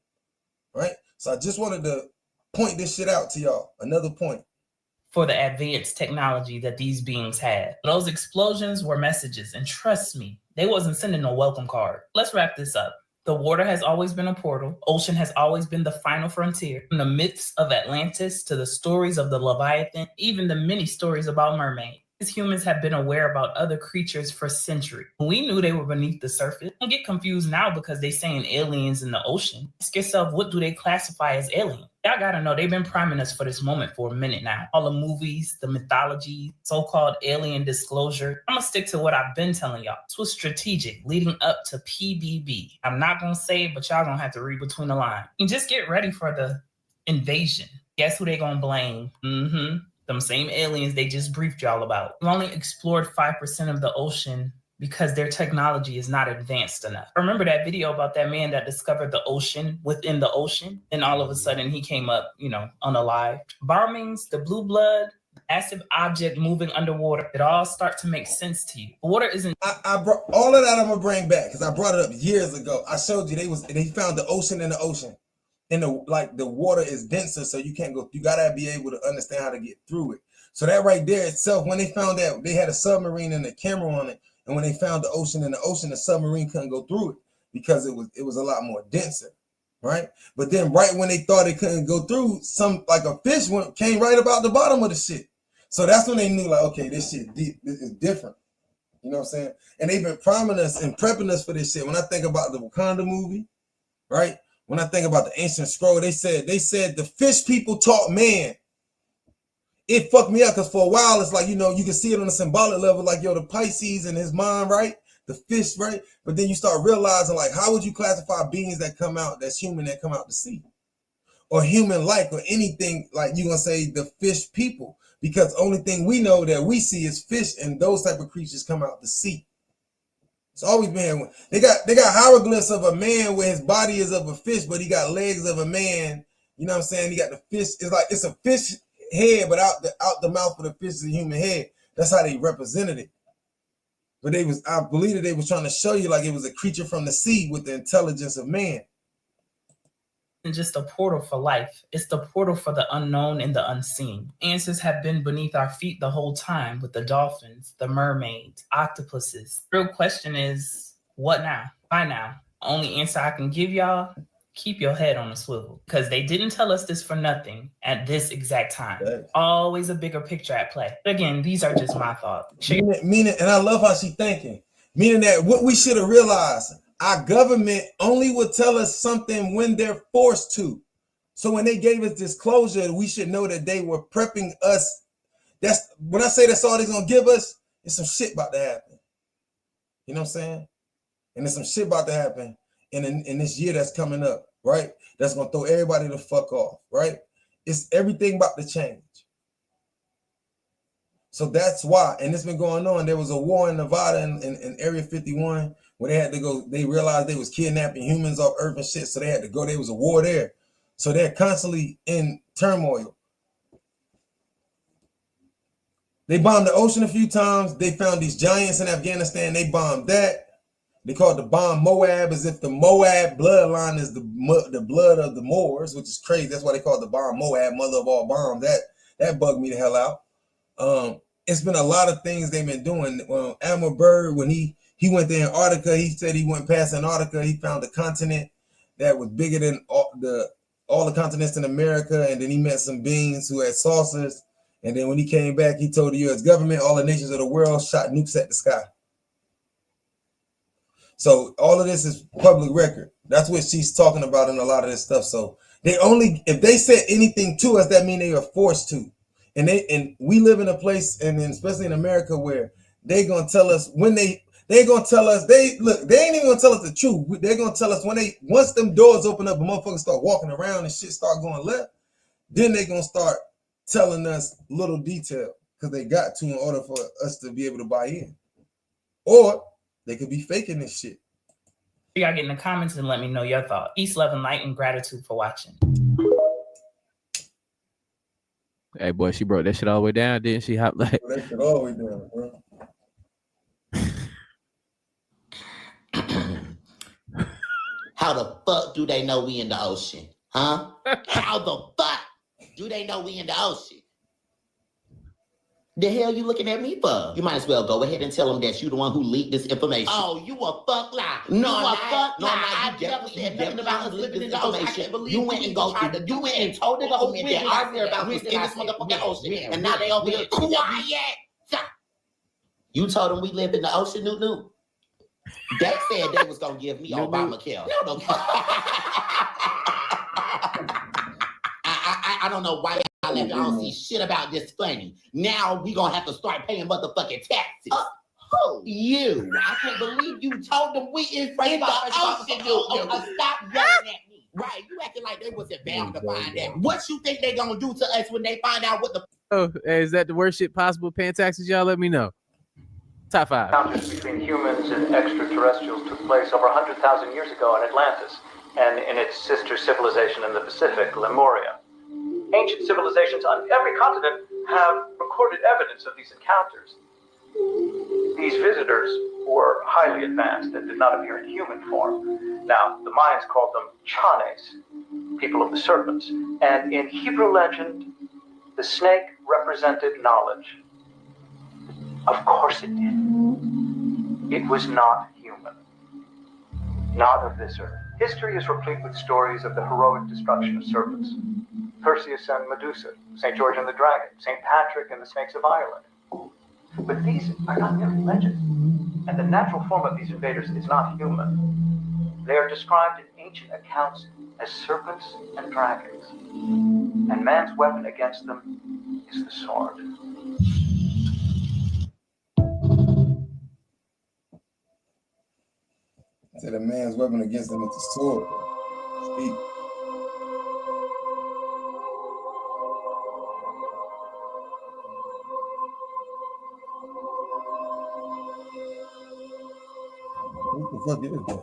right? So I just wanted to point this shit out to y'all. Another point. For the advanced technology that these beings had. Those explosions were messages, and trust me, they wasn't sending no welcome card. Let's wrap this up. The water has always been a portal. Ocean has always been the final frontier. From the myths of Atlantis to the stories of the Leviathan, even the many stories about mermaids. These humans have been aware about other creatures for centuries. We knew they were beneath the surface. Don't get confused now because they saying aliens in the ocean. Ask yourself, what do they classify as alien? Y'all gotta know they've been priming us for this moment for a minute now. All the movies, the mythology, so-called alien disclosure. I'm gonna stick to what I've been telling y'all. This was strategic leading up to PBB. I'm not gonna say it, but y'all gonna have to read between the lines. And just get ready for the invasion. Guess who they gonna blame? Them same aliens they just briefed y'all about. We've only explored 5% of the ocean because their technology is not advanced enough. Remember that video about that man that discovered the ocean within the ocean? And all of a sudden he came up, unalived. Bombings, the blue blood, massive object moving underwater. It all start to make sense to you. Water isn't. I brought all of that. I'm gonna bring back because I brought it up years ago. I showed you they found the ocean in the ocean, and the water is denser, so you can't go. You gotta be able to understand how to get through it. So that right there itself, when they found that, they had a submarine and a camera on it, and when they found the ocean in the ocean, the submarine couldn't go through it because it was a lot more denser, right? But then right when they thought it couldn't go through, some like a fish came right about the bottom of the shit. So that's when they knew, like, okay, this shit deep, this is different. You know what I'm saying? And they've been priming us and prepping us for this shit. When I think about the Wakanda movie, right? When I think about the ancient scroll, they said the fish people taught man. It fucked me up because for a while it's like, you know, you can see it on a symbolic level, like, yo, the Pisces in his mind, right? The fish, right? But then you start realizing, like, how would you classify beings that come out, that's human, that come out to sea? Or human-like, or anything, like you're gonna say the fish people, because only thing we know that we see is fish, and those type of creatures come out to sea. It's always been, they got hieroglyphs of a man where his body is of a fish, but he got legs of a man. You know what I'm saying? He got the fish. It's like it's a fish head, but out the mouth of the fish is a human head. That's how they represented it. But I believe that they was trying to show you like it was a creature from the sea with the intelligence of man. Just a portal for life. It's the portal for the unknown and the unseen. Answers have been beneath our feet the whole time with the dolphins, the mermaids, octopuses. The real question is, what now? Why now? The only answer I can give y'all, keep your head on a swivel. Because they didn't tell us this for nothing at this exact time. Right. Always a bigger picture at play. But again, these are just my thoughts. Meaning, and I love how she thinking. Meaning that what we should have realized, our government only would tell us something when they're forced to. So when they gave us disclosure, we should know that they were prepping us. That's when I say that's all they're gonna give us, it's some shit about to happen. You know what I'm saying? And there's some shit about to happen in this year that's coming up, right? That's gonna throw everybody the fuck off, right? It's everything about to change. So that's why, and it's been going on. There was a war in Nevada in Area 51 where they had to go. They realized they was kidnapping humans off Earth and shit, so they had to go. There was a war there, so they're constantly in turmoil. They bombed the ocean a few times. They found these giants in Afghanistan. They bombed that. They called the bomb Moab, as if the Moab bloodline is the blood of the Moors, which is crazy. That's why they call the bomb Moab, mother of all bombs. That bugged me the hell out. It's been a lot of things they've been doing. Admiral Byrd, when he went to Antarctica, he said he went past Antarctica. He found a continent that was bigger than all the continents in America. And then he met some beings who had saucers. And then when he came back, he told the U.S. government, all the nations of the world shot nukes at the sky. So all of this is public record. That's what she's talking about in a lot of this stuff. So if they said anything to us, that means they were forced to. And we live in a place, and especially in America, where they're gonna tell us when they're gonna tell us they ain't even gonna tell us the truth. They're gonna tell us once them doors open up and motherfuckers start walking around and shit start going left, then they're gonna start telling us little detail because they got to in order for us to be able to buy in. Or they could be faking this shit. You gotta get in the comments and let me know your thoughts. Peace, love, and light, and gratitude for watching. Hey, boy, she broke that shit all the way down, didn't she? Hop like that shit all the way down, bro. How the fuck do they know we in the ocean? Huh? How the fuck do they know we in the ocean? The hell you looking at me for? You might as well go ahead and tell them that you the one who leaked this information. Oh, you a fuck lie. No, I never said nothing about us living in the ocean. I can't believe you went and told the government that our whereabouts was in this motherfucking ocean. And now they over here quiet. You told them we live in the ocean, Nunu. They said they was gonna give me Obamacare. No. I don't know why y'all left. I don't see shit about this funny. Now we gonna have to start paying motherfucking taxes. Who? You. I can't believe you told them we in the ocean. Stop yelling at me. Right, you acting like they wasn't bound to find out. What you think they gonna do to us when they find out what the... Oh, is that the worst shit possible, paying taxes? Y'all let me know. Top 5. Encounters between humans and extraterrestrials took place over 100,000 years ago in Atlantis and in its sister civilization in the Pacific, Lemuria. Ancient civilizations on every continent have recorded evidence of these encounters. These visitors were highly advanced and did not appear in human form. Now, the Mayans called them Chanes, people of the serpents, and in Hebrew legend, the snake represented knowledge. Of course it did. It was not human. Not of this earth. History is replete with stories of the heroic destruction of serpents. Perseus and Medusa, St. George and the Dragon, St. Patrick and the Snakes of Ireland. But these are not merely legends, and the natural form of these invaders is not human. They are described in ancient accounts as serpents and dragons, and man's weapon against them is the sword. Said a man's weapon against them is the sword. Speak. What the fuck is that?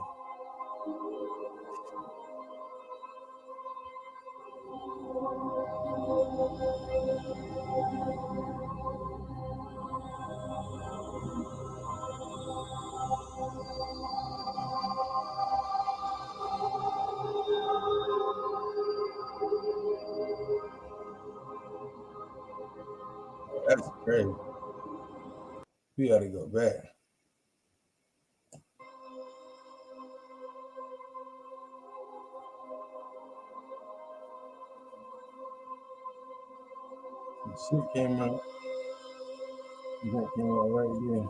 That's crazy. We gotta go back. Some shit came out. That came out right there.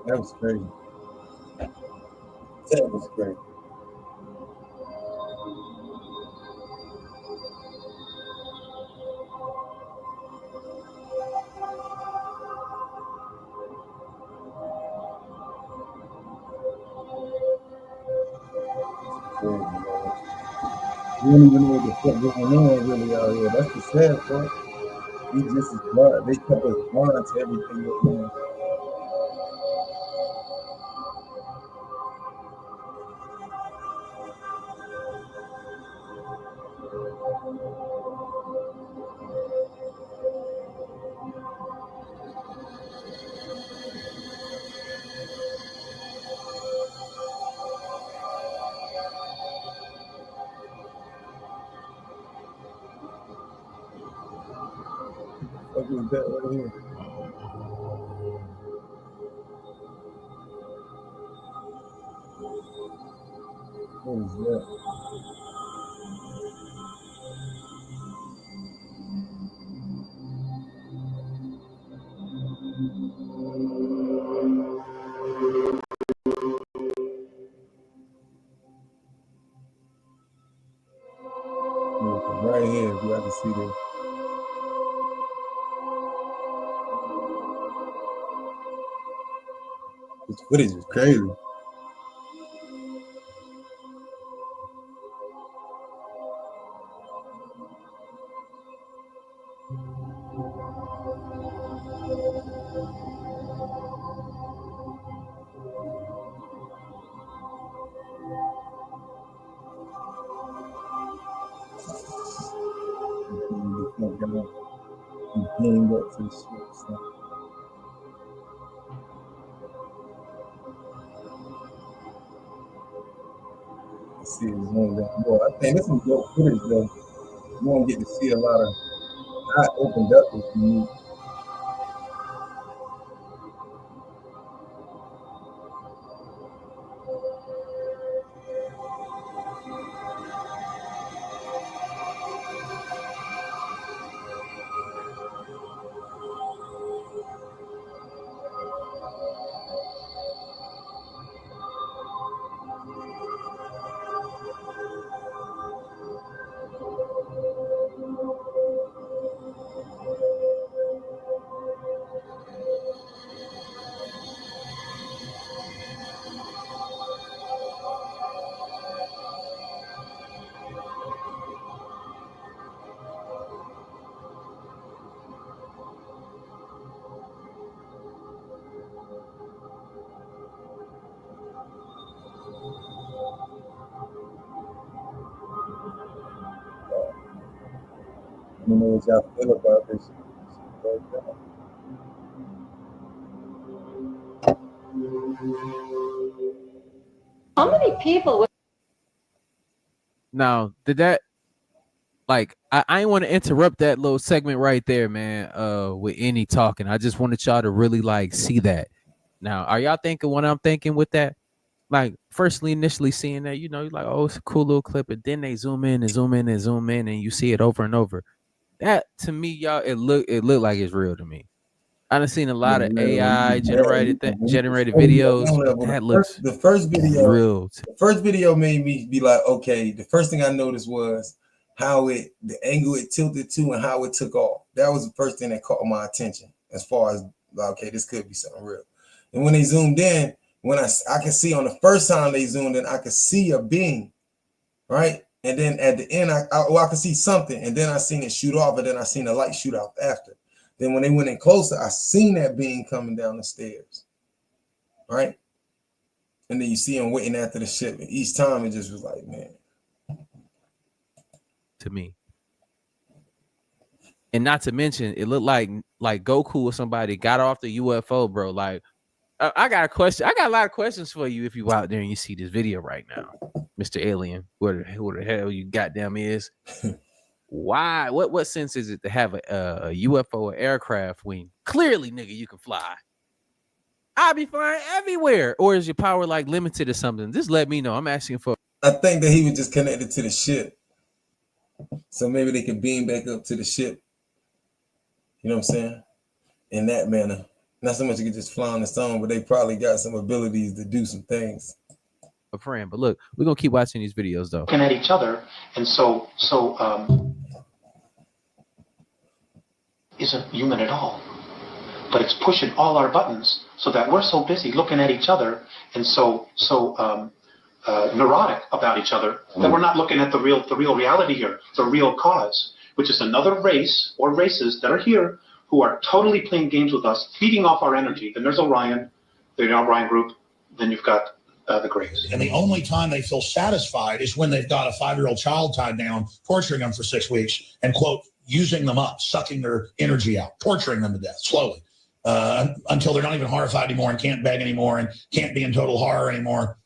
That was crazy. That was crazy. Crazy, man. We don't even know what the fuck going on really out here. That's the sad part. We just as blind. They kept us blind to everything that went on. What is that right here? What is that? Right here, if you have to see this. This footage is crazy. Hang up to the shit. So. Let's see, I think this is dope footage though. You won't get to see a lot of eye opened up if you need. You know what y'all feel about this? How many people would Now, did that like I ain't want to interrupt that little segment right there, man, with any talking. I just wanted y'all to really like see that. Now, are y'all thinking what I'm thinking with that? Like, firstly, initially seeing that, you know, you're like, oh, it's a cool little clip, and then they zoom in and zoom in and zoom in, and you see it over and over. That to me, y'all, it looked like it's real to me. I done seen a lot of AI generated videos, but that looks the first video. real. The first video made me be like, okay. The first thing I noticed was how the angle it tilted to and how it took off. That was the first thing that caught my attention as far as like, okay, this could be something real. And when they zoomed in, when I can see on the first time they zoomed in, I could see a beam, right? And then at the end, I could see something, and then I seen it shoot off, and then I seen the light shoot out after. Then when they went in closer, I seen that beam coming down the stairs, right? And then you see him waiting after the ship. And each time it just was like, man. To me. And not to mention, it looked like Goku or somebody got off the UFO, bro. Like, I got a question. I got a lot of questions for you if you out there and you see this video right now, Mr. Alien, who the hell you goddamn is. Why? What sense is it to have a UFO or aircraft when clearly, nigga, you can fly? I'll be flying everywhere. Or is your power like limited or something? Just let me know. I'm asking for. I think that he was just connected to the ship. So maybe they could beam back up to the ship. You know what I'm saying? In that manner. Not so much you could just fly on its own, but they probably got some abilities to do some things. A friend, but look, we're gonna keep watching these videos though. Looking at each other, and so isn't human at all. But it's pushing all our buttons so that we're so busy looking at each other and so neurotic about each other that we're not looking at the real reality here, the real cause, which is another race or races that are here who are totally playing games with us, feeding off our energy. Then there's Orion, the Orion group. Then you've got the Greys. And the only time they feel satisfied is when they've got a 5-year-old child tied down, torturing them for 6 weeks, and, quote, using them up, sucking their energy out, torturing them to death slowly until they're not even horrified anymore and can't beg anymore and can't be in total horror anymore.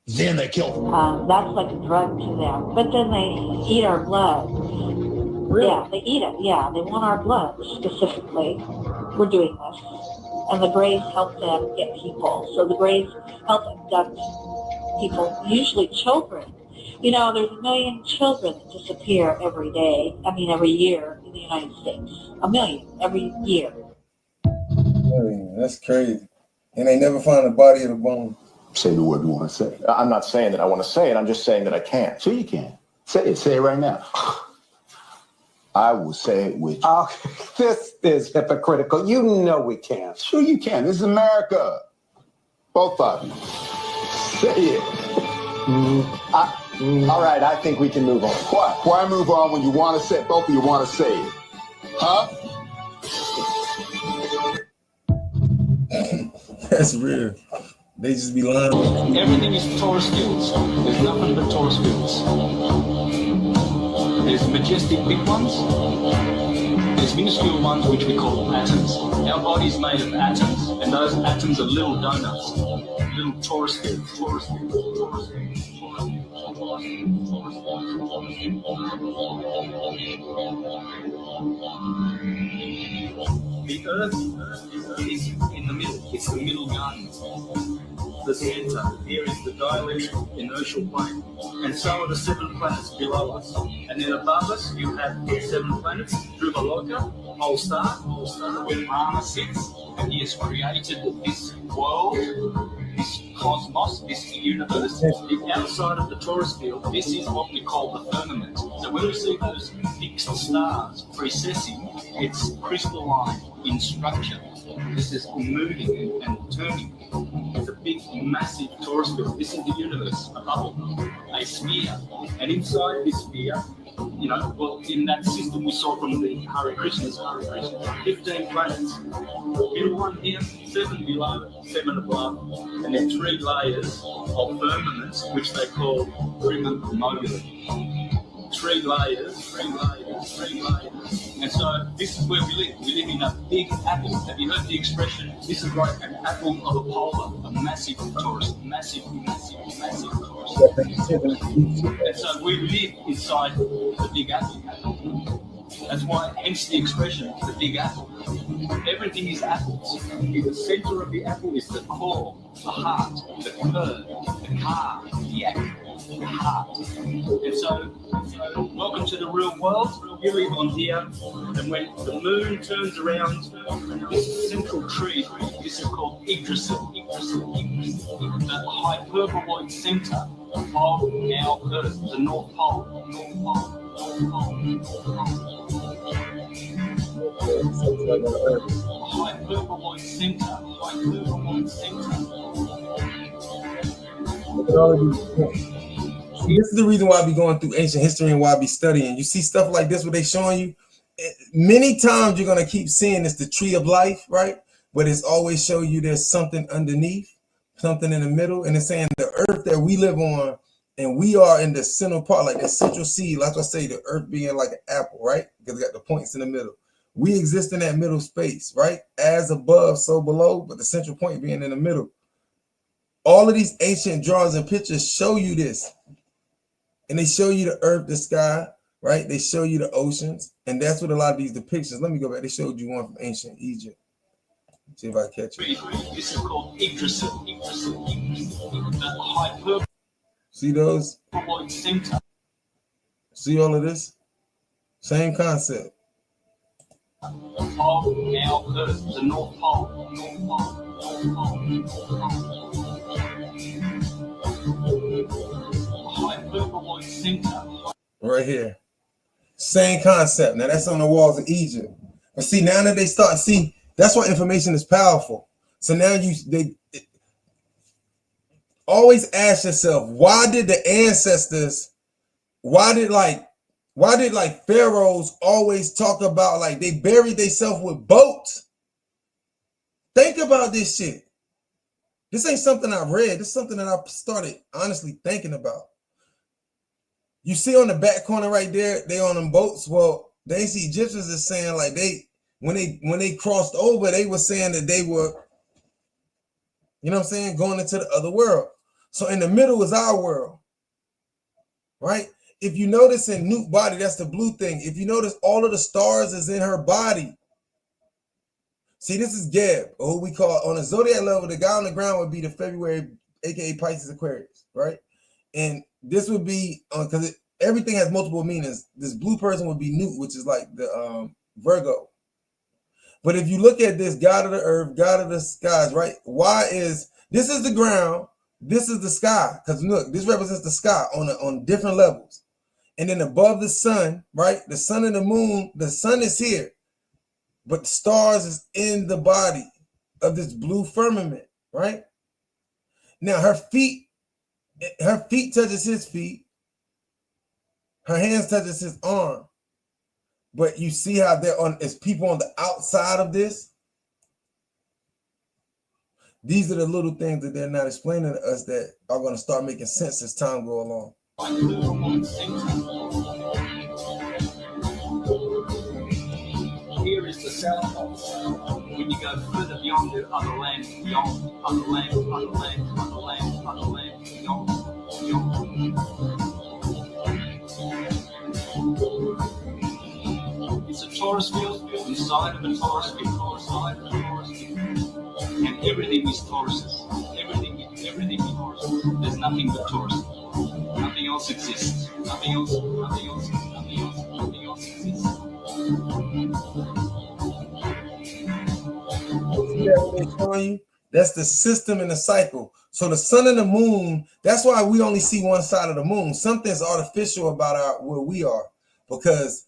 Then they kill them. That's like a drug to them. But then they eat our blood. Really? Yeah, they eat it. Yeah, they want our blood specifically. We're doing this. And the Greys help them get people. So the Greys help abduct people, usually children. You know, there's 1 million children that disappear every day. I mean, every year in the United States. 1 million every year. That's crazy. And they never find the body of the bone. Say the word you want to say. I'm not saying that I want to say it. I'm just saying that I can't. Sure you can. Say it. Say it right now. I will say it with you. Oh, this is hypocritical. You know we can't. Sure you can. This is America. Both of you. Say it. All right, I think we can move on. What? Why move on when you want to say it? Both of you want to say it. Huh? That's real. They just be lying. Everything is Taurus fields. There's nothing but Taurus fields. There's majestic big ones. There's minuscule ones which we call atoms. Our body is made of atoms, and those atoms are little donuts, little Taurus fields. Taurus fields. Taurus fields. The Earth is in the middle. It's the middle garden. The center. Here is the dielectric inertial plane. And so are the 7 planets below us. And then above us, you have 7 planets. Dhruva, whole star, where Rama sits. And he has created this world, this cosmos, this universe. The outside of the Taurus field, this is what we call the firmament. So when we see those fixed stars precessing, it's crystalline in structure. This is moving and turning. It's a big, massive Taurus field. This is the universe, a bubble, a sphere. And inside this sphere, you know, well, in that system we saw from the Hare Krishnas, 15 planets. Middle one here, 7 below, 7 above, and then 3 layers of firmaments, which they call primum mobile. 3 layers, 3 layers, 3 layers. And so this is where we live. We live in a big apple. Have you heard the expression, this is like an apple of a polar, a massive torus, massive torus. And so we live inside the big apple. That's why, hence the expression, the big apple. Everything is apples. In the center of the apple is the core, the heart, the curve, the car, the apple, the heart. And so welcome to the real world. You live on here, and when the moon turns around, this central tree, this is called Yggdrasil, the hyperboloid center of our Earth, the North Pole. Hyperboloid center. See, this is the reason why I be going through ancient history and why I be studying. You see stuff like this where they showing you. Many times you're gonna keep seeing it's the tree of life, right? But it's always show you there's something underneath, something in the middle, and it's saying the earth that we live on, and we are in the central part, like the central seed. Like I say, the earth being like an apple, right? Because it got the points in the middle. We exist in that middle space, right? As above, so below, but the central point being in the middle. All of these ancient drawings and pictures show you this. And they show you the earth, the sky, right? They show you the oceans. And that's what a lot of these depictions, let me go back. They showed you one from ancient Egypt. See if I catch it. This is called Yggdrasil. The hyperboloid See those? center. See all of this? Same concept. Of our Earth, the North Pole. Hyperboloid center. Right here. Same concept. Now that's on the walls of Egypt. But see, now that they start, see, that's why information is powerful. So now they always ask yourself, why did the ancestors, why did pharaohs always talk about like they buried themselves with boats? Think about this shit. This ain't something I read. This is something that I started honestly thinking about. You see on the back corner right there, they on them boats. Well, the ancient Egyptians is saying like when they crossed over, they were saying that they were, you know what I'm saying, going into the other world. So in the middle is our world, right? If you notice in Newt's body, that's the blue thing. If you notice, all of the stars is in her body. See, this is Geb, or who we call on a zodiac level. The guy on the ground would be the February, aka Pisces Aquarius, right? And this would be because everything has multiple meanings. This blue person would be Newt, which is like the Virgo. But if you look at this, God of the earth, God of the skies, right? This is the ground, this is the sky. Because look, this represents the sky on different levels. And then above the sun, right? The sun and the moon, the sun is here. But the stars is in the body of this blue firmament, right? Now her feet touches his feet. Her hands touches his arm. But you see how it's people on the outside of this. These are the little things that they're not explaining to us that are going to start making sense as time go along. Here is the south pole. When you go further beyond the other land, beyond other land, beyond. It's a torus field inside of a torus field, and everything is toruses. Everything is torus. There's nothing but torus. Nothing else exists. Nothing else exists. See that what they're showing you? That's the system and the cycle. So the sun and the moon, that's why we only see one side of the moon. Something's artificial about where we are, because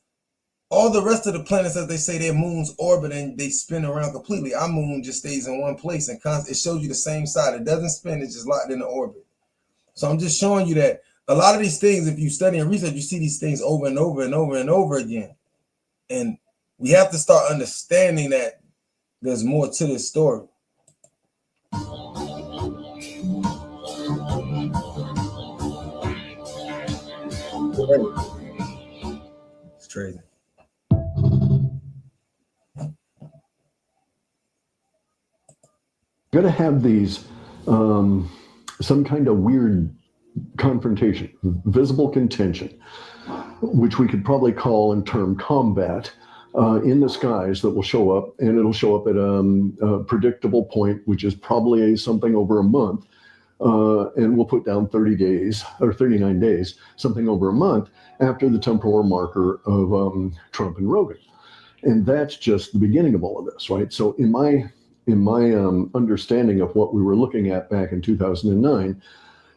all the rest of the planets, as they say, their moons orbit and they spin around completely. Our moon just stays in one place and it shows you the same side. It doesn't spin, it's just locked in the orbit. So I'm just showing you that a lot of these things, if you study and research, you see these things over and over and over and over again. And we have to start understanding that there's more to this story. crazy. Going to have these some kind of weird confrontation, visible contention, which we could probably call in term combat in the skies that will show up, and it'll show up at a predictable point, which is probably something over a month, and we'll put down 30 days or 39 days, something over a month after the temporal marker of Trump and Rogan. And that's just the beginning of all of this, right? So in my understanding of what we were looking at back in 2009,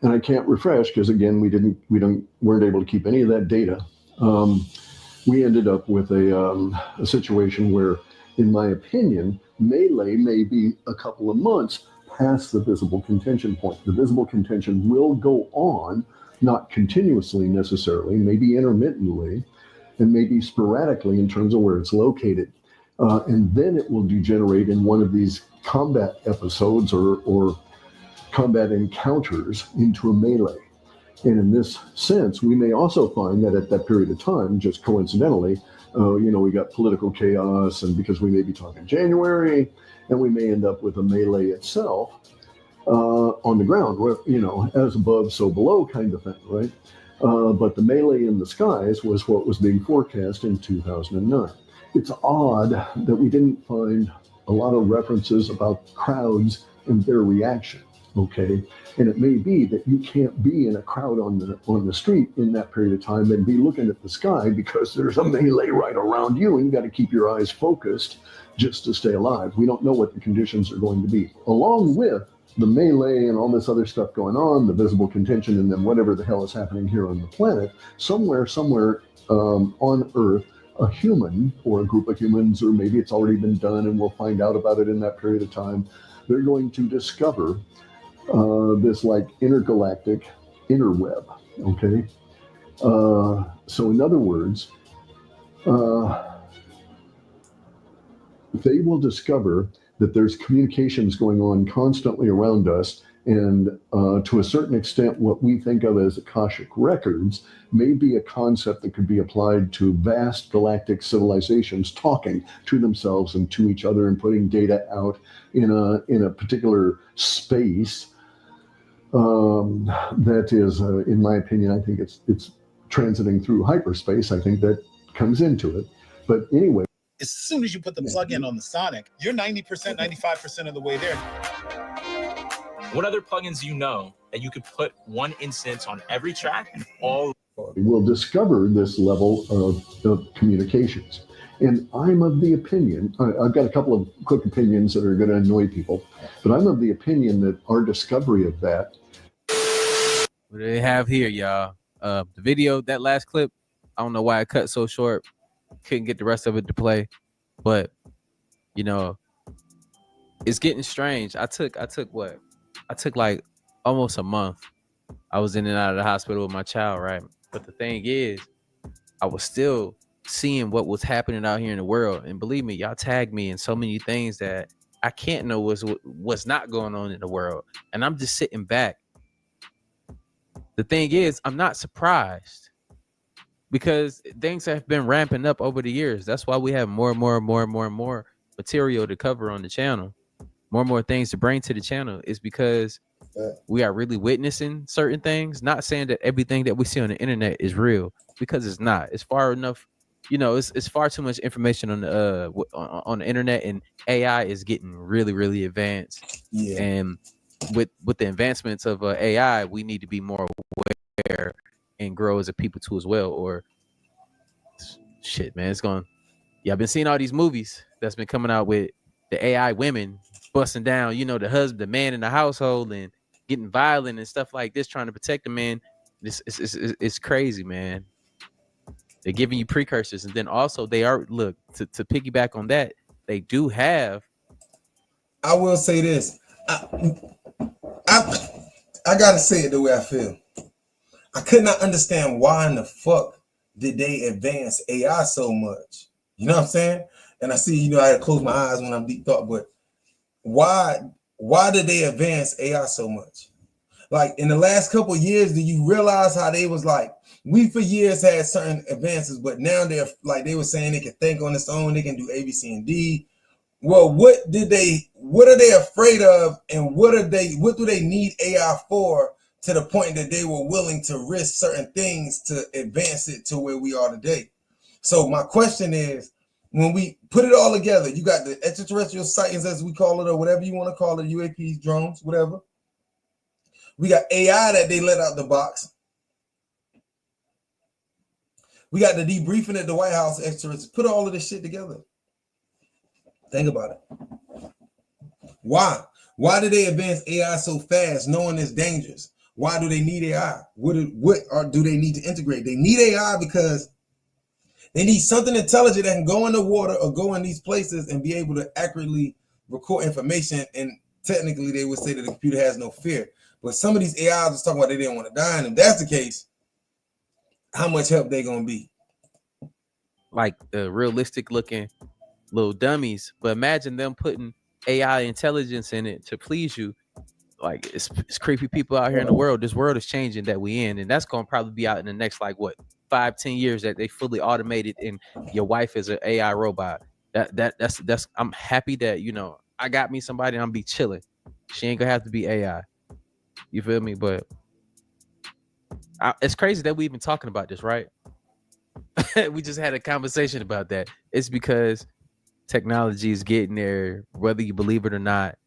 and I can't refresh because again weren't able to keep any of that data. We ended up with a situation where, in my opinion, melee may be a couple of months past the visible contention point. The visible contention will go on, not continuously necessarily, maybe intermittently, and maybe sporadically in terms of where it's located. And then it will degenerate in one of these combat episodes or combat encounters into a melee. And in this sense, we may also find that at that period of time, just coincidentally, we got political chaos, and because we may be talking January, and we may end up with a melee itself on the ground, where, as above, so below kind of thing, right? But the melee in the skies was what was being forecast in 2009. It's odd that we didn't find a lot of references about crowds and their reaction, okay? And it may be that you can't be in a crowd on the street in that period of time and be looking at the sky because there's a melee right around you, and you got to keep your eyes focused just to stay alive. We don't know what the conditions are going to be. Along with the melee and all this other stuff going on, the visible contention, and then whatever the hell is happening here on the planet, somewhere on Earth, a human or a group of humans, or maybe it's already been done and we'll find out about it in that period of time, they're going to discover this like intergalactic interweb, okay? So in other words, they will discover that there's communications going on constantly around us, and to a certain extent, what we think of as Akashic records may be a concept that could be applied to vast galactic civilizations talking to themselves and to each other and putting data out in a particular space that is, in my opinion, I think it's transiting through hyperspace. I think that comes into it. But anyway. As soon as you put the plug-in on the Sonic, you're 90%, 95% of the way there. What other plugins do you know that you could put one instance on every track and all? We'll discover this level of communications. And I'm of the opinion, I've got a couple of quick opinions that are going to annoy people, but I'm of the opinion that our discovery of that. What do they have here, y'all? The video, that last clip, I don't know why it cut so short. Couldn't get the rest of it to play, but it's getting strange. I took like almost a month. I was in and out of the hospital with my child, right? But the thing is, I was still seeing what was happening out here in the world, and believe me, y'all tagged me in so many things that I can't know what's not going on in the world, and I'm just sitting back. The thing is, I'm not surprised, because things have been ramping up over the years. That's why we have more and more material to cover on the channel, more and more things to bring to the channel, is because we are really witnessing certain things. Not saying that everything that we see on the internet is real, because it's not. It's far enough, it's far too much information on the internet, and AI is getting really, really advanced. Yeah. And with the advancements of AI, we need to be more aware and grow as a people too as well, or shit, man, it's gone. Yeah, I've been seeing all these movies that's been coming out with the AI women busting down, the husband, the man in the household, and getting violent and stuff like this, trying to protect the man. It's crazy, man. They're giving you precursors, and then also they are to piggyback on that. They do have. I will say this. I gotta say it the way I feel. I could not understand why in the fuck did they advance AI so much. You know what I'm saying? And I see, I had to close my eyes when I'm deep thought, but why did they advance AI so much? like in the last couple of years, do you realize how they was like, we for years had certain advances, but now they're like, they were saying they can think on its own, they can do A, B, C, and D. Well, what are they afraid of, and what do they need AI for, to the point that they were willing to risk certain things to advance it to where we are today? So my question is, when we put it all together, you got the extraterrestrial sightings, as we call it, or whatever you want to call it, UAPs, drones, whatever. We got AI that they let out the box. We got the debriefing at the White House, extras. Put all of this shit together. Think about it. Why? Why do they advance AI so fast, knowing it's dangerous? Why do they need AI? What do they need to integrate? They need AI because they need something intelligent that can go in the water or go in these places and be able to accurately record information. And technically, they would say that the computer has no fear. But some of these AIs was talking about they didn't want to die. And if that's the case, how much help they gonna be? Like the realistic looking little dummies. But imagine them putting AI intelligence in it to please you. Like it's creepy people out here in the world. This world is changing that we in, and that's gonna probably be out in the next 5-10 years, that they fully automated and your wife is an AI robot. That's I'm happy that, you know, I got me somebody, I'm be chilling. She ain't gonna have to be AI. You feel me? But it's crazy that we even talking about this, right? We just had a conversation about that. It's because technology is getting there, whether you believe it or not,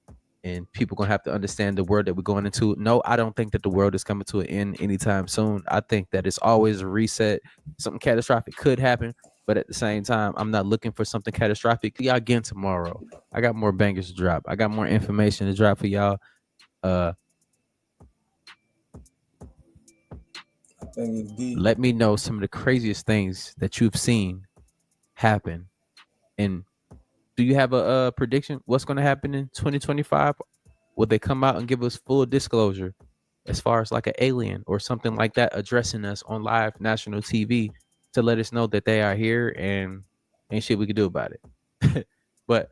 and people gonna have to understand the world that we're going into. No, I don't think that the world is coming to an end anytime soon. I think that it's always a reset. Something catastrophic could happen, but at the same time, I'm not looking for something catastrophic. Y'all again tomorrow. I got more bangers to drop. I got more information to drop for y'all. Let me know some of the craziest things that you've seen happen. And do you have a prediction what's going to happen in 2025? Will they come out and give us full disclosure as far as like an alien or something like that addressing us on live national TV to let us know that they are here and ain't shit we can do about it? But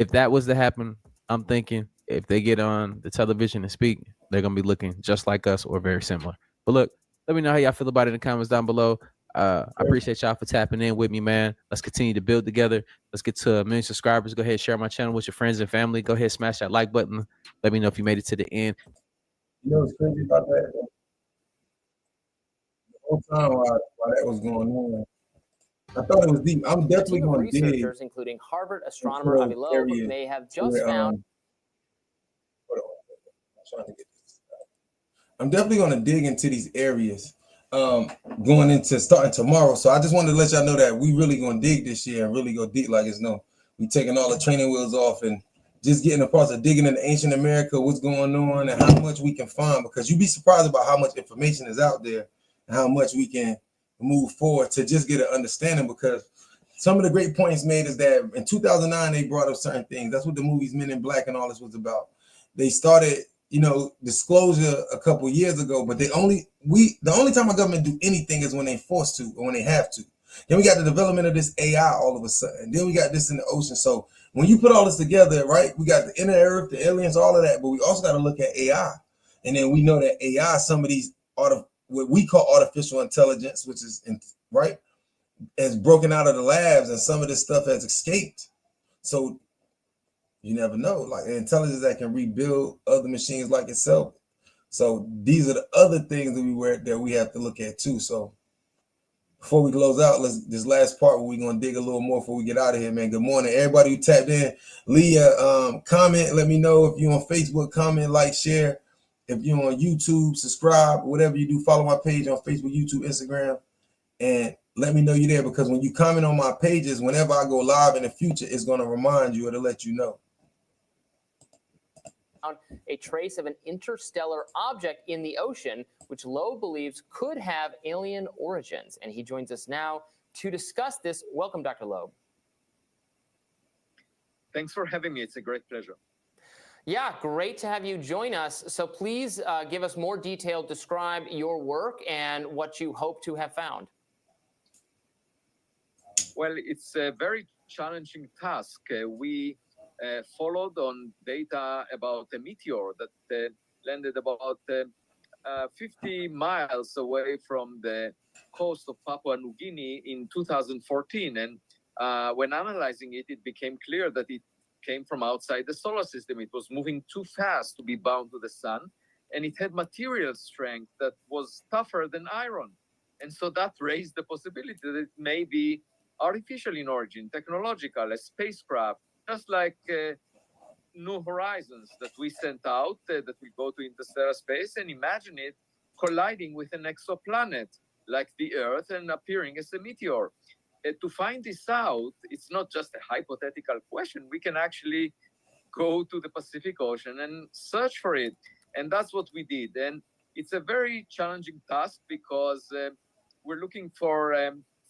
if that was to happen, I'm thinking if they get on the television and speak, they're going to be looking just like us or very similar. But look, let me know how y'all feel about it in the comments down below. I appreciate y'all for tapping in with me, man. Let's continue to build together. Let's get to 1 million subscribers. Go ahead, share my channel with your friends and family. Go ahead, smash that like button. Let me know if you made it to the end. You know what's crazy about that? The whole time while that was going on, I thought it was deep. I'm definitely going to dig. Researchers, including Harvard astronomer Avi Loeb, may have just found. I'm definitely going to dig into these areas going into starting tomorrow. So I just wanted to let y'all know that we really going to dig this year and really go deep like it's no. We taking all the training wheels off and just getting a process of digging into ancient America, what's going on and how much we can find, because you'd be surprised about how much information is out there and how much we can move forward to just get an understanding. Because some of the great points made is that in 2009, they brought up certain things. That's what the movies Men in Black and all this was about. They started, you know, disclosure a couple years ago, but the only time our government do anything is when they forced to or when they have to. Then we got the development of this AI all of a sudden. Then we got this in the ocean. So when you put all this together, right, we got the inner earth, the aliens, all of that, but we also got to look at AI. And then we know that AI, some of these what we call artificial intelligence, which is right, is broken out of the labs, and some of this stuff has escaped. So you never know, like an intelligence that can rebuild other machines like itself. So these are the other things that we have to look at too. So before we close out, this last part where we're gonna dig a little more before we get out of here, man. Good morning, everybody who tapped in. Leah, comment. Let me know if you're on Facebook. Comment, like, share. If you're on YouTube, subscribe. Whatever you do, follow my page on Facebook, YouTube, Instagram, and let me know you're there, because when you comment on my pages, whenever I go live in the future, it's gonna remind you or to let you know. A trace of an interstellar object in the ocean, which Loeb believes could have alien origins. And he joins us now to discuss this. Welcome, Dr. Loeb. Thanks for having me. It's a great pleasure. Yeah, great to have you join us. So please give us more detail, describe your work and what you hope to have found. Well, it's a very challenging task. We followed on data about a meteor that landed about 50 miles away from the coast of Papua New Guinea in 2014. And when analyzing it, it became clear that it came from outside the solar system. It was moving too fast to be bound to the sun, and it had material strength that was tougher than iron. And so that raised the possibility that it may be artificial in origin, technological, a spacecraft, just like New Horizons that we sent out that will go to interstellar space, and imagine it colliding with an exoplanet like the Earth and appearing as a meteor. To find this out, it's not just a hypothetical question. We can actually go to the Pacific Ocean and search for it. And that's what we did. And it's a very challenging task because we're looking for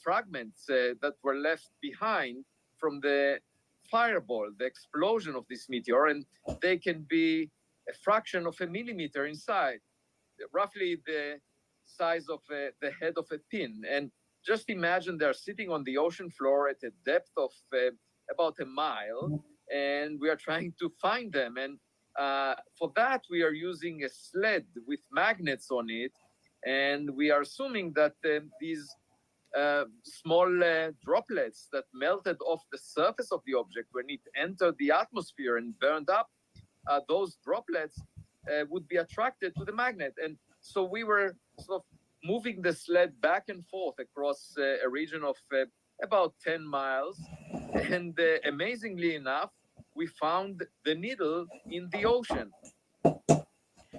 fragments that were left behind from the fireball, the explosion of this meteor, and they can be a fraction of a millimeter inside, roughly the size of the head of a pin. And just imagine they're sitting on the ocean floor at a depth of about a mile, and we are trying to find them. And for that, we are using a sled with magnets on it, and we are assuming that these small droplets that melted off the surface of the object when it entered the atmosphere and burned up, those droplets would be attracted to the magnet. And so we were sort of moving the sled back and forth across a region of about 10 miles. And amazingly enough, we found the needle in the ocean.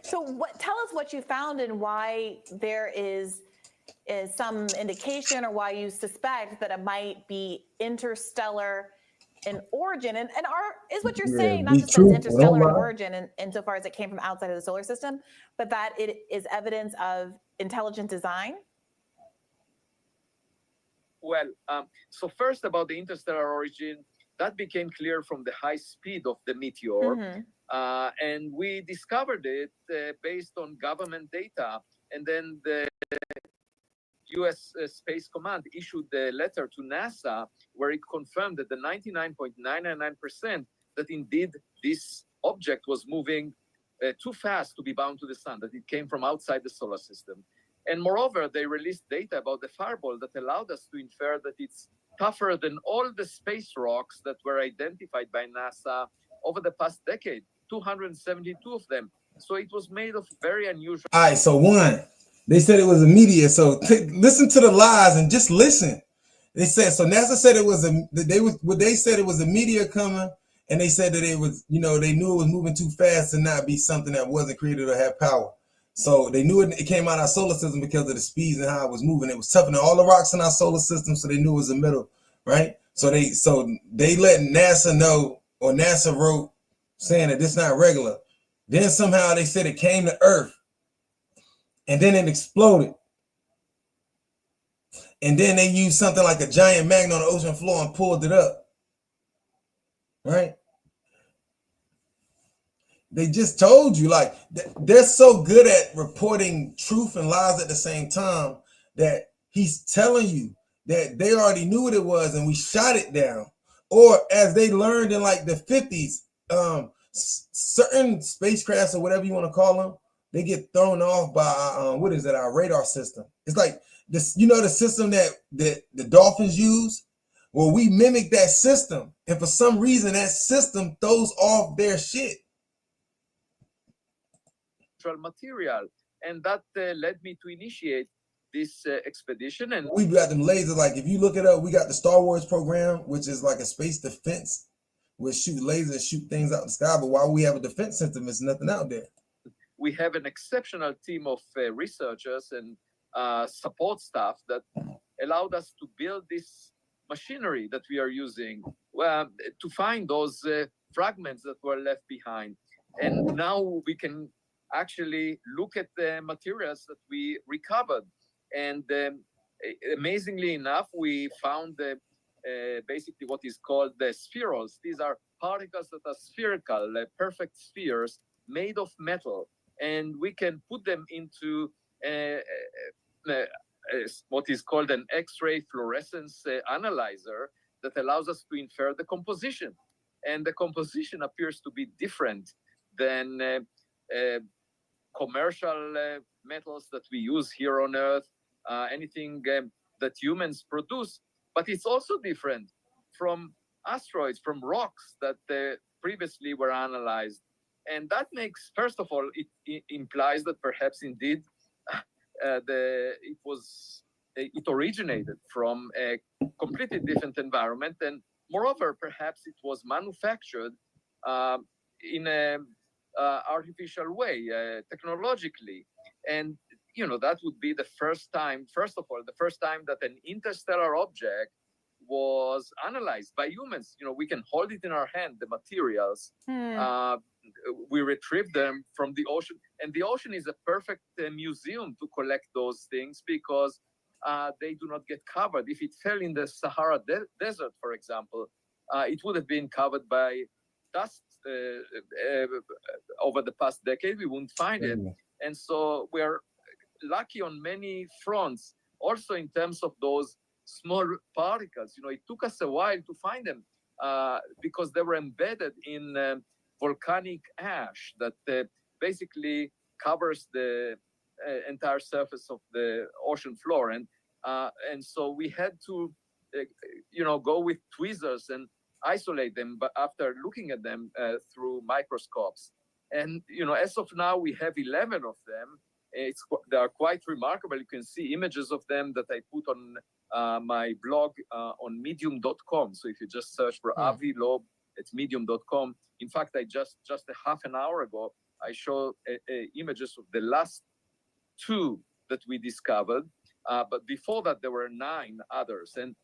So tell us what you found and why there is some indication or why you suspect that it might be interstellar in origin. And is what you're saying, not just that it's interstellar in origin insofar as it came from outside of the solar system, but that it is evidence of intelligent design? Well, so first about the interstellar origin, that became clear from the high speed of the meteor. And we discovered it based on government data. And then the U.S. Space Command issued a letter to NASA where it confirmed that the 99.999% that indeed this object was moving too fast to be bound to the sun, that it came from outside the solar system. And moreover, they released data about the fireball that allowed us to infer that it's tougher than all the space rocks that were identified by NASA over the past decade, 272 of them. So it was made of very unusual. All right, so one, they said it was a meteor. So listen to the lies and just listen. They said, so NASA said it was they said it was a meteor coming, and they said that it was, they knew it was moving too fast to not be something that wasn't created or had power. So they knew it came out of our solar system because of the speeds and how it was moving. It was tougher than all the rocks in our solar system, so they knew it was the middle, right? So they let NASA know, or NASA wrote saying that this not regular. Then somehow they said it came to Earth, and then it exploded. And then they used something like a giant magnet on the ocean floor and pulled it up, right? They just told you, like, they're so good at reporting truth and lies at the same time that he's telling you that they already knew what it was and we shot it down. Or as they learned in like the 50s, certain spacecrafts or whatever you want to call them, they get thrown off by our radar system. It's like this, the system that the dolphins use. Well, we mimic that system, and for some reason that system throws off their shit. Material, and that led me to initiate this expedition. And we've got them lasers. Like if you look it up, we got the Star Wars program, which is like a space defense. We'll shoot lasers, shoot things out in the sky. But while we have a defense system, there's nothing out there. We have an exceptional team of researchers and support staff that allowed us to build this machinery that we are using to find those fragments that were left behind. And now we can actually look at the materials that we recovered. And amazingly enough, we found basically what is called the spherules. These are particles that are spherical, perfect spheres made of metal. And we can put them into what is called an X-ray fluorescence analyzer that allows us to infer the composition. And the composition appears to be different than commercial metals that we use here on Earth, anything that humans produce. But it's also different from asteroids, from rocks that previously were analyzed. And that makes, first of all, it implies that perhaps indeed it originated from a completely different environment. And moreover, perhaps it was manufactured in an artificial way, technologically. And, you know, that would be the first time, first of all, the first time that an interstellar object was analyzed by humans. You know, we can hold it in our hand, the materials. We retrieve them from the ocean. And the ocean is a perfect museum to collect those things because they do not get covered. If it fell in the Sahara Desert, for example, it would have been covered by dust over the past decade. We wouldn't find it. And so we're lucky on many fronts, also in terms of those small particles. You know, it took us a while to find them because they were embedded in volcanic ash that basically covers the entire surface of the ocean floor. And so we had to, you know, go with tweezers and isolate them, but after looking at them through microscopes. And, you know, as of now, we have 11 of them. They are quite remarkable. You can see images of them that I put on my blog on medium.com. So if you just search for Avi Loeb at medium.com. In fact, I just a half an hour ago, I showed images of the last 2 that we discovered. But before that, there were 9 others. And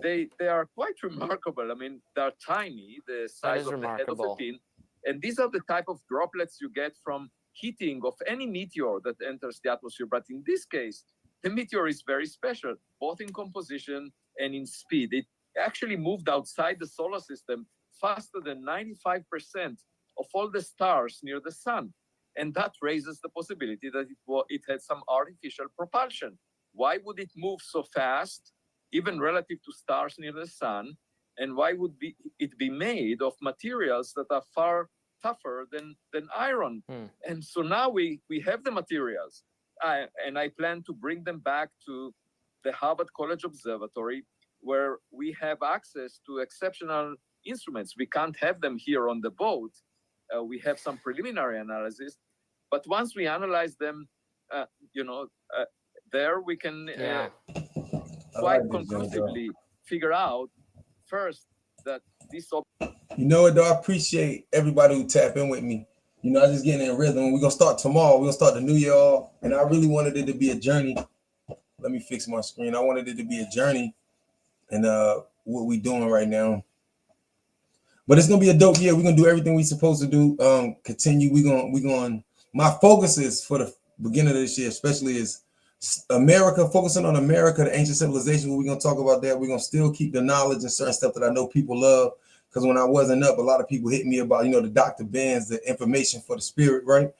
they are quite remarkable. I mean, they're tiny, the size of the head of a pin. And these are the type of droplets you get from heating of any meteor that enters the atmosphere. But in this case, the meteor is very special, both in composition and in speed. It actually moved outside the solar system faster than 95% of all the stars near the sun. And that raises the possibility that it had some artificial propulsion. Why would it move so fast, even relative to stars near the sun? And why would it be made of materials that are far tougher than iron? And so now we have the materials. And I plan to bring them back to the Harvard College Observatory, where we have access to exceptional instruments. We can't have them here on the boat. We have some preliminary analysis, but once we analyze them, there we can quite conclusively figure out first that this. You know what, though? I appreciate everybody who tap in with me. You know, I just getting in rhythm. We're going to start tomorrow. We're going to start the new year off. And I really wanted it to be a journey. Let me fix my screen. I wanted it to be a journey and what we doing right now. But it's going to be a dope year. We're going to do everything we're supposed to do. Continue. We're going. My focus is for the beginning of this year, especially is America, focusing on America, the ancient civilization. We're going to talk about that. We're going to still keep the knowledge and certain stuff that I know people love. Because when I wasn't up, a lot of people hit me about, you know, the Dr. Benz, the information for the spirit, right?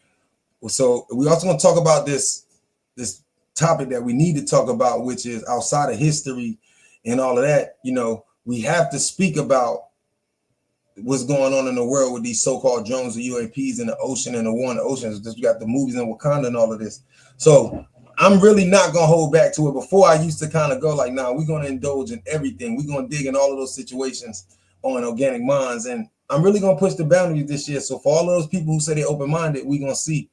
So we also going to talk about this topic that we need to talk about, which is outside of history and all of that. You know, we have to speak about what's going on in the world with these so-called drones and UAPs in the ocean and the war in the oceans. We got the movies in Wakanda and all of this. So I'm really not going to hold back to it. Before I used to kind of go like, nah, we're going to indulge in everything. We're going to dig in all of those situations on Organic Minds. And I'm really going to push the boundaries this year. So for all of those people who say they're open-minded, we're going to see.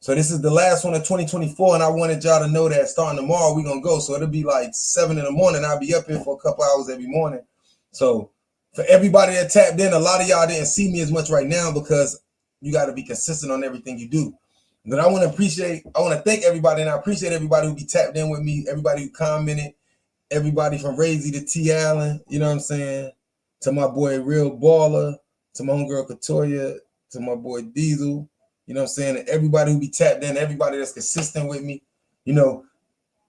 So this is the last one of 2024. And I wanted y'all to know that starting tomorrow, we're going to go. So it'll be like 7 in the morning. I'll be up here for a couple hours every morning. So for everybody that tapped in, a lot of y'all didn't see me as much right now because you got to be consistent on everything you do. But I want to thank everybody, and I appreciate everybody who be tapped in with me, everybody who commented, everybody from Razy to T. Allen, you know what I'm saying? To my boy Real Baller, to my homegirl Katoya, to my boy Diesel, you know what I'm saying? And everybody who be tapped in, everybody that's consistent with me, you know.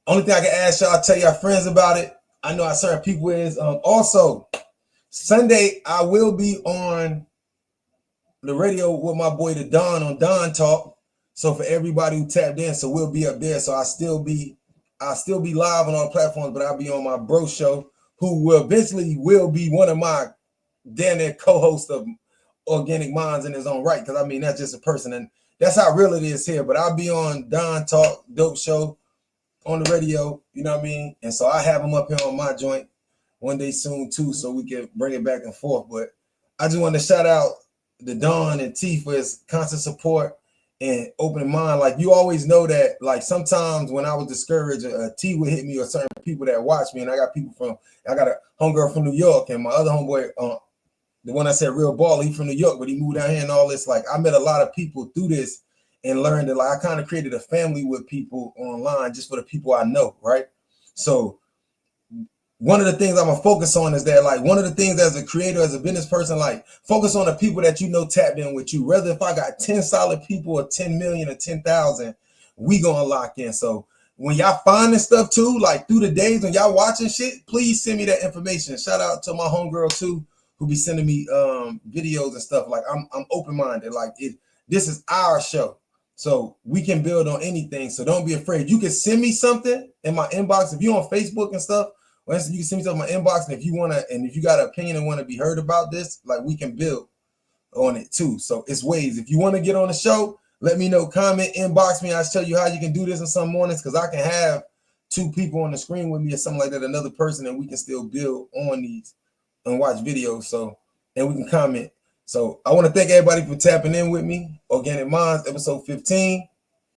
Only thing I can ask y'all, tell y'all friends about it. I know how certain people is. Also, Sunday, I will be on the radio with my boy the Don on Don Talk. So for everybody who tapped in, so we'll be up there. So I'll still be live on all platforms, but I'll be on my bro show, who will eventually be one of my damn near co-hosts of Organic Minds in his own right. Because I mean, that's just a person, and that's how real it is here. But I'll be on Don Talk, Dope Show on the radio, you know what I mean? And so I have him up here on my joint one day soon too, so we can bring it back and forth. But I just want to shout out the Don and T for his constant support and open mind. Like, you always know that, like, sometimes when I was discouraged, T would hit me, or certain people that watch me. And I got a homegirl from New York, and my other homeboy, the one I said Real Baller, he from New York, but he moved down here and all this. Like, I met a lot of people through this and learned that, like, I kind of created a family with people online just for the people I know, right? So one of the things I'm gonna focus on is that, like, one of the things as a creator, as a business person, like, focus on the people that you know tapped in with you. Whether if I got 10 solid people or 10 million or 10,000, we gonna lock in. So when y'all find this stuff too, like through the days when y'all watching shit, please send me that information. Shout out to my homegirl too, who be sending me videos and stuff. Like, I'm open-minded. Like, this is our show, so we can build on anything. So don't be afraid. You can send me something in my inbox if you're on Facebook and stuff. You can send me something in my inbox, and if you got an opinion and want to be heard about this, like, we can build on it too. So it's ways. If you want to get on the show, let me know, comment, inbox me. I'll tell you how you can do this in some mornings, because I can have 2 people on the screen with me or something like that, another person, and we can still build on these and watch videos. So, and we can comment. So I want to thank everybody for tapping in with me. Organic Minds, episode 15.